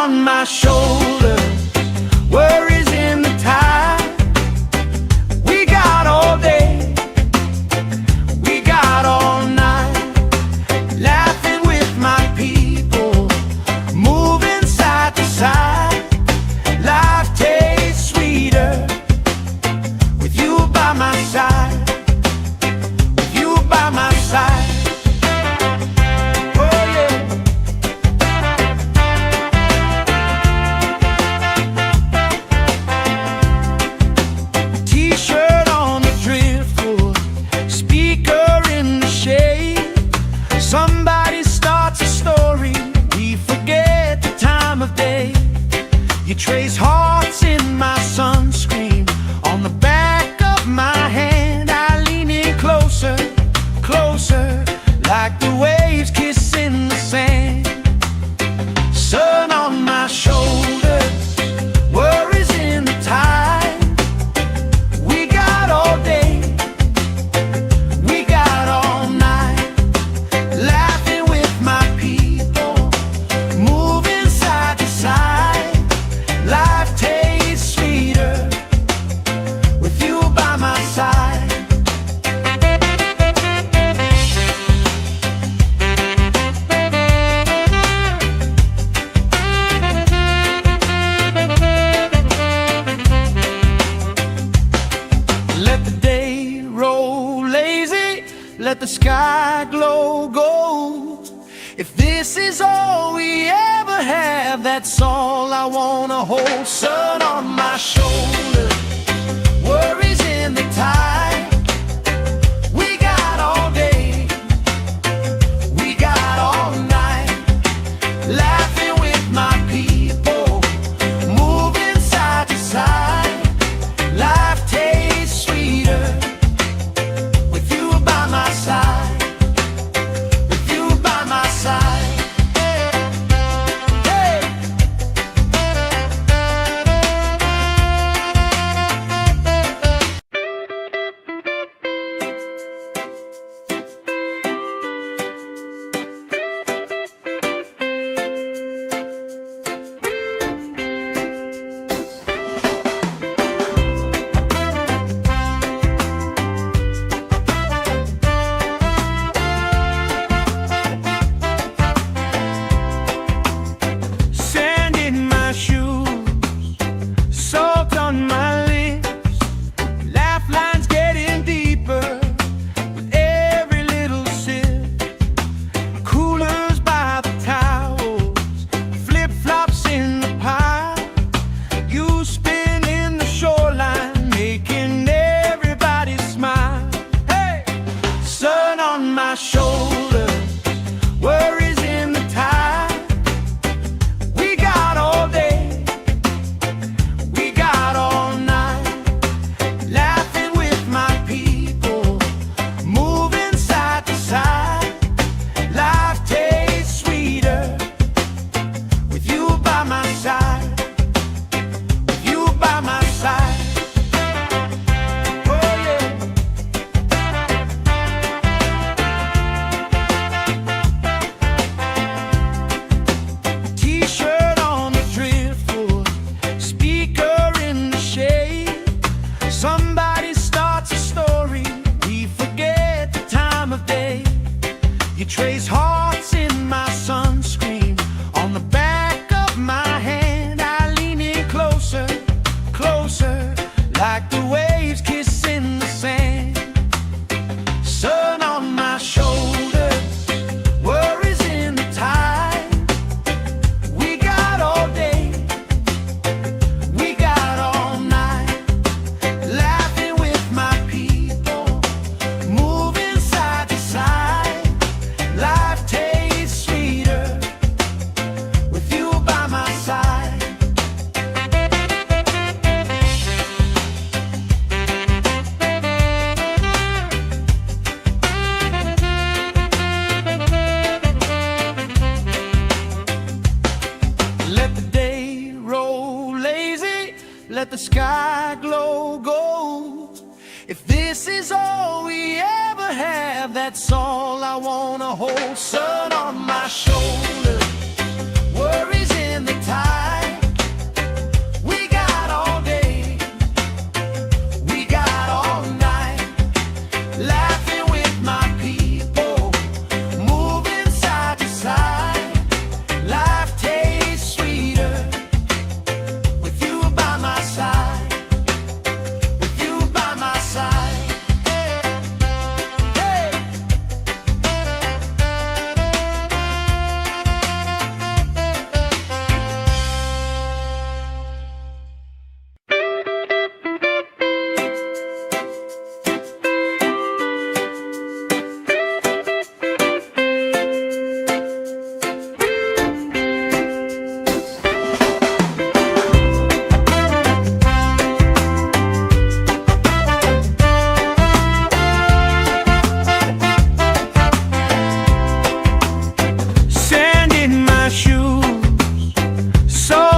on my shoulders, worries in the tide. We got all day, we got all night, laughing with my people, moving side to side. Life tastes sweeter with you by my side, with you by my side. Somebody starts a story, we forget the time of day. You trace hearts in my sunscreen, on the back of my hand. I lean in closer, closer, like the waves kissing the sand. Sun on my shoulders, worries in the tide. We got all day, we got all night, laughing with my people, moving side to side. Life tastes sweeter with you by my side. Let the day roll lazy, let the sky glow gold. If this is all we ever have, that's all I wanna hold. Sun on my shoulders, worries in the tide. We got all day, we got all night, laughing with my people, moving side to side. Life tastes sweeter with you by my side, with you by my side. Hey. Sand in my shoes, salt on my lips, laugh lines getting deeper with every little sip. Coolers by the towels, flip-flops in the pile. You spin in the shoreline, making everybody smile. Hey! Sun on my shoulders, worries in the tide. We got all day, we got all night, laughing with my people, moving side to side. Life tastes sweeter with you by my side, with you by my side. Oh yeah. T-shirt on the driftwood, speaker in the shade. Somebody starts a story, we forget the time of day. You trace hearts in my sunscreen, on the back of my hand. I lean in closer, closer, like the waves kissing the sand. Sun on my shoulders, worries in the tide. We got all day, we got all night, laughing with my people, moving side to side. Life tastes sweeter with you by my side. Let the day roll lazy, let the sky glow gold. If this is all we ever have, that's all I wanna hold. Sun on my shoulders, worries in the tide.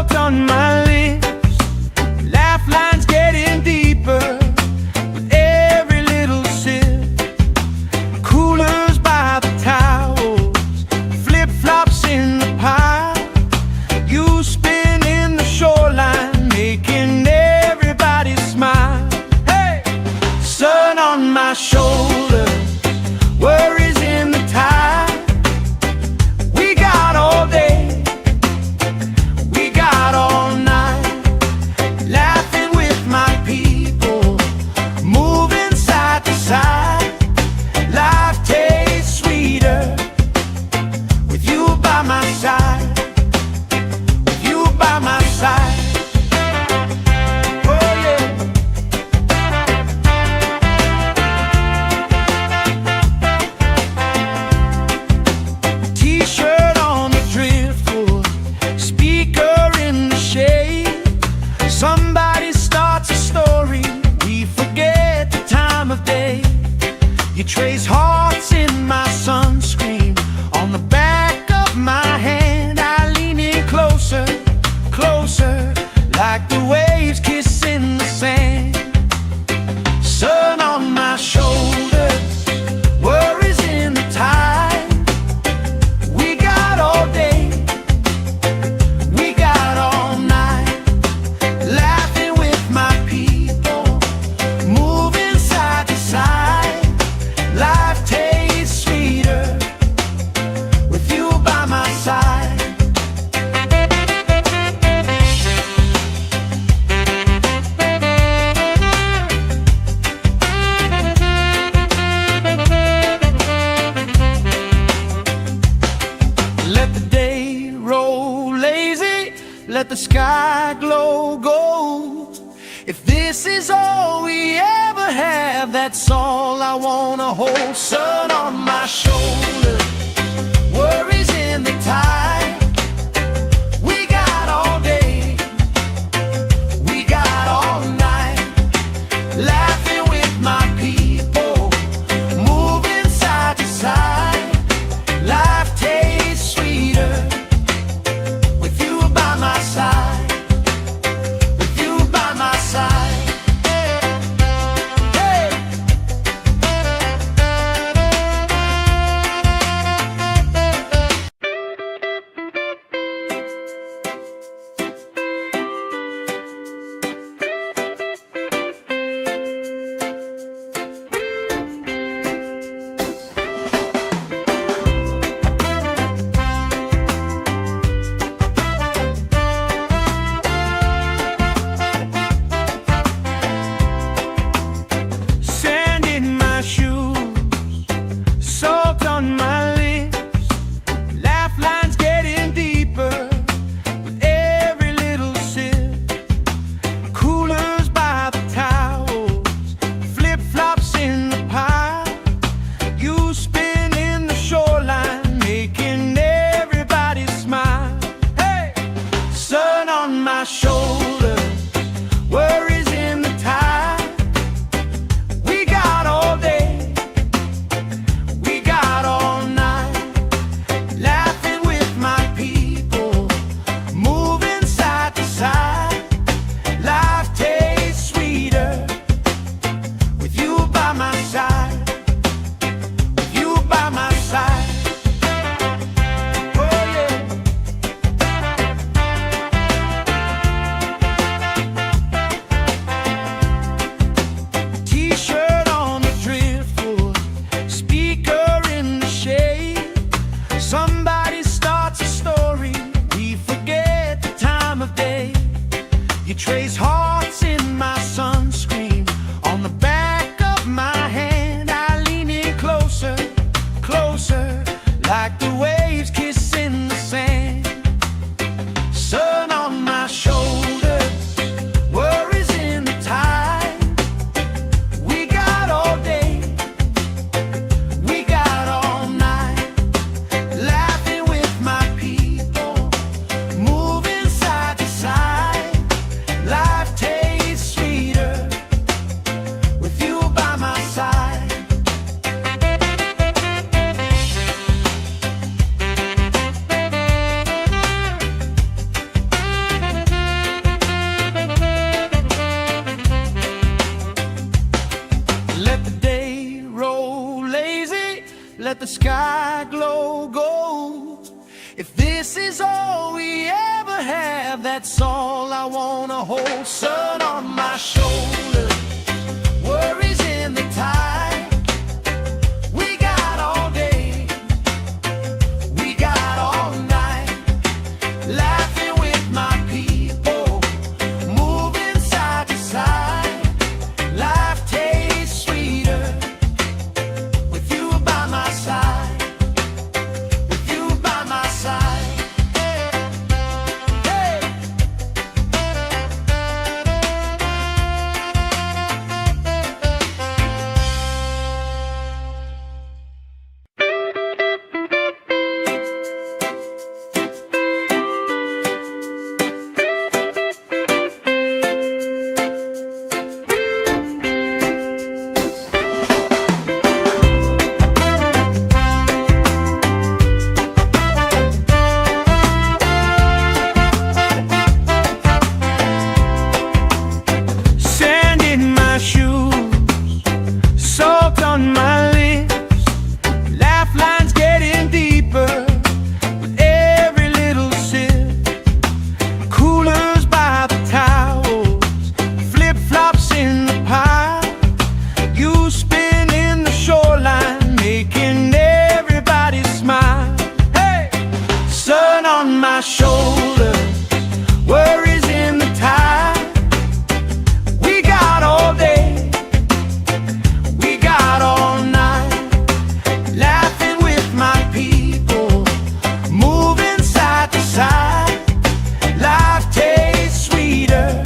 Salt on my lips, laugh lines getting deeper with every little sip. Coolers by the towels, flip-flops in the pile. You spin in the shoreline, making everybody smile. Hey! Sun on my shoulders, worries in the tide. We got all day, we got all night, laughing with my people, moving side to side. Life tastes sweeter with you by my side, with you by my side. Oh yeah. T-shirt on the driftwood, speaker in the shade. Somebody starts a story, we forget the time of day. You trace hearts in my sunscreen, on the back of my hand. I lean in closer, closer, like the waves kissing the sand. Sun on my shoulders, worries in the tide. We got all day, we got all night, laughing with my people, moving side to side. Life tastes sweeter with you by my side. Let the day roll lazy, let the sky glow gold. If this is all we ever have, that's all I wanna hold. Sun on my shoulders, worries in the tide. We got all day, we got all night, laughing with my people, moving side to side. Life tastes sweeter with you by my side, with you by my side. Hey! Sand in my shoes, salt on my lips, laugh lines getting deeper with every little sip. Coolers by the towels, flip-flops in the pile. You spin in the shoreline, making everybody smile. Hey! Sun on my shoulders, worries in the tide. We got all day, we got all night, laughing with my people, moving side to side. Life tastes sweeter with you by my side, with you by my side. Oh yeah. the sky glow gold. If this is all we ever have, that's all I wanna hold. Sun on my shoulder, worries in the tide. We got all day, we got all night, laughing with my people, moving side to side. Life tastes sweeter with you by my side, with you by my side. Hey. Sand in my shoes, salt on my lips, laugh lines getting deeper with every little sip. Coolers by the towels, flip-flops in the pile. You spin in the shoreline, making everybody smile. Hey! Sun on my shoulder, worries in the tide. We got all day, we got all night, laughing with my people, moving side to side. Life tastes sweeter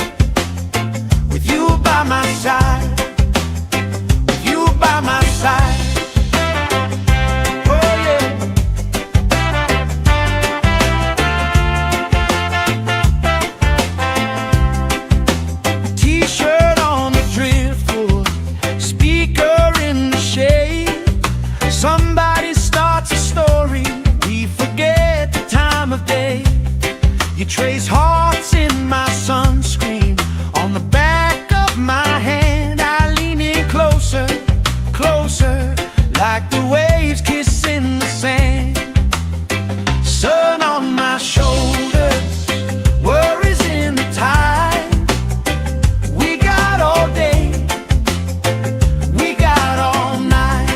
with you by my side, with you by my side. Oh yeah. T-shirt on the driftwood, speaker in the shade. Somebody starts a story, we forget the time of day. You trace hearts in my sunscreen, on the back of my hand. I lean in closer, closer, like the waves kissing the sand. Sun on my shoulders, worries in the tide. We got all day, we got all night,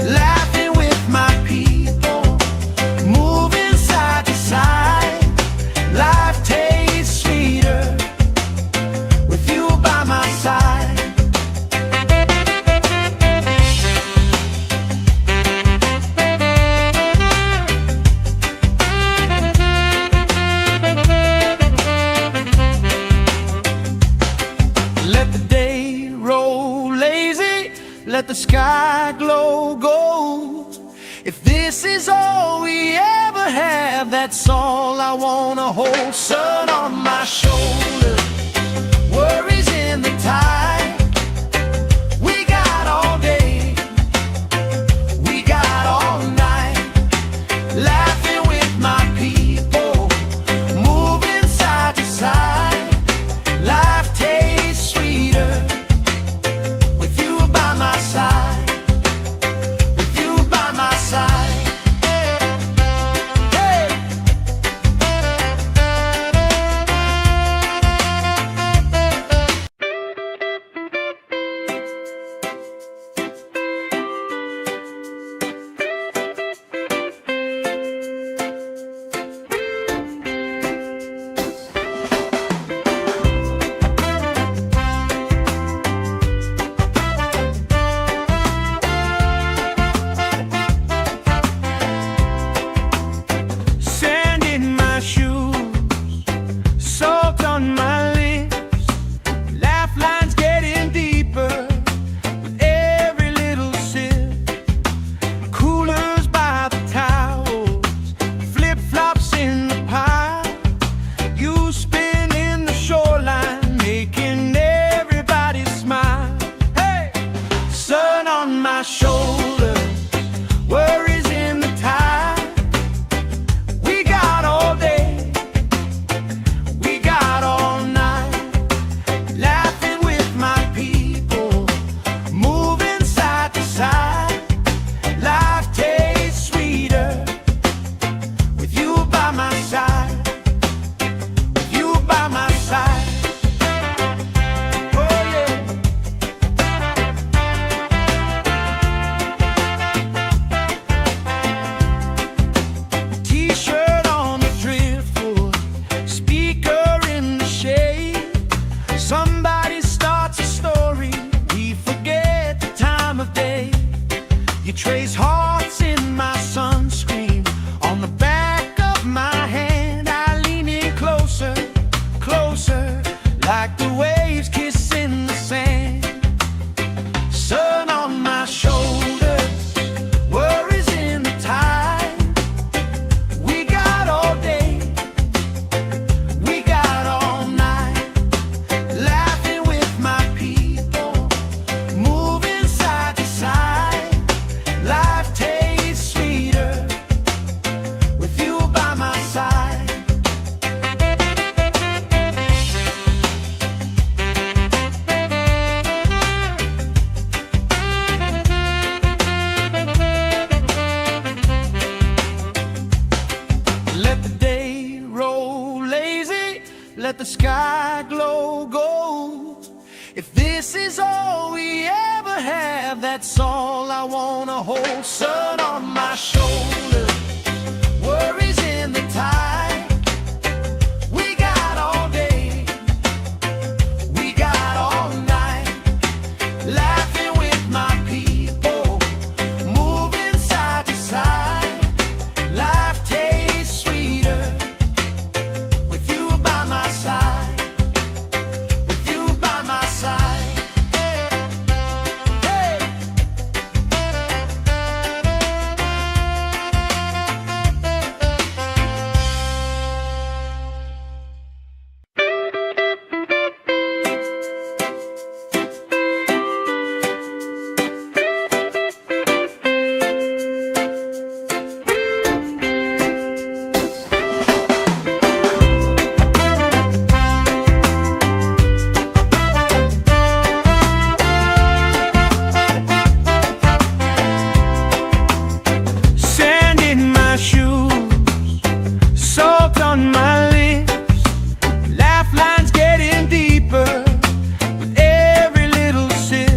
laughing with my people, moving side to side. Life tastes sweeter with you by my side. Let the day roll lazy, let the sky glow gold. If this is all we ever have, that's all I wanna hold. Sun on my shoulder, worries in the tide. We got all day, we got all night, laughing with my people, moving side to side. Life tastes sweeter with you by my side, with you by my side. Hey. let the sky glow gold. If this is all we ever have, that's all I wanna hold. Sun on my shoulder, worries in the tide. We got all day, we got all night, laughing with my people, moving side to side. Life tastes sweeter with you by my side, with you by my side. Hey! Sand in my shoes, salt on my lips, laugh lines getting deeper with every little sip.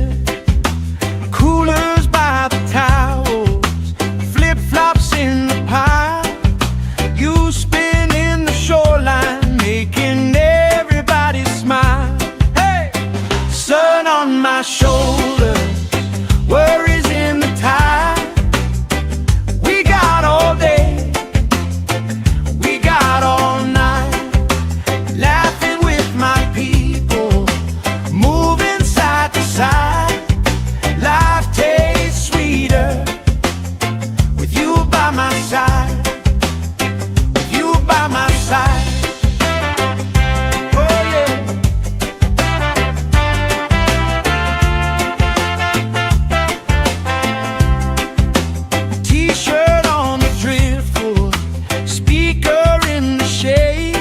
Coolers by the towels, flip-flops in the pile. You spin in the shoreline, making everybody smile. Hey! Sun on my shoulders, worries in the tide. We got all day, we got all night, laughing with my people, moving side to side. Life tastes sweeter with you by my side, with you by my side. Oh yeah. T-shirt on the driftwood, speaker in the shade.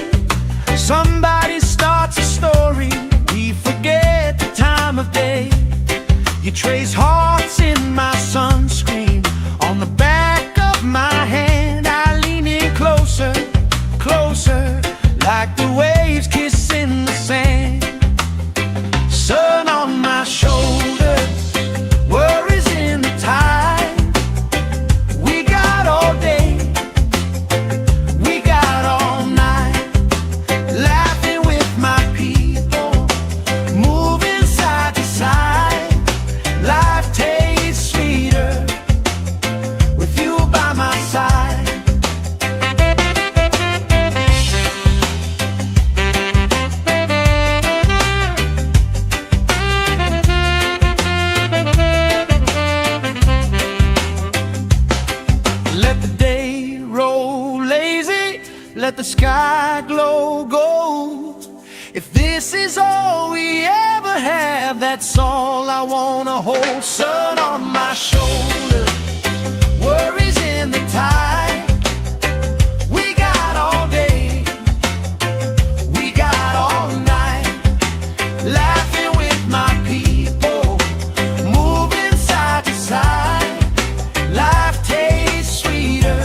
Somebody starts a story, we forget the time of day. You trace hearts in my sunscreen, on the back of my hand. I lean in closer, closer, like the waves kissing the sand. Sun on my shoulders, worries in the tide. We got all day, we got all night, laughing with my people, moving side to side. Life tastes sweeter with you by my side. Let the day roll lazy, let the sky glow gold. If this is all we ever have, that's all I wanna hold. Sun on my shoulder, worries in the tide. We got all day, we got all night, laughing with my people, moving side to side. Life tastes sweeter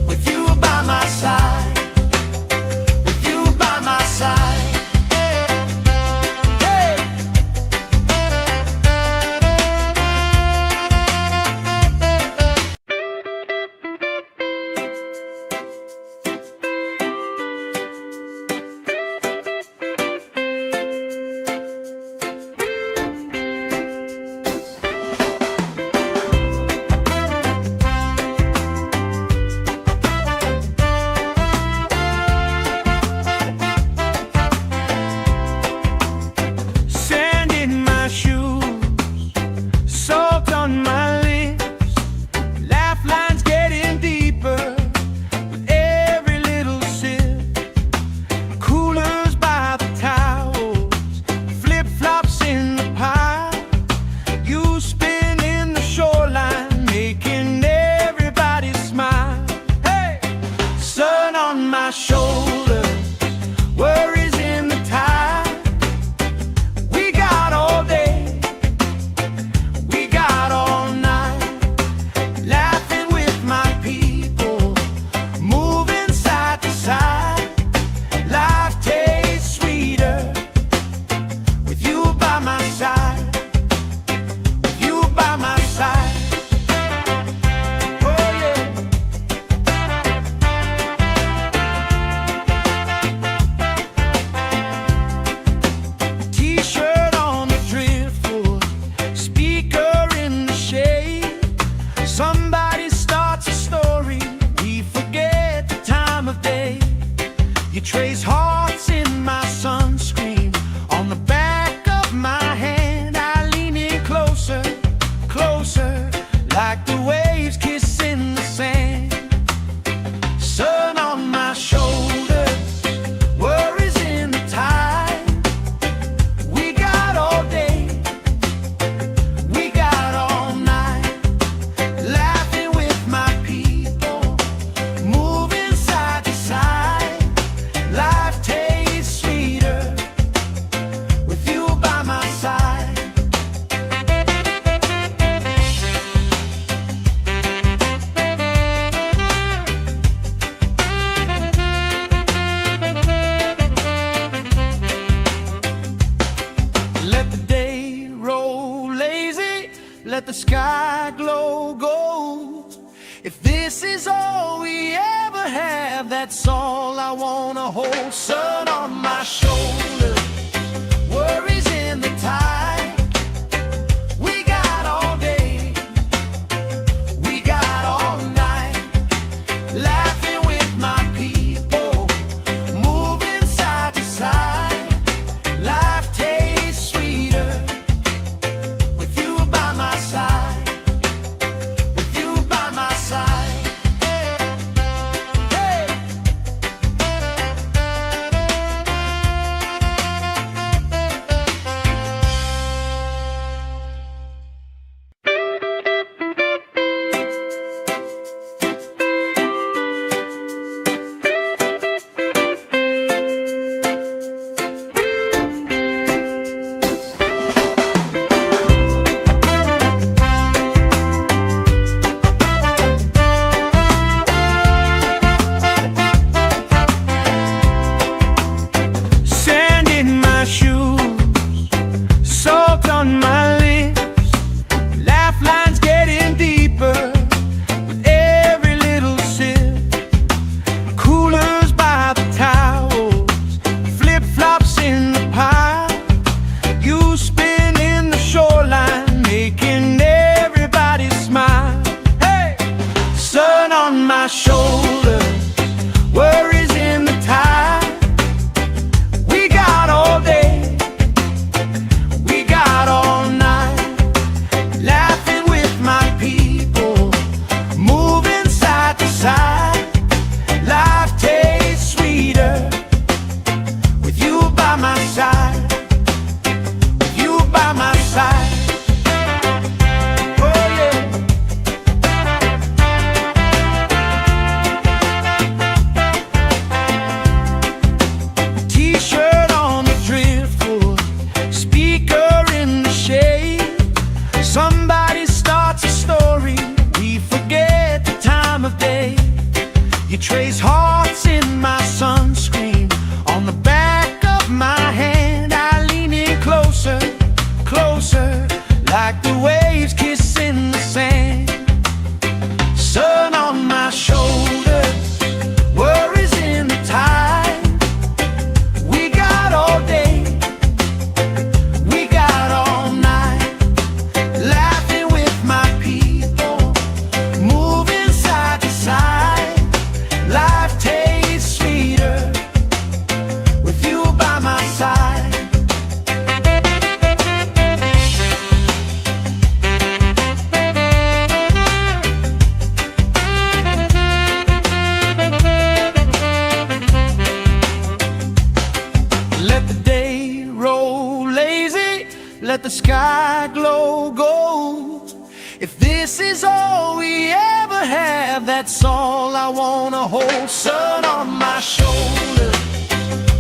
with you by my side, with you by my side. Hey! You trace hearts in my sunscreen on the back of my hand. I lean in closer, closer, like the waves kissing the sand. Sun on my shoulders, worries in the tide. We got all day, we got all night, laughing with my people, moving side to side. Life tastes sweeter with you by my side. Let the day roll lazy, let the sky glow gold. If this is all we ever have, that's all I wanna hold. Sun on my shoulder, worries in the tide. We got all day, we got all night, laughing with my people, moving side to side. Life tastes sweeter with you by my side, with you by my side. Hey. Sand in my shoes, salt on my lips, laugh lines getting deeper with every little sip. Coolers by the towels, flip-flops in the pile. You spinning the shoreline, making everybody smile. Hey! Sun on my shoulder, worries in the tide. We got all day, we got all night, laughing with my people, moving side to side. Life tastes sweeter with you by my side, with you by my side. Oh yeah. T-shirt on the driftwood, speaker in the shade. Somebody starts a story, we forget the time of day. You trace hearts in my sunscreen on the back of my hand. I lean in closer, closer, like the waves kissing the sand. Sun on my shoulders, worries in the tide. We got all day, we got all night, laughing with my people, moving side to side. Life tastes sweeter with you by my side. Let the day roll lazy, let the sky glow gold. If this is all we ever have, that's all I wanna hold. Sun on my shoulder,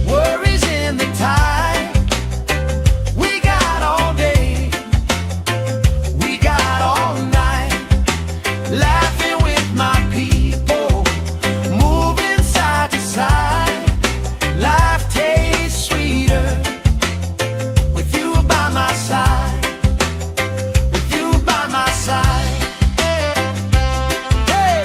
worries in the tide. We got all day, we got all night, laughing with my people, moving side to side. Life tastes sweeter with you by my side, with you by my side. Hey.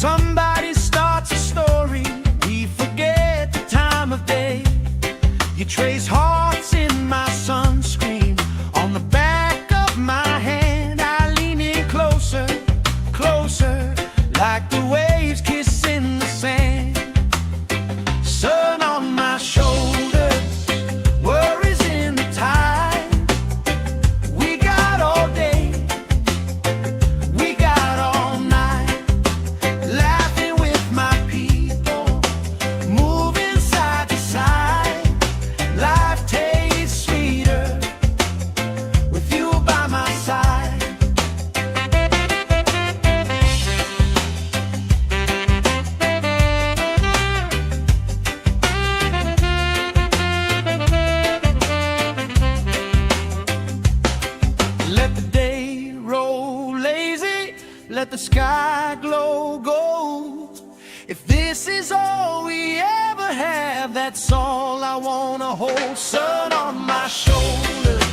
Somebody starts a story, we forget the time of day. You trace hearts in my sunscreen, on the back of my hand. I lean in closer, closer, like the waves kissing the sand. Sun on my shoulders, worries in the tide. We got all day, we got all night, laughing with my people, moving side to side. Life tastes sweeter with you by my side. Let the day roll lazy, let the sky glow gold. If this is all we ever have, that's all I wanna hold. Sun on my shoulders,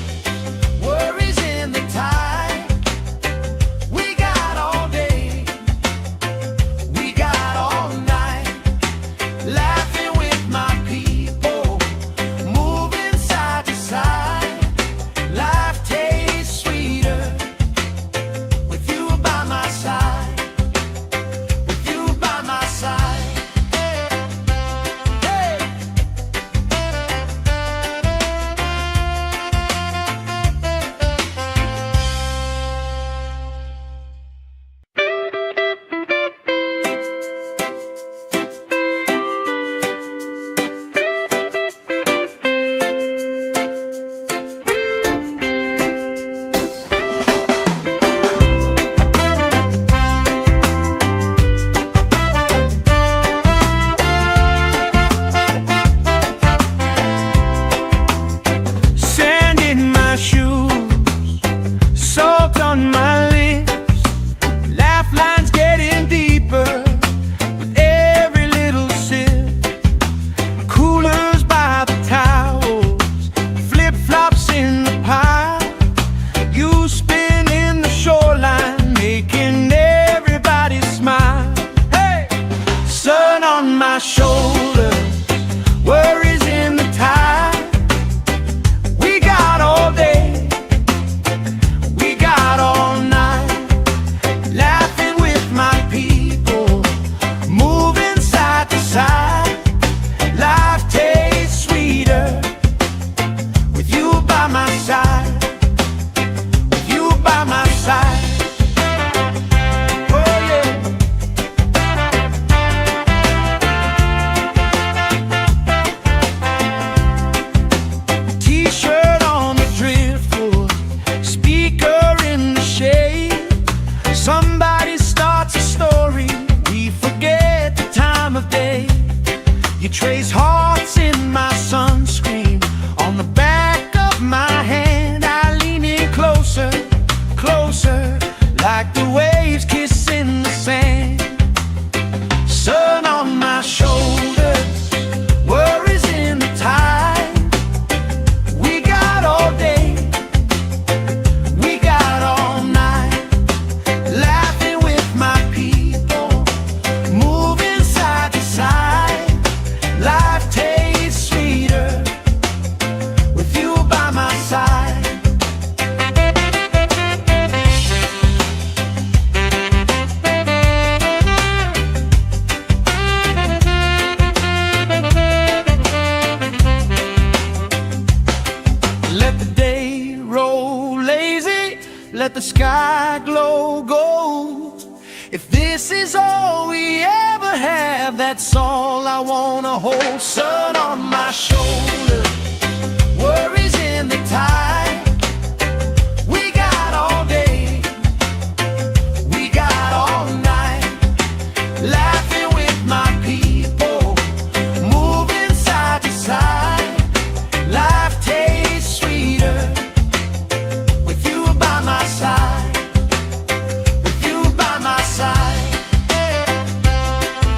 worries in the tide. We got all day, we got all night, laughing with my people, moving side to side. Life tastes sweeter with you by my side, with you by my side. Hey. Sand in my shoes, salt on my lips, laugh lines getting deeper with every little sip. Coolers by the towels, flip-flops in the pile. You spin in the shoreline, making everybody smile. Hey! Sun on my shoulders, worries in the tide. We got all day, we got all night, laughing with my people, moving side to side. Life tastes sweeter with you by my side, with you by my side. Oh yeah. T-shirt on the driftwood, speaker in the shade. Somebody starts a story, we forget the time of day. You trace hearts in my sunscreen, on the back of my hand. I lean in closer, closer, like the waves kissing the sand. Sun on my shoulders, worries in the tide. We got all day, we got all night, laughing with my people, moving side to side. Life tastes sweeter with you by my side. Let the day roll lazy, let the sky glow gold. If this is all we ever have, that's all I wanna hold. Sun on my shoulders, worries in the tide. We got all day, we got all night, laughing with my people, moving side to side. Life tastes sweeter with you by my side, with you by my side.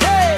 Hey.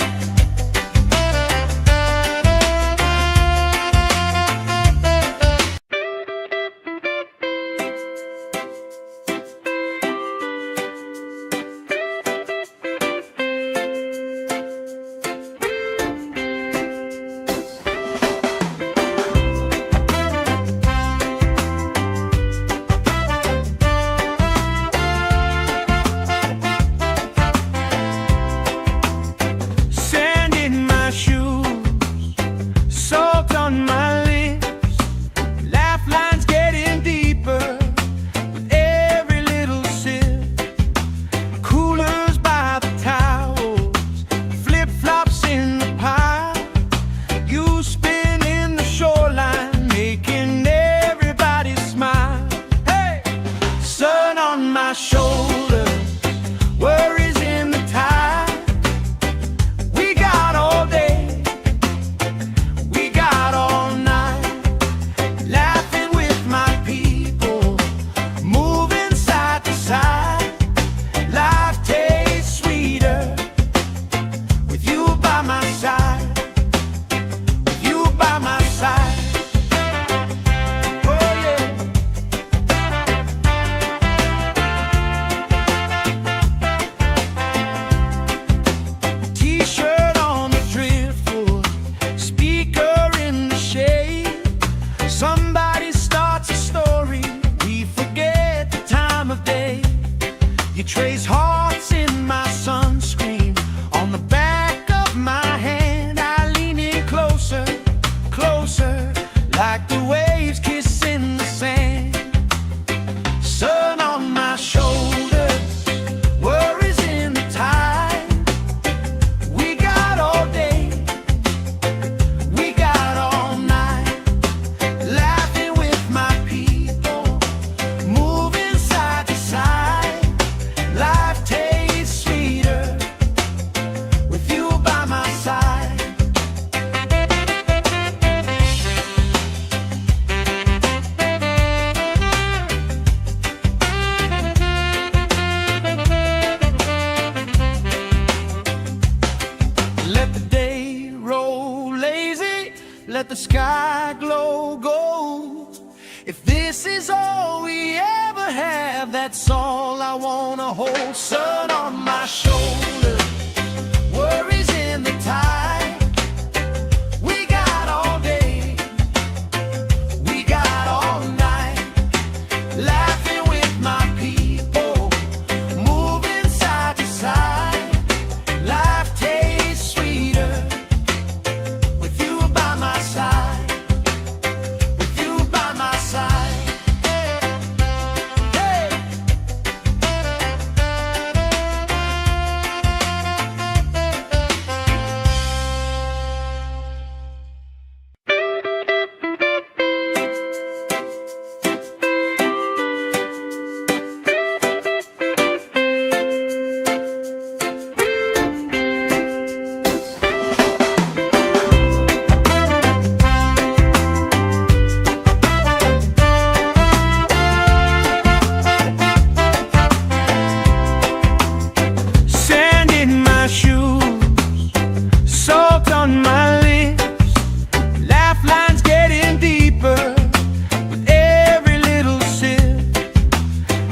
let the sky glow gold. If this is all we ever have, that's all I wanna hold. Sun on my shoulder, worries in the tide. We got all day, we got all night, laughing with my people, moving side to side. Life tastes sweeter with you by my side, with you by my side. Hey. Sand in my shoes, salt on my lips, laugh lines getting deeper with every little sip.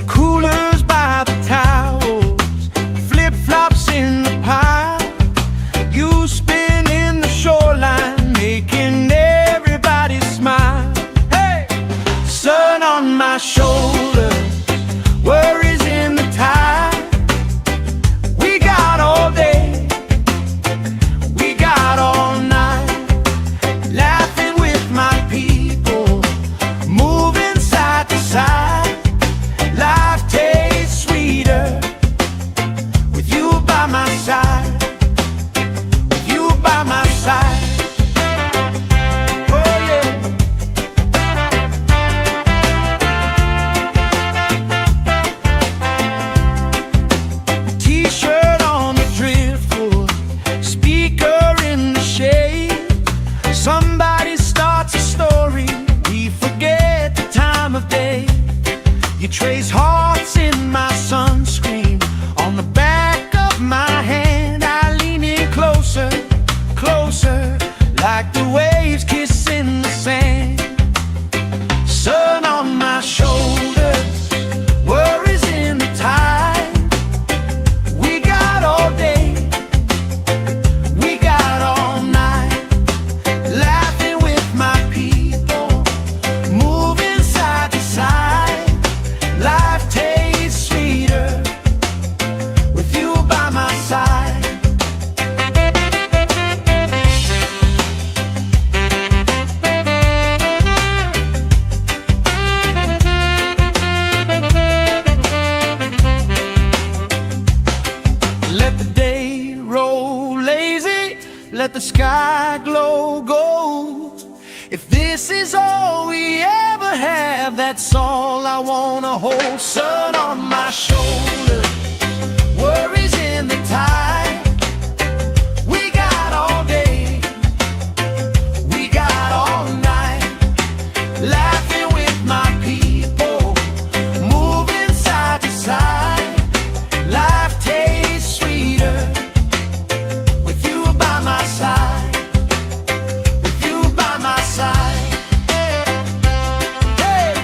Coolers by the towels, flip-flops in the pile. You spin in the shoreline, making everybody smile. Hey! Sun on my shoulders, worries in the tide. We got all day, we got all night, laughing with my people, moving side to side. Life tastes sweeter with you by my side, with you by my side. Oh yeah. T-shirt on the driftwood, speaker in the shade. Somebody starts a story, we forget the time of day. You trace hearts in my sunscreen, on the back of my hand. I lean in closer, closer, like the waves kissing the sand. Sun on my shoulders, worries in the tide. We got all day, we got all night, laughing with my people, moving side to side. Life tastes sweeter with you by my side. Let the day roll lazy, let the sky glow gold. If this is all we ever have, that's all I wanna hold. Sun on my shoulder, worries in the tide. We got all day, we got all night, laughing with my people, moving side to side. Life tastes sweeter with you by my side, with you by my side. Hey.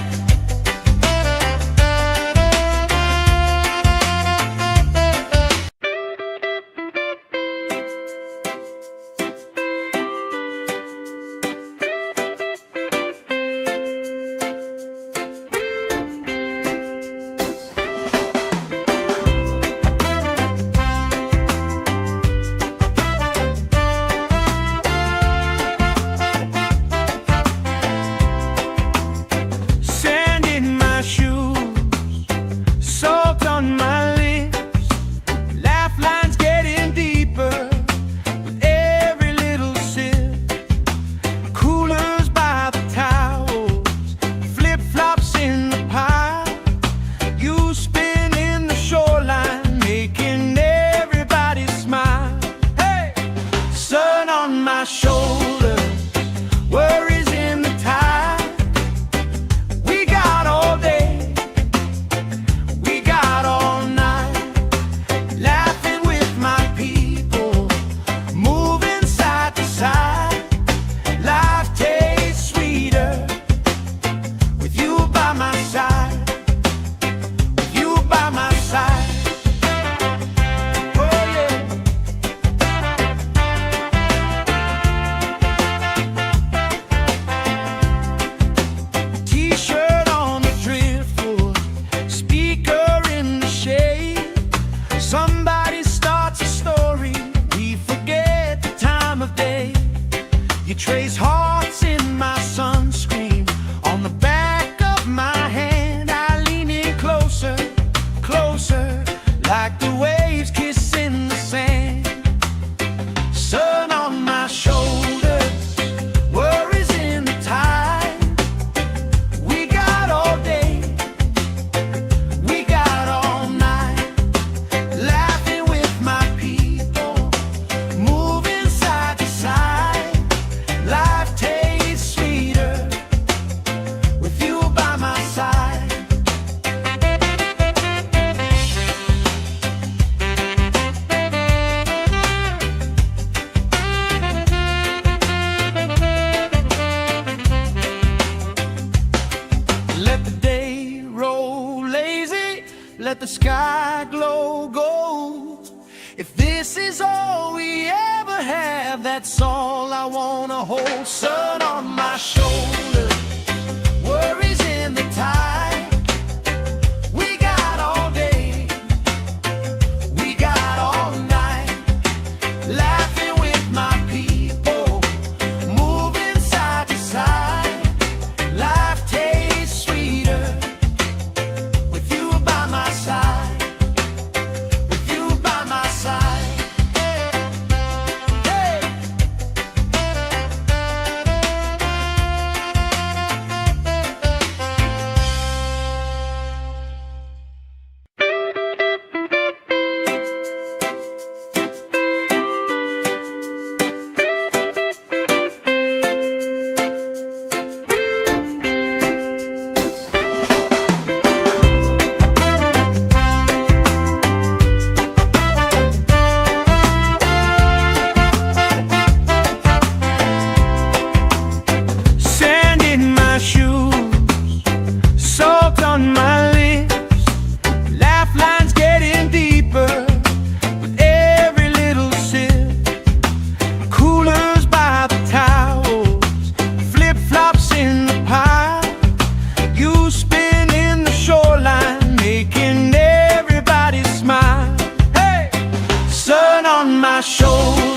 trace hearts in my sunscreen. On the back of my hand, I lean in closer, closer, like the waves kissing the sand. Sun on my shoulders, worries in the tide. We got all day, we got all night, laughing with my people, moving side to side. Life tastes sweeter with you by my side. Let the day roll lazy, let the sky glow gold. If this is all we ever have, that's all I wanna hold. Sun on my shoulders, worries in the tide. We got all day, we got all night, laughing with my people, moving side to side. Life tastes sweeter with you by my side, with you by my side. Hey. Sand in my shoes, salt on my lips, laugh lines getting deeper with every little sip. Coolers by the towels, flip-flops in the pile. You spin in the shoreline, making everybody smile. Hey! Sun on my shoulders,